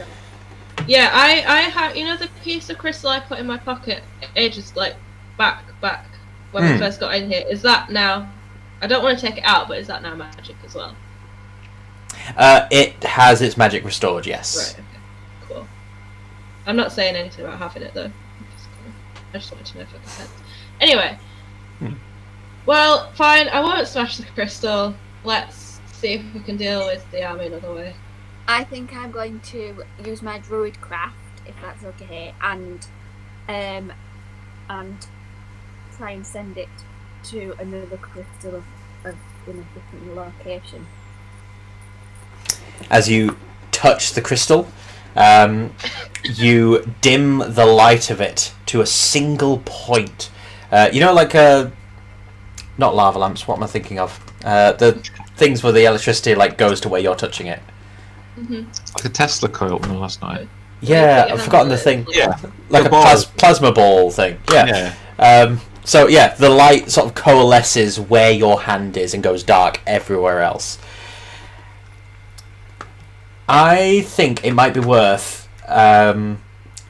Yeah, I have, the piece of crystal I put in my pocket ages, like, back when we first got in here, is that now I don't want to take it out, but is that now magic as well? It has its magic restored, yes. Right, okay. Cool. I'm not saying anything about having it, though. I just wanted to know if it makes sense. Anyway. Well, fine, I won't smash the crystal. Let's see if we can deal with the army another way. I think I'm going to use my druid craft, if that's okay, and try and send it to another crystal of in a different location. As you touch the crystal, you dim the light of it to a single point. Like not lava lamps. What am I thinking of? The things where the electricity goes to where you're touching it. Like a Tesla coil. No, that's not it. Yeah, I've forgotten the thing. Yeah, like a plasma ball thing. Yeah. So yeah, the light sort of coalesces where your hand is and goes dark everywhere else. I think it might be worth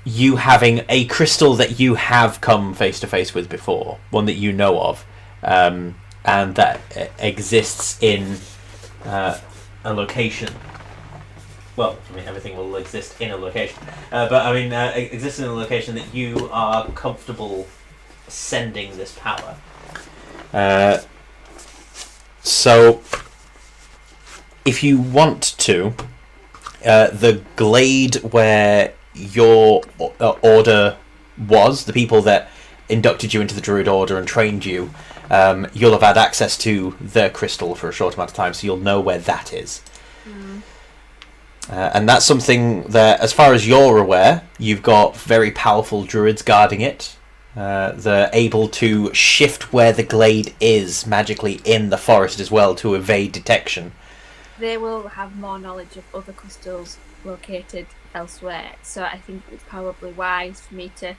you having a crystal that you have come face to face with before, one that you know of, and that exists in a location. Well, I mean, everything will exist in a location, but I mean, exists in a location that you are comfortable sending this power. So, if you want to, the glade where your order was, the people that inducted you into the Druid Order and trained you, you'll have had access to their crystal for a short amount of time, so you'll know where that is. And that's something that, as far as you're aware, you've got very powerful druids guarding it. They're able to shift where the glade is magically in the forest as well to evade detection. They will have more knowledge of other crystals located elsewhere, so I think it's probably wise for me to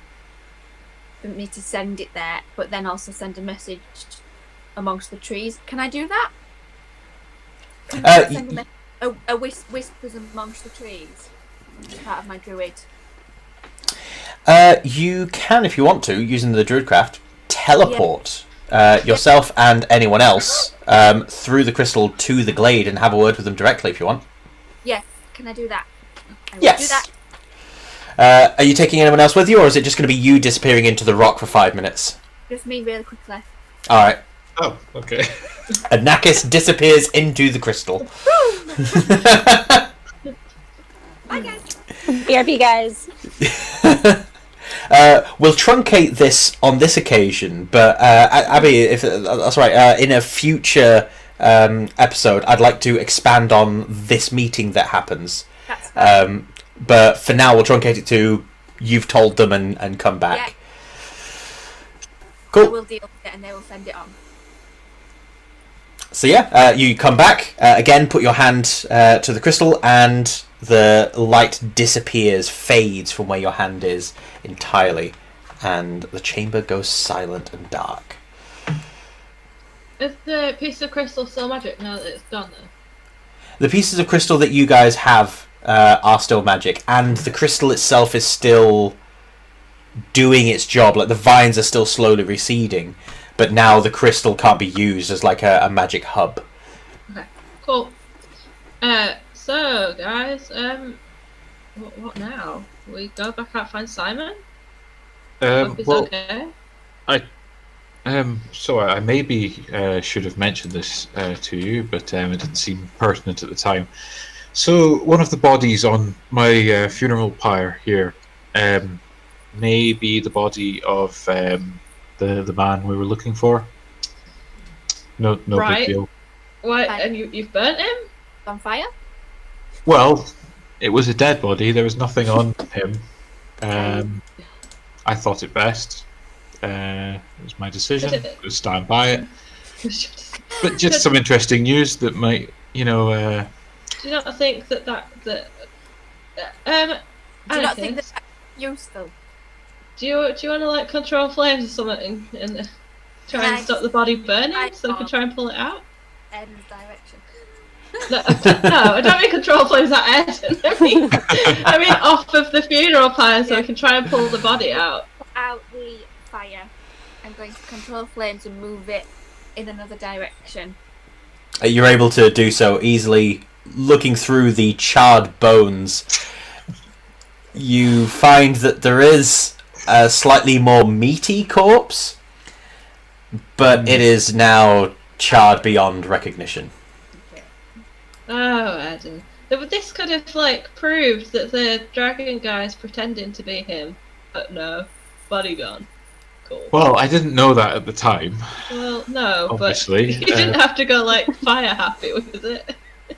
send it there, but then also send a message amongst the trees. Can I do that? Can I send a whispers amongst the trees as part of my druid? You can, if you want to, using the druidcraft, teleport yourself and anyone else through the crystal to the glade and have a word with them directly if you want. Yes, can I do that? I will Yes. do that. Are you taking anyone else with you, or is it just going to be you disappearing into the rock for 5 minutes? Just me really quickly. Alright. Oh, okay. Anakis disappears into the crystal. Bye guys. BRB, guys. We'll truncate this on this occasion, but Abby, if that's right, in a future episode, I'd like to expand on this meeting that happens. That's fine. But for now, we'll truncate it to you've told them and come back. Yeah. Cool. I will deal with it and they will send it on. So yeah, you come back again. Put your hand to the crystal, and the light disappears, fades from where your hand is entirely, and the chamber goes silent and dark. Is the piece of crystal still magic now that it's gone, though? The pieces of crystal that you guys have are still magic, and the crystal itself is still doing its job. Like the vines are still slowly receding, but now the crystal can't be used as like a magic hub. Okay, cool. So guys, what now? We go back out and find Simon? Hope he's okay. So I maybe should have mentioned this to you, but it didn't seem pertinent at the time. So one of the bodies on my funeral pyre here may be the body of the man we were looking for. No Right. big deal. What? And you've burnt him? On fire? Well, it was a dead body. There was nothing on him. I thought it best. It was my decision. I'll stand by it. But just some interesting news that might, Do you not think that Do you not think that's useful? Do you want to control flames or something and try and stop the body burning so we can try and pull it out? Ed's direction. No, I don't mean control flames at Ed. I mean off of the funeral pyre so we can try and pull the body out. Put out the fire. I'm going to control flames and move it in another direction. You're able to do so easily. Looking through the charred bones, you find that there is a slightly more meaty corpse, but it is now charred beyond recognition. Oh, Adam. This could have, like, proved that the dragon guy's pretending to be him. But no. Body gone. Cool. Well, I didn't know that at the time. Well, no, Obviously, but you didn't have to go, like, fire happy with it.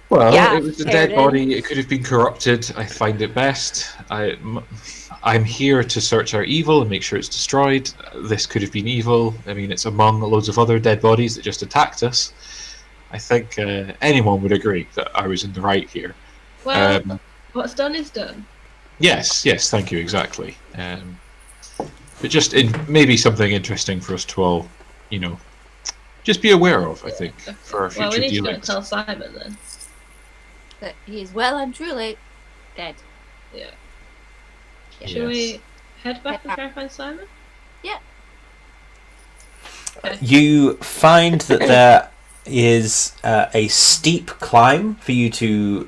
Well, Yeah, it was a there dead it body. It could have been corrupted. I find it best. I'm here to search our evil and make sure it's destroyed. This could have been evil. I mean, it's among loads of other dead bodies that just attacked us. I think anyone would agree that I was in the right here. Well, what's done is done. Yes, thank you, exactly. But just maybe something interesting for us to all, just be aware of, I think, for our future Well, we need to go and dealings. tell Simon then. That he is well and truly dead. Yeah. Yeah. Should we head back and try and find Simon? Yeah. Okay. You find that there is a steep climb for you to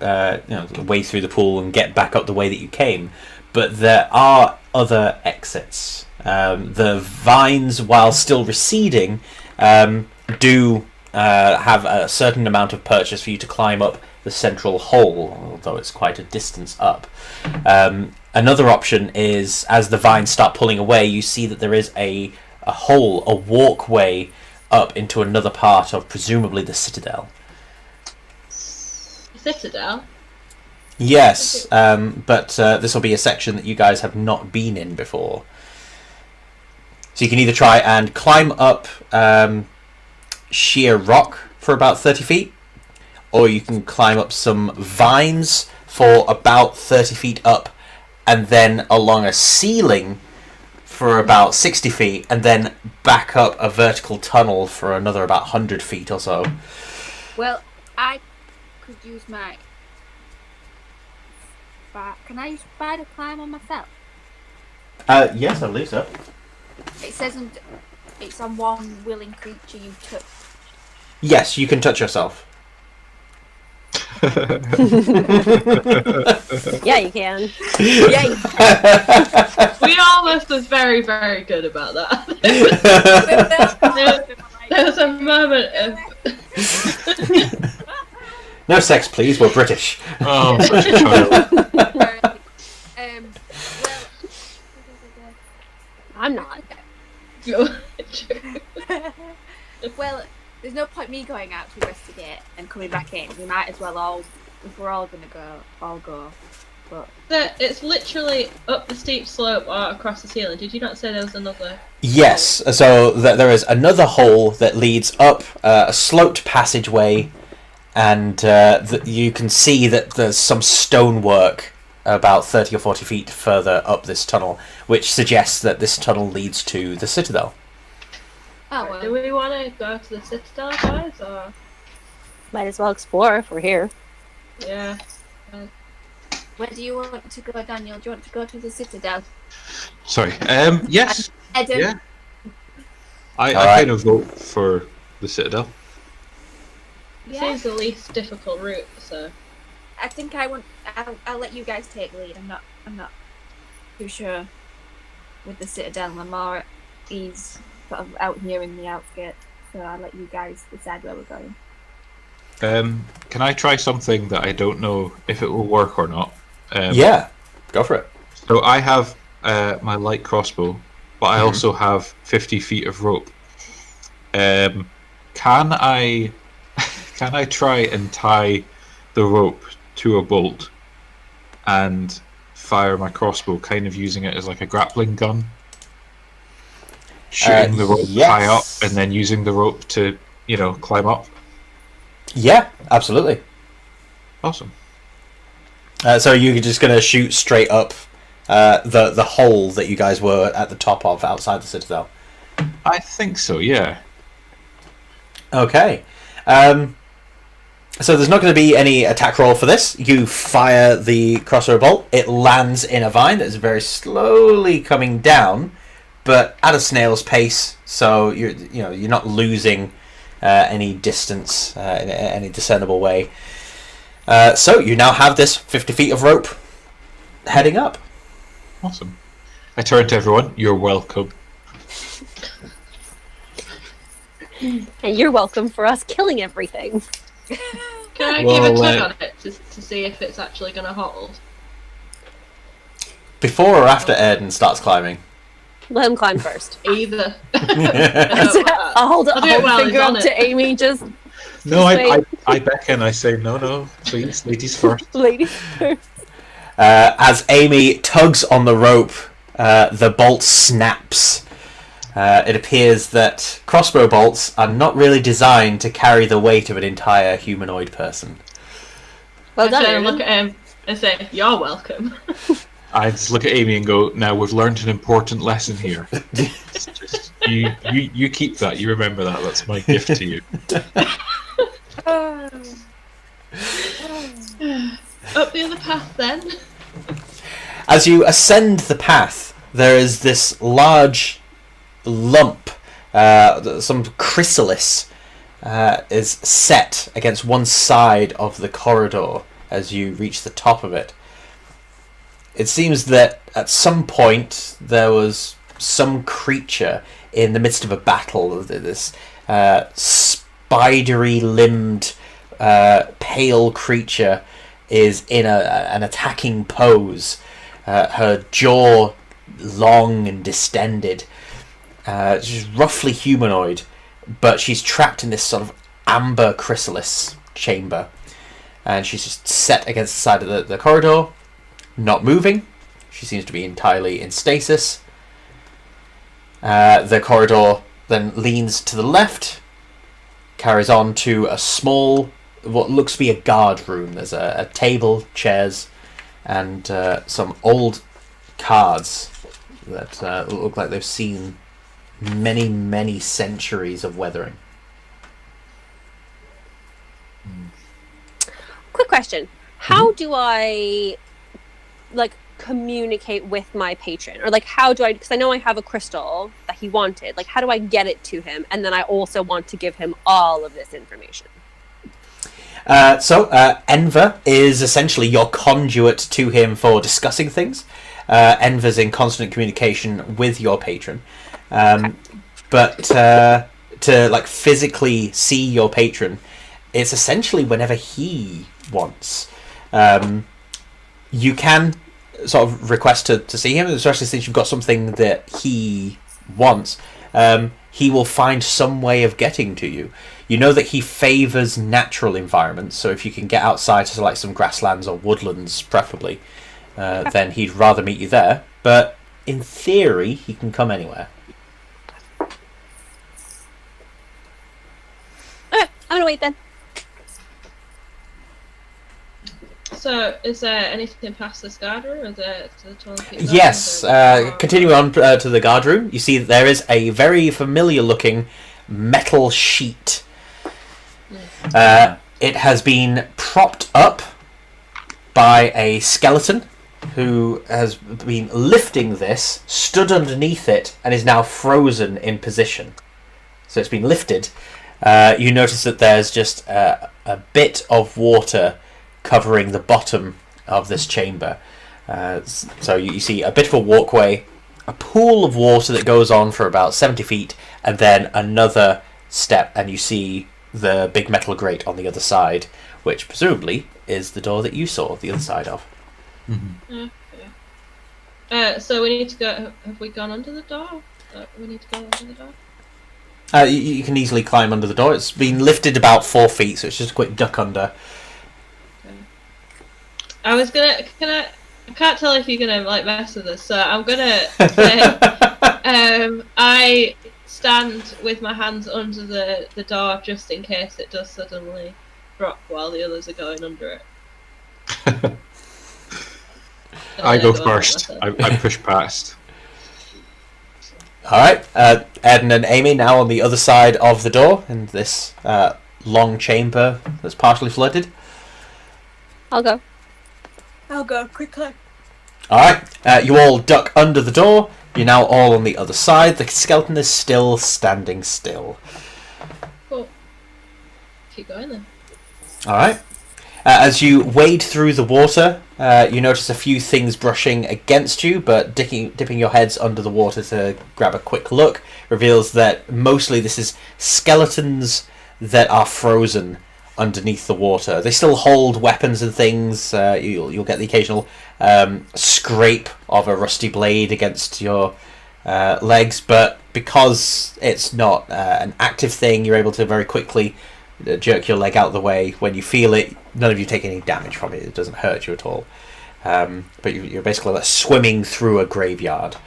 wade through the pool and get back up the way that you came, but there are other exits. The vines, while still receding, do have a certain amount of purchase for you to climb up the central hole, although it's quite a distance up. Another option is, as the vines start pulling away, you see that there is a hole, a walkway up into another part of presumably the Citadel. Citadel? Yes, but this will be a section that you guys have not been in before. So you can either try and climb up sheer rock for about 30 feet, or you can climb up some vines for about 30 feet up, and then along a ceiling for about 60 feet, and then back up a vertical tunnel for another about 100 feet or so. Well, I could use my... Can I use spider climb on myself? Yes, I believe so. It says it's on one willing creature you touch. Yes, you can touch yourself. Yeah, you can. Yay! We almost was very, very good about that. There was a moment of... No sex, please. We're British. Oh, such a child. I'm not. Well, there's no point me going out to investigate and coming back in. We might as well all, if we're all gonna go, all go. But It's literally up the steep slope or across the ceiling. Did you not say there was another? Yes, so there is another hole that leads up a sloped passageway, and you can see that there's some stonework about 30 or 40 feet further up this tunnel, which suggests that this tunnel leads to the Citadel. oh well. Do we want to go to the Citadel, guys, or Might as well explore if we're here. yeah? Where do you want to go, Daniel? Do you want to go to the Citadel? Sorry. Yes. Adam? Yeah. I Alright. kind of vote for the Citadel. Yeah. Seems the least difficult route, so. I think I'll let you guys take the lead. I'm not too sure with the Citadel. I'm more he's sort of out here in the outskirts, so I'll let you guys decide where we're going. Can I try something that I don't know if it will work or not? Yeah, go for it. So I have my light crossbow, but I also have 50 feet of rope. Can I try and tie the rope to a bolt and fire my crossbow, kind of using it as like a grappling gun? Shooting the rope high up yes. and then using the rope to, climb up. Yeah, absolutely. Awesome. So you're just going to shoot straight up the hole that you guys were at the top of outside the Citadel? I think so, yeah. Okay. So there's not going to be any attack roll for this. You fire the crossbow bolt. It lands in a vine that is very slowly coming down, but at a snail's pace. So you're not losing any distance in any discernible way. So you now have this 50 feet of rope heading up. Awesome. I turn to everyone. You're welcome. And you're welcome for us killing everything. Can I Well, give a tug on it to see if it's actually going to hold? Before or after Erden starts climbing? Let him climb first. Either. I'll hold I'll do it a while finger he's on up it. to Amy, just No, Just I beckon. I say, no, please, ladies first. lady. As Amy tugs on the rope, the bolt snaps. It appears that crossbow bolts are not really designed to carry the weight of an entire humanoid person. Well done, I Aaron. look at him and say, "You're welcome." I just look at Amy and go, now we've learned an important lesson here. Just, you keep that, you remember that, that's my gift to you. Up the other path, then. As you ascend the path, there is this large lump, some chrysalis is set against one side of the corridor as you reach the top of it. It seems that at some point there was some creature in the midst of a battle. This spidery limbed, pale creature is in an attacking pose. Her jaw long and distended. She's roughly humanoid, but she's trapped in this sort of amber chrysalis chamber. And she's just set against the side of the corridor, not moving. She seems to be entirely in stasis. The corridor then leans to the left, carries on to a small, what looks to be a guard room. There's a table, chairs, and some old cards that look like they've seen many, many centuries of weathering. Quick question. How do I, communicate with my patron? Or, how do I... Because I know I have a crystal that he wanted. How do I get it to him? And then I also want to give him all of this information. So Enver is essentially your conduit to him for discussing things. Enver's in constant communication with your patron. But to physically see your patron, it's essentially whenever he wants. You can sort of request to see him, especially since you've got something that he wants. He will find some way of getting to you. You know that he favours natural environments, so if you can get outside to some grasslands or woodlands, preferably, then he'd rather meet you there. But in theory, he can come anywhere. Okay, I'm gonna wait then. So, is there anything past this guard room? Is there to the toilet? Yes, continuing on to the guard room, you see that there is a very familiar looking metal sheet. It has been propped up by a skeleton who has been lifting this, stood underneath it, and is now frozen in position. So it's been lifted. You notice that there's just a bit of water covering the bottom of this chamber. So you see a bit of a walkway, a pool of water that goes on for about 70 feet, and then another step, and you see the big metal grate on the other side, which presumably is the door that you saw the other side of. Mm-hmm. Okay. So we need to go... Have we gone under the door? We need to go under the door? You can easily climb under the door. It's been lifted about 4 feet, so it's just a quick duck under. I was gonna. I can't tell if you're gonna mess with us, so I'm gonna say, I stand with my hands under the door just in case it does suddenly drop while the others are going under it. I go first. I push past. Alright, Eden and Amy now on the other side of the door in this long chamber that's partially flooded. I'll go. I'll go quickly. Alright, you all duck under the door. You're now all on the other side. The skeleton is still standing still. Cool. keep going then. All right. As you wade through the water, you notice a few things brushing against you, but dipping your heads under the water to grab a quick look reveals that mostly this is skeletons that are frozen underneath the water. They still hold weapons and things. You'll get the occasional scrape of a rusty blade against your legs, but because it's not an active thing, you're able to very quickly jerk your leg out of the way. When you feel it, none of you take any damage from it. It doesn't hurt you at all. But you're basically like swimming through a graveyard.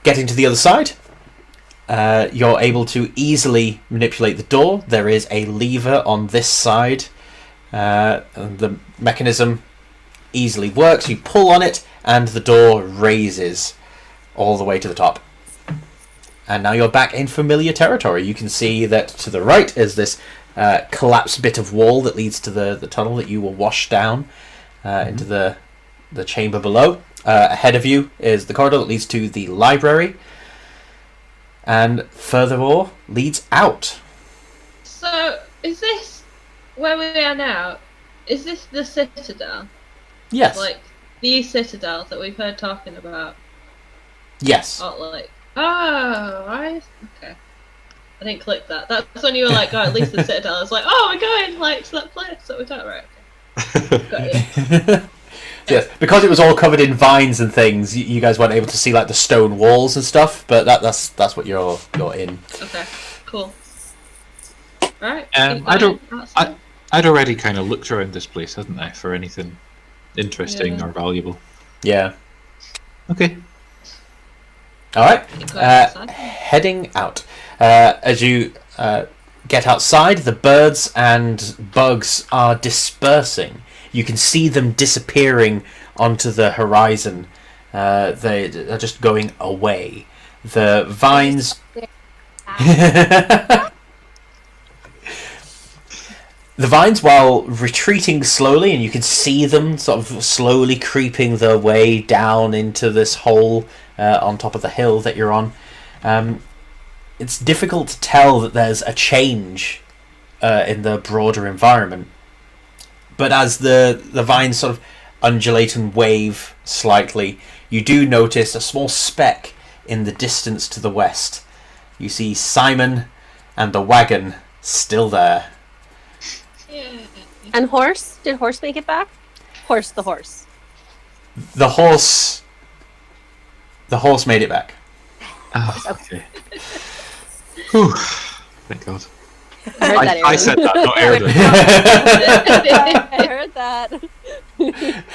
Getting to the other side, you're able to easily manipulate the door. There is a lever on this side. And the mechanism easily works. You pull on it, and the door raises all the way to the top. And now you're back in familiar territory. You can see that to the right is this collapsed bit of wall that leads to the tunnel that you will wash down into the chamber below. Ahead of you is the corridor that leads to the library, and furthermore leads out. So, is this where we are now? Is this the Citadel? Yes. Like, the Citadel that we've heard talking about? Yes. Okay. I didn't click that. That's when you were like, oh, at least the Citadel. I was like, oh, we're going like to that place that we're talking about. Okay. Got you. Yes, because it was all covered in vines and things, you guys weren't able to see like the stone walls and stuff. But that's what you're in. Okay. Cool. Right. I'd already kind of looked around this place, hadn't I, for anything interesting or valuable. Yeah. Okay. All right. Heading out. As you get outside, the birds and bugs are dispersing. You can see them disappearing onto the horizon. They are just going away. The vines... The vines, while retreating slowly, and you can see them sort of slowly creeping their way down into this hole on top of the hill that you're on. It's difficult to tell that there's a change in the broader environment. But as the vines sort of undulate and wave slightly, you do notice a small speck in the distance to the west. You see Simon and the wagon still there. Yeah. And horse? Did horse make it back? The horse. The horse made it back. Oh, okay. Whew. Thank God. I heard that. I said that, not Aaron. I heard that.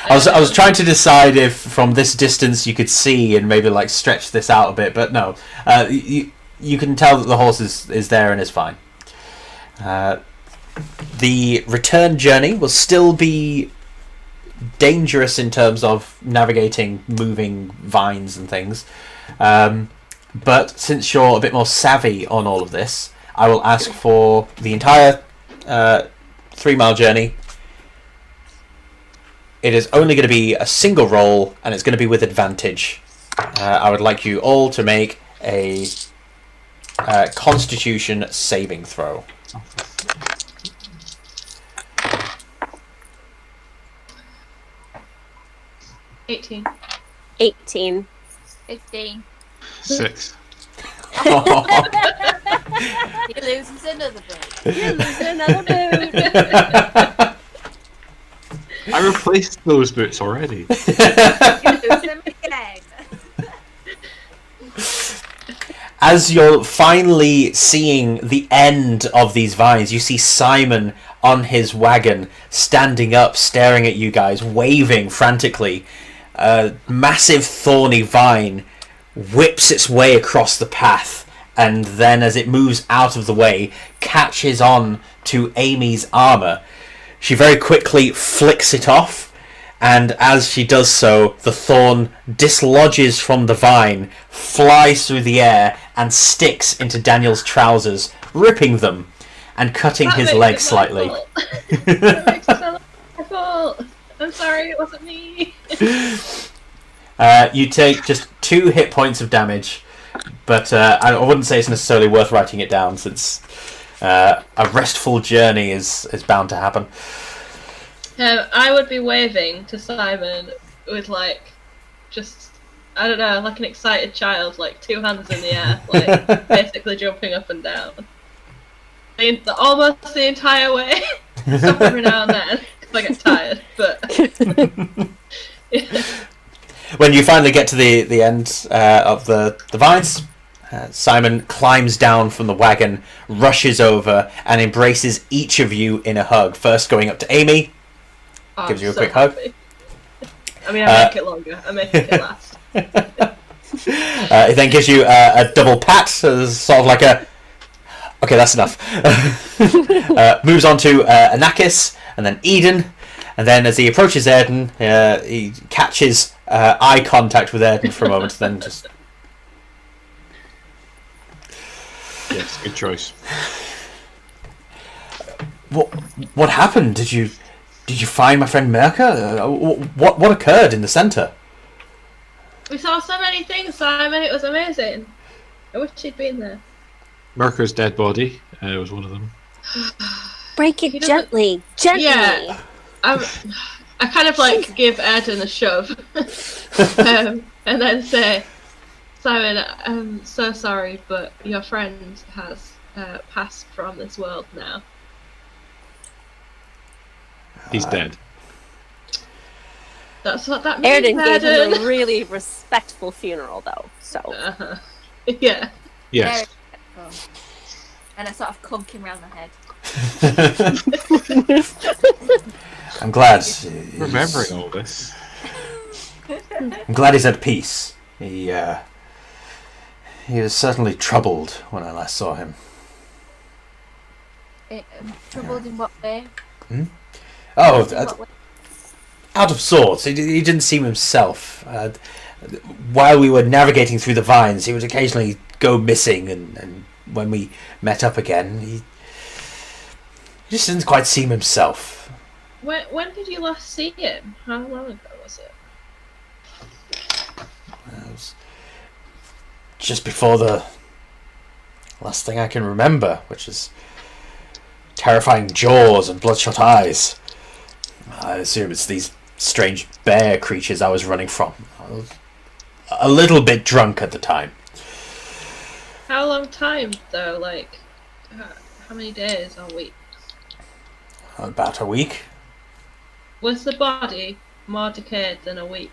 I was trying to decide if from this distance you could see and maybe like stretch this out a bit, but no. You can tell that the horse is there and is fine. The return journey will still be dangerous in terms of navigating moving vines and things. But since you're a bit more savvy on all of this, I will ask for the entire 3-mile journey. It is only going to be a single roll, and it's going to be with advantage. I would like you all to make a Constitution saving throw. $18. 18. 15. 6. You're losing to another boot. You're losing another boot. I replaced those boots already. You're losing them again. As you're finally seeing the end of these vines, you see Simon on his wagon, standing up, staring at you guys, waving frantically. A massive thorny vine whips its way across the path, and then as it moves out of the way, catches on to Amy's armour. She very quickly flicks it off, and as she does so, the thorn dislodges from the vine, flies through the air, and sticks into Daniel's trousers, ripping them and cutting his leg slightly. That makes it so my fault. I'm sorry, it wasn't me. You take just 2 hit points of damage, but I wouldn't say it's necessarily worth writing it down, since A restful journey is bound to happen. I would be waving to Simon with just I don't know, like an excited child, like 2 hands in the air, like basically jumping up and down. Almost the entire way. Stop every now and then because I get tired, but. Yeah. When you finally get to the end of the vines, Simon climbs down from the wagon, rushes over, and embraces each of you in a hug. First going up to Amy, gives you a quick hug. I mean, I make it longer. I make it last. He then gives you a double pat, sort of like a... Okay, that's enough. Moves on to Anakis, and then Eden, and then as he approaches Erden, he catches eye contact with Erden for a moment, then just... Yes, good choice. What happened? Did you find my friend Maerka? What occurred in the centre? We saw so many things, Simon. It was amazing. I wish she'd been there. Merker's dead body was one of them. Break it gently. Yeah. I kind of give Erden a shove. And then say, Simon, I'm so sorry, but your friend has passed from this world now. He's dead. That's what that means, Erden gave him a really respectful funeral, though. So. Yeah. Yes. And I sort of clunk him round the head. I'm glad. Remembering all this. I'm glad he's at peace. He was certainly troubled when I last saw him. Troubled in what way? Oh, out of sorts. He didn't seem himself. While we were navigating through the vines, he would occasionally go missing, and when we met up again, he just didn't quite seem himself. When did you last see him? How long ago was it? It was just before the last thing I can remember, which is terrifying jaws and bloodshot eyes. I assume it's these strange bear creatures I was running from. I was a little bit drunk at the time. How long time, though? How many days or weeks? About a week. Was the body more decayed than a week?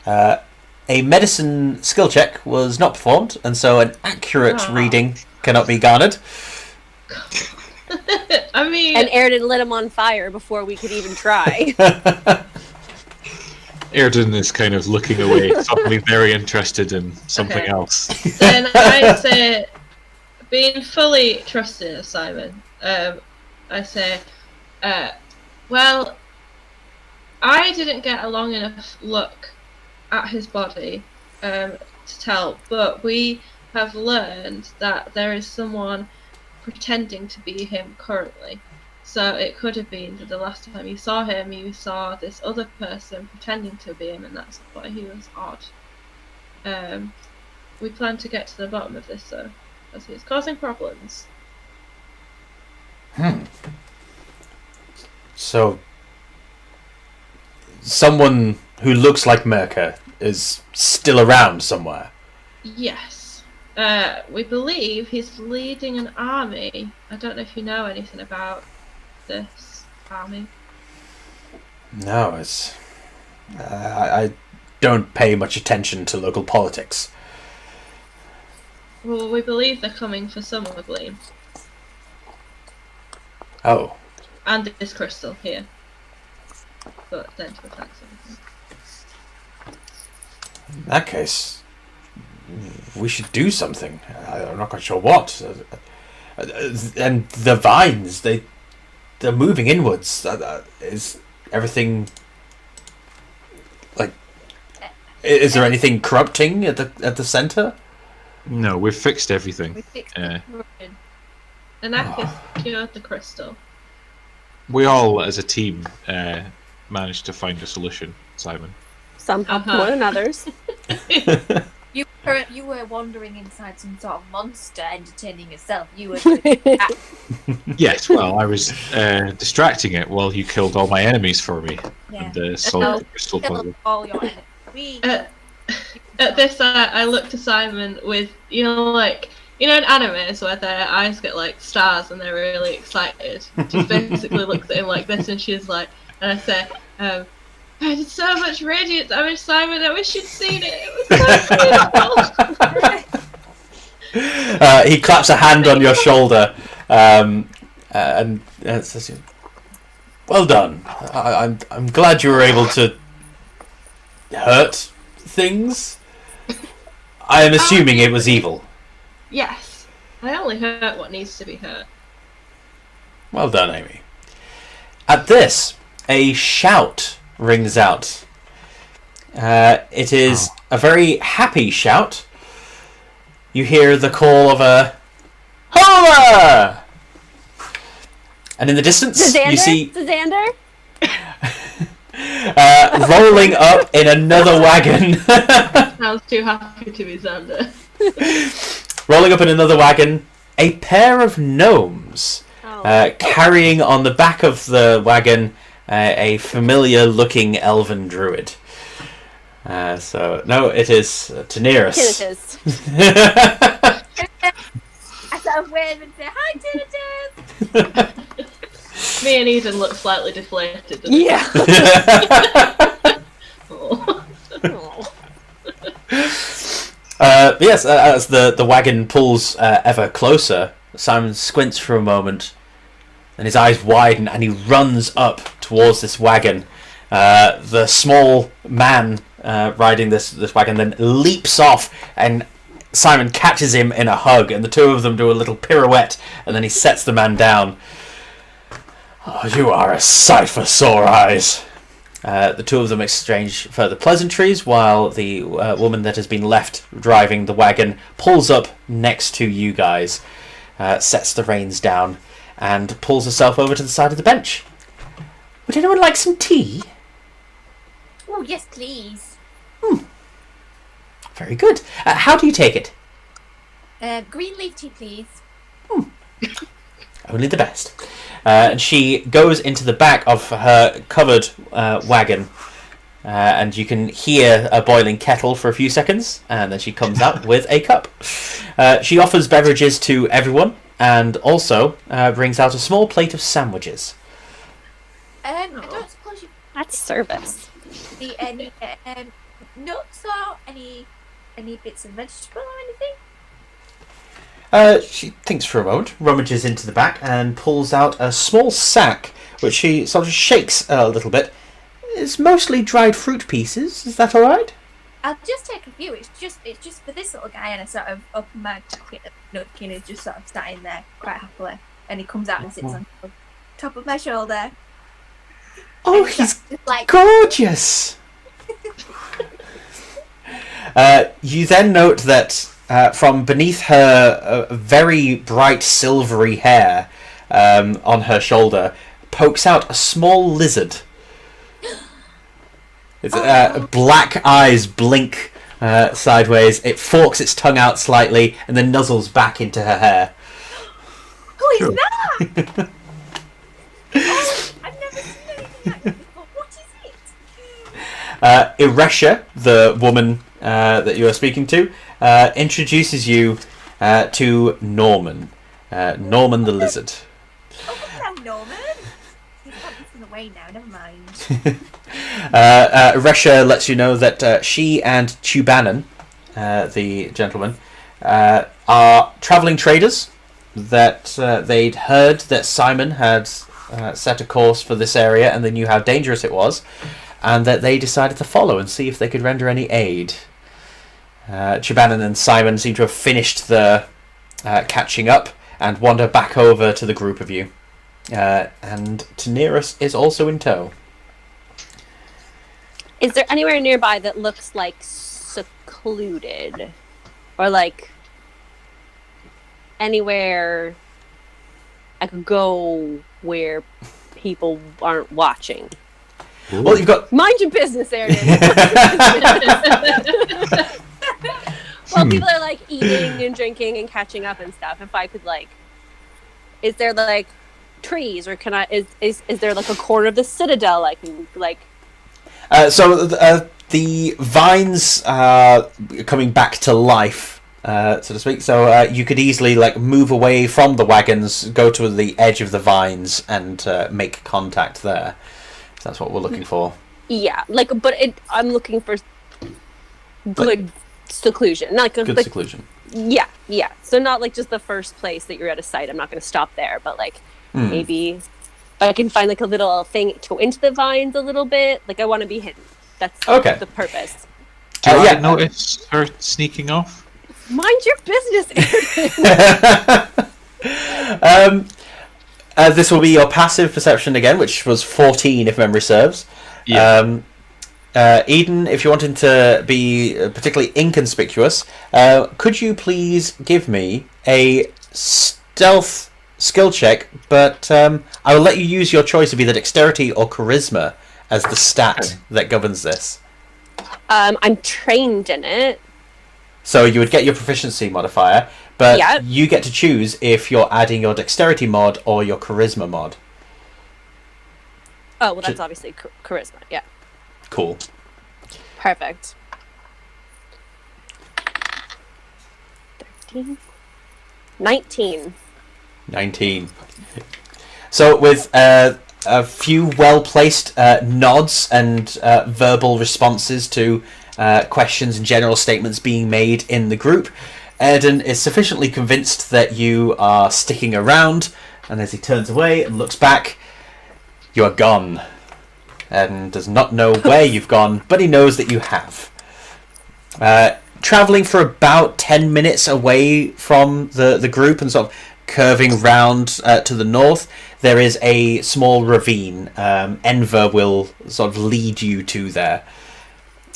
A medicine skill check was not performed, and so an accurate reading cannot be garnered. I mean... And Erden lit him on fire before we could even try. Erden is kind of looking away, suddenly very interested in something else. Then I say, being fully trusted of Simon, I say, well, I didn't get a long enough look at his body to tell, but we have learned that there is someone pretending to be him currently. So it could have been that the last time you saw him, you saw this other person pretending to be him, and that's why he was odd. We plan to get to the bottom of this, though, as he's causing problems. So, someone who looks like Maerka is still around somewhere? Yes. We believe he's leading an army. I don't know if you know anything about this army. No, it's... I don't pay much attention to local politics. Well, we believe they're coming for some of the Gleam. Oh. And this crystal here. But then to attack something. In that case, we should do something. I'm not quite sure what. And the vines, they're moving inwards. Is everything... Is there anything corrupting at the centre? No, we've fixed everything. We fixed the corruption. Anakis cured the crystal. We all, as a team, managed to find a solution, Simon. Some helped more than others. You were wandering inside some sort of monster, entertaining yourself. You were doing that. Yes, well, I was distracting it while you killed all my enemies for me. Yeah. And sold the crystal Kill puzzle. all your enemies. At this, I look to Simon with, in animes where their eyes get like stars and they're really excited. She basically looks at him like this, and she's like, and I say, I did so much radiant damage, Simon. I wish you'd seen it. It was so beautiful. He claps a hand on your shoulder, and says, "Well done. I'm glad you were able to hurt things. I am assuming it was evil." Yes, I only hurt what needs to be hurt. Well done, Amy. At this, a shout rings out. It is a very happy shout. You hear the call of a "Hola!" And in the distance, you see Xander? rolling up in another wagon. Sounds too happy to be Xander. Rolling up in another wagon, a pair of gnomes, carrying on the back of the wagon a familiar-looking elven druid. So, no, it is Taneris. Tinnitus. I sort of wave and say, "Hi, Tinnitus!" Me and Eden look slightly deflated. doesn't it? Yeah. Oh. Yes, as the wagon pulls ever closer, Simon squints for a moment, and his eyes widen, and he runs up towards this wagon. The small man riding this wagon then leaps off, and Simon catches him in a hug, and the two of them do a little pirouette, and then he sets the man down. "Oh, you are a sight for sore eyes." The two of them exchange further pleasantries while the woman that has been left driving the wagon pulls up next to you guys, sets the reins down, and pulls herself over to the side of the bench. "Would anyone like some tea?" Oh, yes, please. Very good. How do you take it? Green leaf tea, please. Only the best. And she goes into the back of her covered wagon, and you can hear a boiling kettle for a few seconds, and then she comes out with a cup. She offers beverages to everyone, and also brings out a small plate of sandwiches. I don't suppose you That's service. see any nuts or any bits of vegetable or anything? She thinks for a moment, rummages into the back, and pulls out a small sack, which she sort of shakes a little bit. "It's mostly dried fruit pieces. Is that all right?" I'll just take a few. It's just for this little guy, and I sort of open my napkin is just sort of sat in there quite happily, and he comes out and sits on top of my shoulder. Oh, And he's like gorgeous! You then note that from beneath her very bright silvery hair on her shoulder pokes out a small lizard. Its black eyes blink sideways. It forks its tongue out slightly and then nuzzles back into her hair. Who is that? Oh, I've never seen anything like that before. What is it? Iresha, the woman that you are speaking to, introduces you to Norman. Norman the lizard. Oh, hello, Norman. He's probably in the way now. Never mind. Iresha lets you know that she and Tubanan, the gentleman, are travelling traders. That they'd heard that Simon had set a course for this area, and they knew how dangerous it was, and that they decided to follow and see if they could render any aid. Tubanan and Simon seem to have finished the catching up and wander back over to the group of you. And Taneris is also in tow. Is there anywhere nearby that looks like secluded? Or like anywhere I could go where people aren't watching? Well, you've got Mind your business, Arian. while people are like eating and drinking and catching up and stuff, if I could like, is there like trees, or can I? Is there like a corner of the citadel I can like? So the vines are coming back to life, so to speak. So you could easily like move away from the wagons, go to the edge of the vines, and make contact there. So that's what we're looking for. Yeah, like, but I'm looking for good seclusion, not like good like, seclusion. Yeah. So not like just the first place that you're at a site. I'm not going to stop there, but like maybe if I can find like a little thing to go into the vines a little bit. Like I want to be hidden. That's okay. The purpose. Do I notice her sneaking off? Mind your business, this will be your passive perception again, which was 14 if memory serves. Yeah. Eden, if you're wanting to be particularly inconspicuous, could you please give me a stealth skill check, but I will let you use your choice of either dexterity or charisma as the stat that governs this. I'm trained in it. So you would get your proficiency modifier, but Yep. you get to choose if you're adding your dexterity mod or your charisma mod. Oh, well, that's obviously charisma. Yeah. Cool. Perfect. 13. 19. 19. So with a few well-placed nods and verbal responses to questions and general statements being made in the group, Erden is sufficiently convinced that you are sticking around, and as he turns away and looks back, you are gone. Erden does not know where you've gone, but he knows that you have. Travelling for about 10 minutes away from the group and sort of curving round to the north, there is a small ravine. Enver will sort of lead you to there.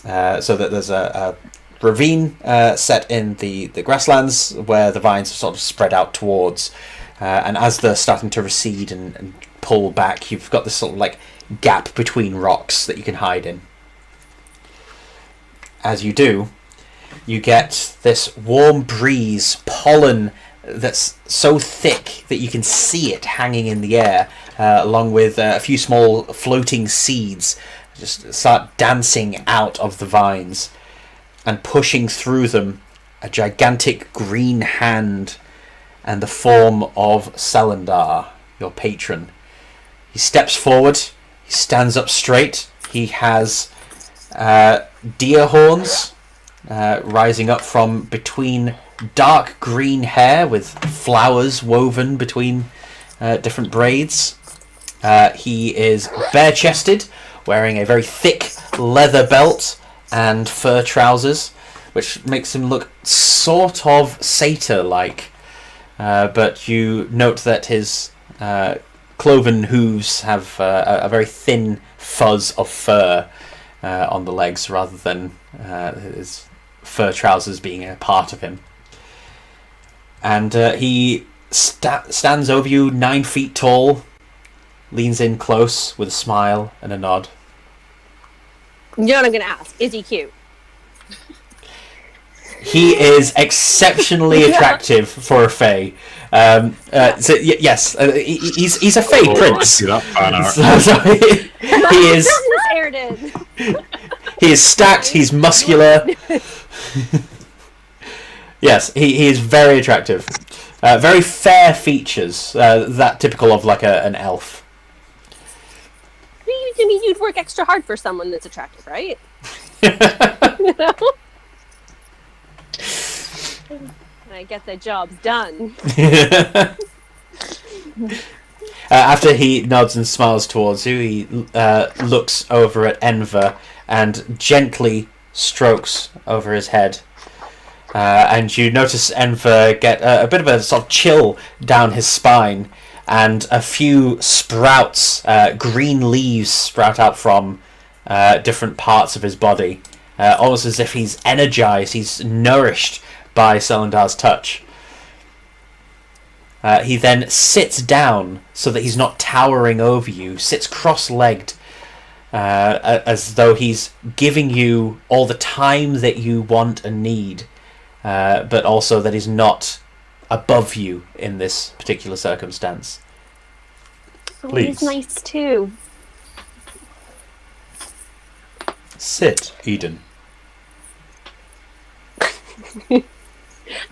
So that there's a ravine set in the grasslands where the vines are sort of spread out towards. And as they're starting to recede and pull back, you've got this sort of like gap between rocks that you can hide in. As you do, you get this warm breeze, pollen that's so thick that you can see it hanging in the air, along with a few small floating seeds just start dancing out of the vines, and pushing through them a gigantic green hand and the form of Selendar, your patron. He steps forward, he stands up straight, he has deer horns rising up from between dark green hair with flowers woven between different braids. He is bare-chested, wearing a very thick leather belt and fur trousers, which makes him look sort of satyr-like. But you note that his cloven hooves have a very thin fuzz of fur on the legs, rather than his fur trousers being a part of him. And he stands over you, 9 feet tall, leans in close with a smile and a nod. You know what I'm going to ask? Is he cute? He is exceptionally attractive for a fae. So yes, he's a fae prince. I see that fan art. He is. Erden. He is stacked. He's muscular. Yes, he is very attractive. Very fair features, that typical of like an elf. I mean, you'd work extra hard for someone that's attractive, right? You know? I get the job's done. After he nods and smiles towards you, he looks over at Enver and gently strokes over his head. And you notice Enver get a bit of a sort of chill down his spine, and a few sprouts, green leaves sprout out from different parts of his body, almost as if he's energized, he's nourished by Selendar's touch. He then sits down so that he's not towering over you, sits cross-legged, as though he's giving you all the time that you want and need, but also that he's not above you in this particular circumstance. Oh, Please. he's nice too. Sit, Eden.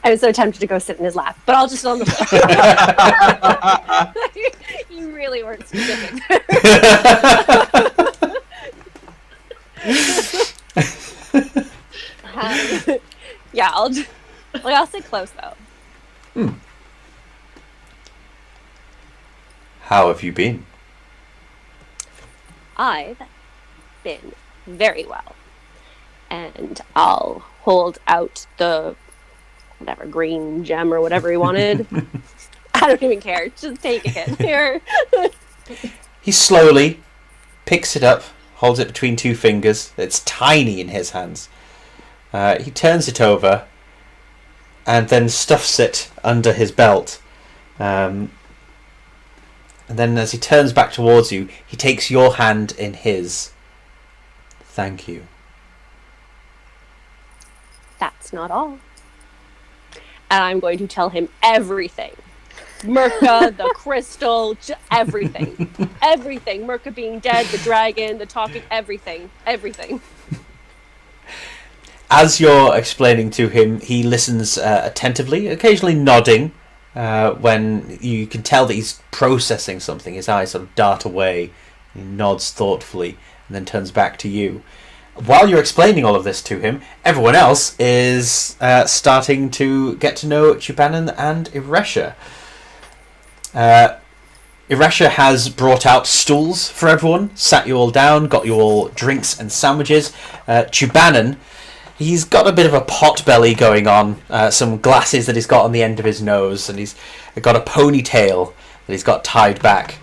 I was so tempted to go sit in his lap, but I'll just sit on the floor. You really weren't specific. Yeah, I'll sit close though. How have you been? I've been very well. And I'll hold out the whatever green gem or whatever he wanted. I don't even care. Just take it. Here. He slowly picks it up, holds it between two fingers. It's tiny in his hands. He turns it over and then stuffs it under his belt. And then as he turns back towards you, he takes your hand in his. Thank you. That's not all. And I'm going to tell him everything. Maerka, the crystal, everything. Everything. Maerka being dead, the dragon, the talking, everything. Everything. As you're explaining to him, he listens attentively, occasionally nodding when you can tell that he's processing something. His eyes sort of dart away. He nods thoughtfully and then turns back to you. While you're explaining all of this to him, everyone else is starting to get to know Chubanan and Iresha. Iresha has brought out stools for everyone, sat you all down, got you all drinks and sandwiches. Chubanan, he's got a bit of a pot belly going on, some glasses that he's got on the end of his nose, and he's got a ponytail that he's got tied back.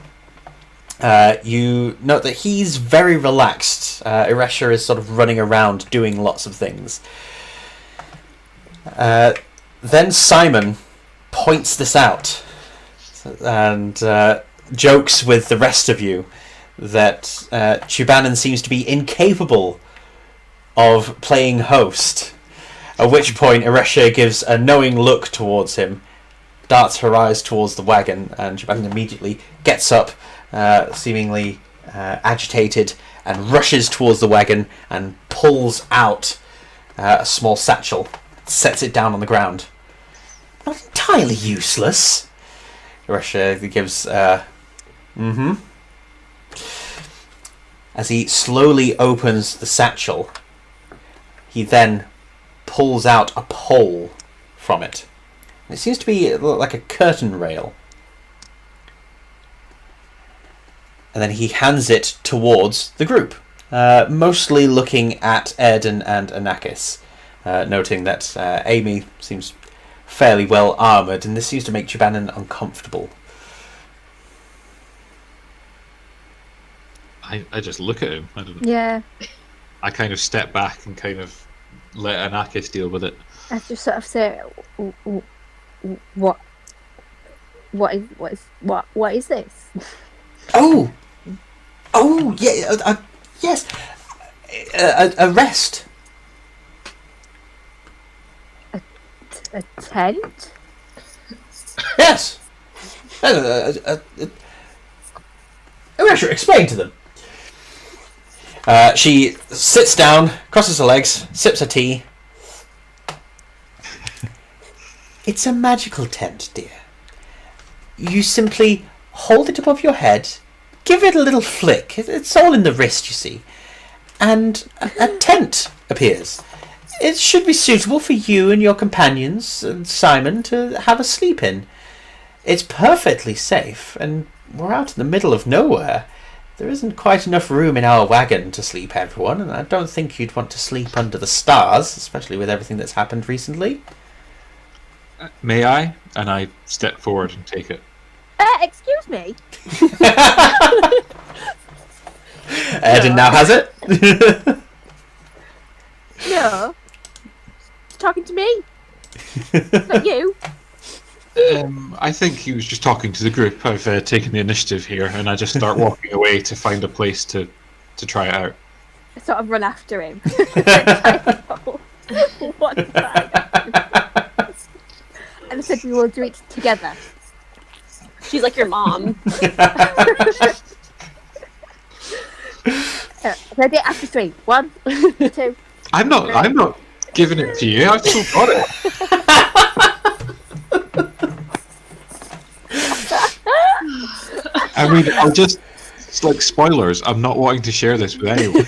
You note that he's very relaxed. Iresha is sort of running around doing lots of things. Then Simon points this out and jokes with the rest of you that Chubanan seems to be incapable of playing host. At which point Iresha gives a knowing look towards him, darts her eyes towards the wagon, and Chubanan immediately gets up, seemingly agitated, and rushes towards the wagon and pulls out a small satchel, sets it down on the ground. Not entirely useless. Russia gives As he slowly opens the satchel, he then pulls out a pole from it. It seems to be like a curtain rail. And then he hands it towards the group, mostly looking at Erden and Anakis, noting that Amy seems fairly well armoured, and this seems to make Chubanan uncomfortable. I just look at him. I don't know. Yeah. I kind of step back and kind of let Anakis deal with it. I just sort of say, what is this? Oh, yeah, yes, a rest. A tent? Yes. Sure, explain to them. She sits down, crosses her legs, sips her tea. It's a magical tent, dear. You simply hold it above your head, give it a little flick. It's all in the wrist, you see. And a tent appears. It should be suitable for you and your companions, and Simon, to have a sleep in. It's perfectly safe, and we're out in the middle of nowhere. There isn't quite enough room in our wagon to sleep everyone, and I don't think you'd want to sleep under the stars, especially with everything that's happened recently. May I? And I step forward and take it. Excuse me? Erden now has it. No. He's talking to me. Not you. I think he was just talking to the group. I've taken the initiative here, and I just start walking away to find a place to try it out. I sort of run after him. What the will do it together. She's like your mom. Ready after 3. 1, 2. I'm not giving it to you. I've still got it. I mean, it's like spoilers. I'm not wanting to share this with anyone.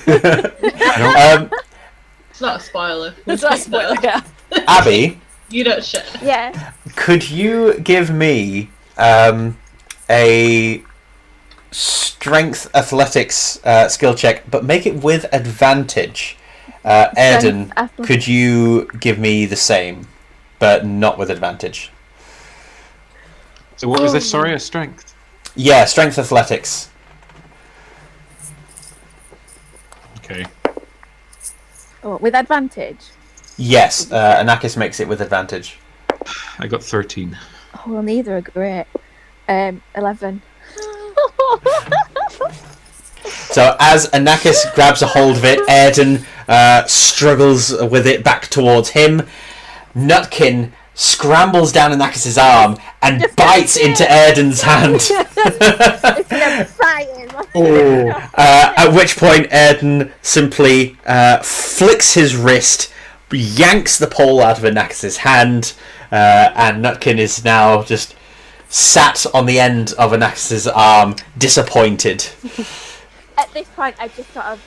It's not a spoiler. It's not a spoiler. Yeah. Abby, You don't share. Yeah. could you give me a strength athletics skill check, but make it with advantage? Airden, could you give me the same, but not with advantage? So what was this? Sorry, a strength. Yeah, strength athletics. Okay. Oh, with advantage? Yes, Anakis makes it with advantage. I got 13. Oh, well, neither are great. 11. So as Anakis grabs a hold of it, Airden struggles with it back towards him. Nutkin scrambles down Anakis' arm and bites into Airden's hand. It's gonna bite him. At which point Airden simply flicks his wrist, yanks the pole out of Anakis' hand, and Nutkin is now just sat on the end of Anakis' arm, disappointed. At this point, I just sort of,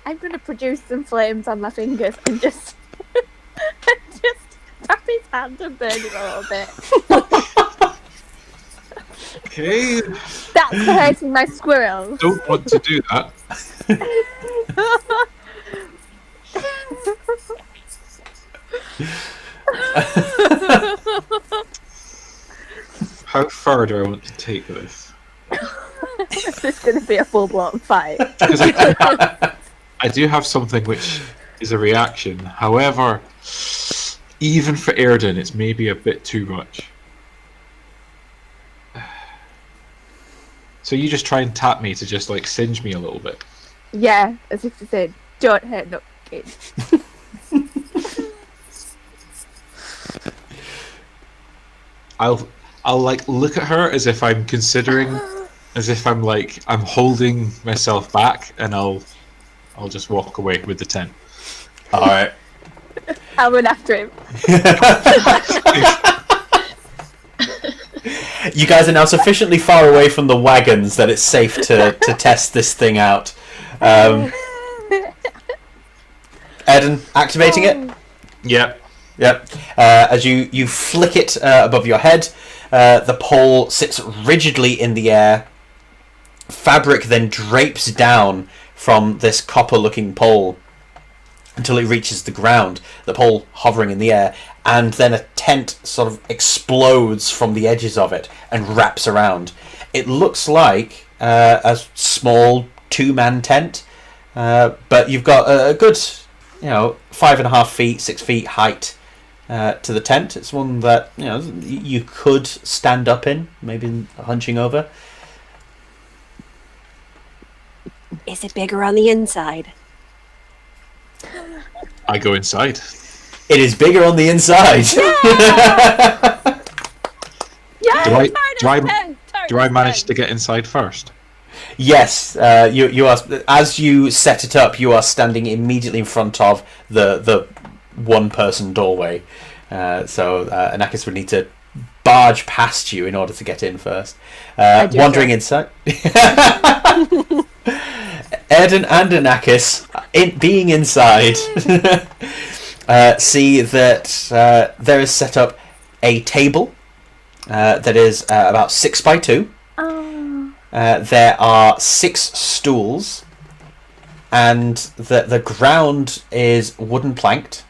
I'm gonna produce some flames on my fingers and just tap his hand and burn it a little bit. Okay. That's for hurting my squirrels. Don't want to do that. How far do I want to take this? This is gonna be a full-blown fight. Because I do have something which is a reaction. However, even for Airden, it's maybe a bit too much. So you just try and tap me to just like singe me a little bit. Yeah, as if to say, don't hurt Nutkin. I'll like look at her as if I'm considering, as if I'm like I'm holding myself back, and I'll just walk away with the tent. All right. I'll run after him. You guys are now sufficiently far away from the wagons that it's safe to test this thing out. Eden, activating it? Yep. Yep. As you flick it above your head, the pole sits rigidly in the air. Fabric then drapes down from this copper-looking pole until it reaches the ground, the pole hovering in the air, and then a tent sort of explodes from the edges of it and wraps around. It looks like a small 2-man tent, but you've got a good, 5.5 feet, 6 feet height to the tent. It's one that you could stand up in, maybe hunching over. Is it bigger on the inside? I go inside. It is bigger on the inside. Yeah. Do I manage to get inside first? Yes, you are. As you set it up, you are standing immediately in front of the one-person doorway. So Anakis would need to barge past you in order to get in first. Wandering inside. Eden and Anakis, being inside, see that there is set up a table that is about 6 by 2. There are 6 stools, and the ground is wooden planked,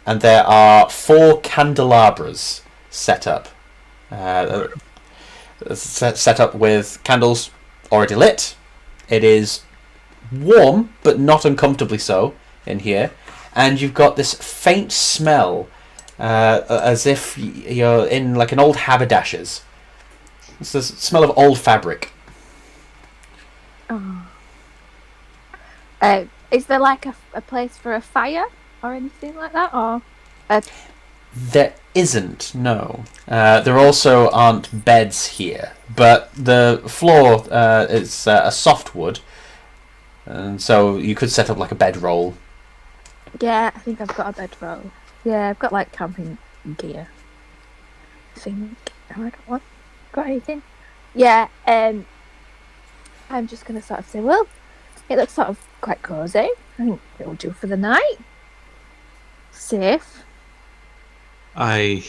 and there are 4 candelabras set up. Set up with candles already lit. It is warm, but not uncomfortably so in here, and you've got this faint smell, as if you're in like an old haberdasher's. It's the smell of old fabric. Oh. Is there like a place for a fire or anything like that, or? There isn't, no. There also aren't beds here, but the floor is a soft wood, and so you could set up like a bedroll. Yeah, I think I've got a bedroll. Yeah, I've got like camping gear. I think. Have I got one? Got anything? Yeah, I'm just going to sort of say, well, it looks sort of quite cosy. I think it'll do for the night. Safe. I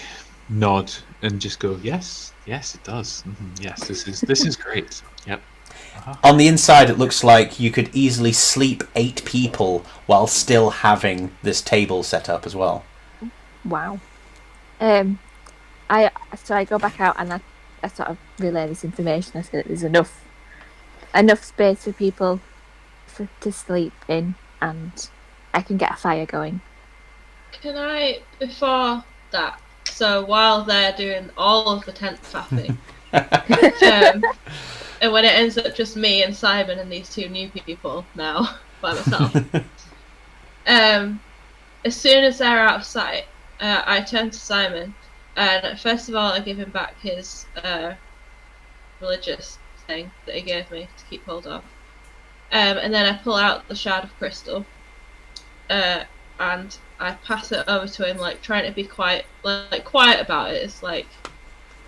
nod and just go, yes, it does. Yes, this is great. Yep. On the inside, it looks like you could easily sleep 8 people while still having this table set up as well. Wow. So I go back out and I sort of relay this information. I say that there's enough space for people to sleep in, and I can get a fire going. Can I, before that, so while they're doing all of the tent faffing, and when it ends up just me and Simon and these 2 new people now by myself, as soon as they're out of sight, I turn to Simon, and first of all I give him back his religious thing that he gave me to keep hold of, and then I pull out the shard of crystal, and I pass it over to him, like trying to be quiet about it. It's like,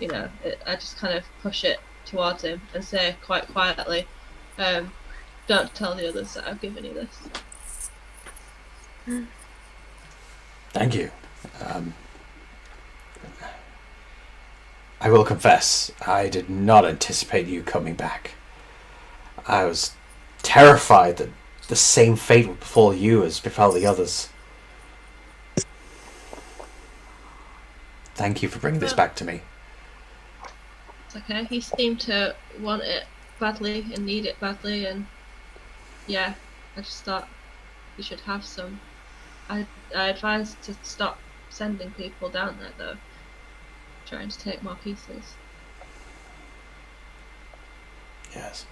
I just kind of push it towards him and say quite quietly, don't tell the others that I've given you this. Thank you. I will confess, I did not anticipate you coming back. I was terrified that the same fate would befall you as befell the others. Thank you for bringing this back to me. It's okay. He seemed to want it badly and need it badly, and yeah, I just thought you should have some. I advised to stop sending people down there, though. Trying to take more pieces. Yes.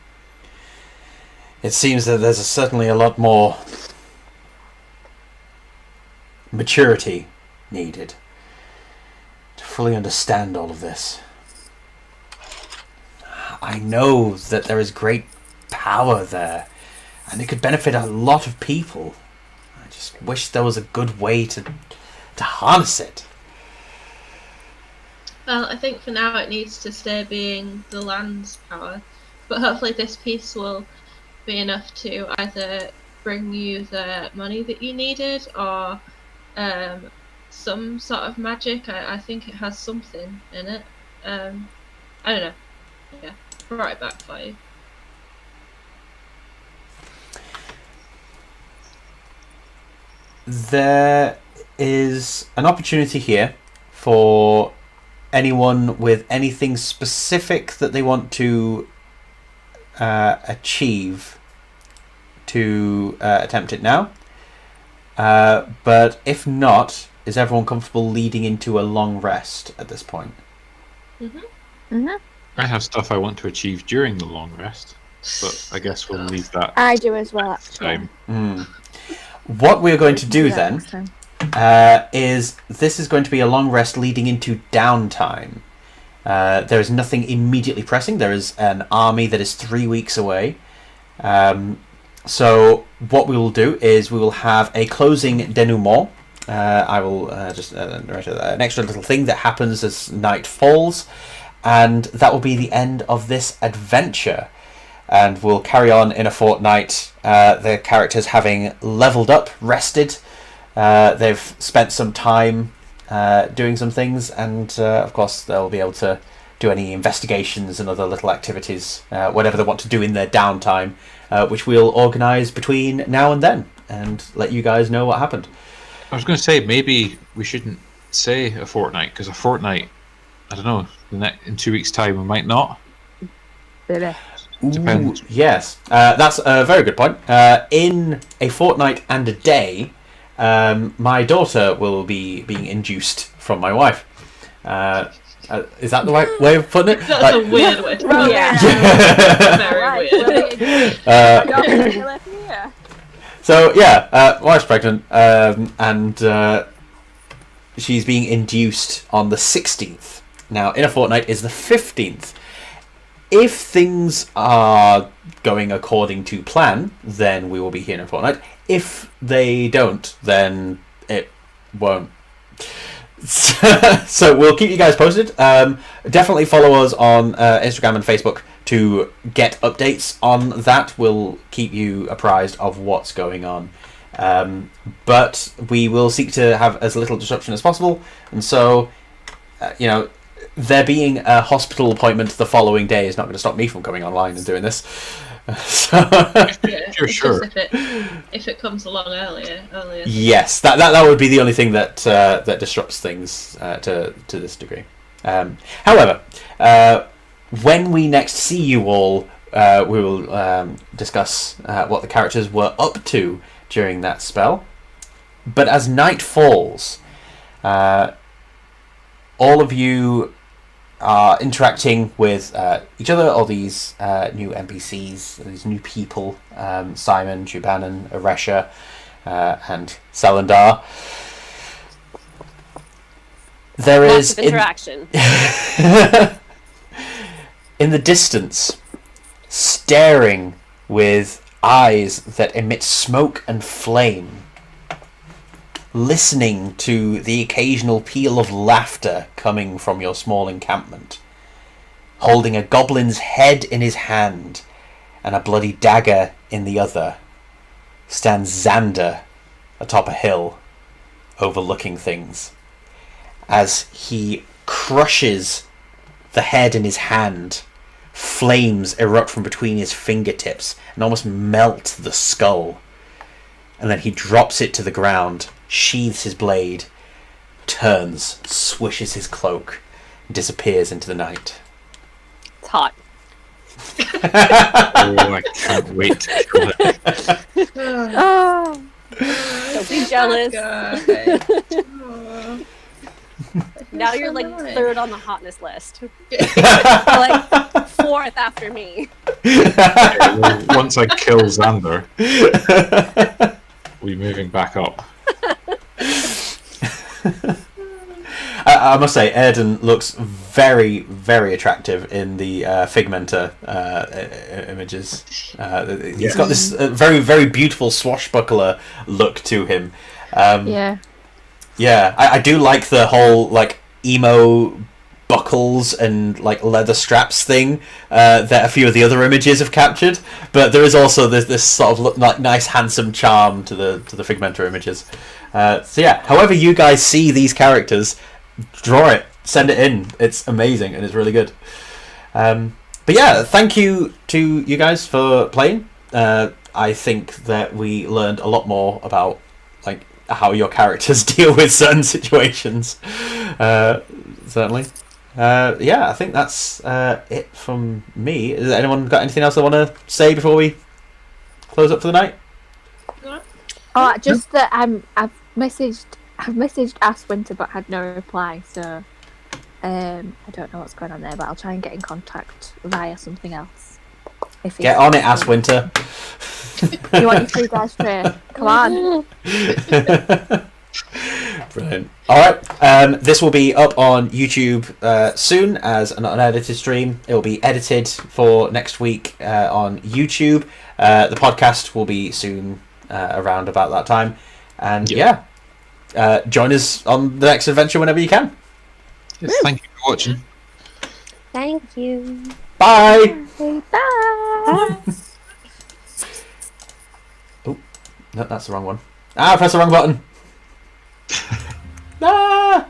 It seems that there's certainly a lot more maturity needed to fully understand all of this. I know that there is great power there, and it could benefit a lot of people. I just wish there was a good way to harness it. Well, I think for now it needs to stay being the land's power, but hopefully this piece will be enough to either bring you the money that you needed, or some sort of magic. I think it has something in it. I don't know. Yeah, brought it back for you. There is an opportunity here for anyone with anything specific that they want to achieve to attempt it now. But if not, is everyone comfortable leading into a long rest at this point? I have stuff I want to achieve during the long rest, but I guess we'll leave that. I do as well, actually. Time. What we're going to do then is this is going to be a long rest leading into downtime. There is nothing immediately pressing. There is an army that is 3 weeks away. So what we will do is we will have a closing denouement. I will just write an extra little thing that happens as night falls, and that will be the end of this adventure. And we'll carry on in a fortnight, the characters having leveled up, rested. They've spent some time doing some things, and of course they'll be able to do any investigations and other little activities, whatever they want to do in their downtime, which we'll organise between now and then, and let you guys know what happened. I was going to say, maybe we shouldn't say a fortnight, because a fortnight, I don't know, in 2 weeks' time we might not. Depends. Ooh, yes, that's a very good point. In a fortnight and a day, my daughter will be being induced from my wife. Is that the right way of putting it? That's a weird way to put it. Very weird. So yeah, wife's pregnant, and she's being induced on the 16th. Now, in a fortnight is the 15th. If things are going according to plan, then we will be here in a fortnight. If they don't, then it won't. So we'll keep you guys posted. Definitely follow us on Instagram and Facebook to get updates on that. We'll keep you apprised of what's going on. But we will seek to have as little disruption as possible. And so, there being a hospital appointment the following day is not going to stop me from coming online and doing this. So, You're sure. If it comes along earlier. Yes, that would be the only thing that disrupts things to this degree. However, when we next see you all, we will discuss what the characters were up to during that spell. But as night falls, all of you are interacting with each other, all these new NPCs, these new people, Simon, Jubanan, Aresha, and Salandar. There Lots is of interaction. in the distance, staring with eyes that emit smoke and flame, listening to the occasional peal of laughter coming from your small encampment, holding a goblin's head in his hand and a bloody dagger in the other, stands Xander atop a hill, overlooking things. As he crushes the head in his hand, flames erupt from between his fingertips and almost melt the skull. And then he drops it to the ground, sheathes his blade, turns, swishes his cloak, and disappears into the night. It's hot. Oh, I can't wait to kill it. Oh, Don't be jealous. God. Now you're like Nice. third on the hotness list. Like fourth after me. Well, once I kill Xander, we're moving back up. I must say, Erden looks very, very attractive in the Figmenter images. He's got this very, very beautiful swashbuckler look to him. yeah. Yeah, I do like the whole like emo buckles and like leather straps thing that a few of the other images have captured. But there is also this sort of like nice, handsome charm to the Figmenter images. So yeah, however you guys see these characters, draw it, send it in. It's amazing and it's really good. But yeah, thank you to you guys for playing. I think that we learned a lot more about like how your characters deal with certain situations. Certainly. Yeah, I think that's it from me. Has anyone got anything else they want to say before we close up for the night? Oh, just that I've messaged Ask Winter but had no reply, so I don't know what's going on there, but I'll try and get in contact via something else. If Get on it, Ass Winter. You want your 3 dice tray? Come on. Brilliant. Alright, this will be up on YouTube soon as an unedited stream. It will be edited for next week on YouTube. The podcast will be soon around about that time. And yeah, join us on the next adventure whenever you can. Yes, thank you for watching. Thank you. Bye! Bye. No, that's the wrong one. I pressed the wrong button. Ah!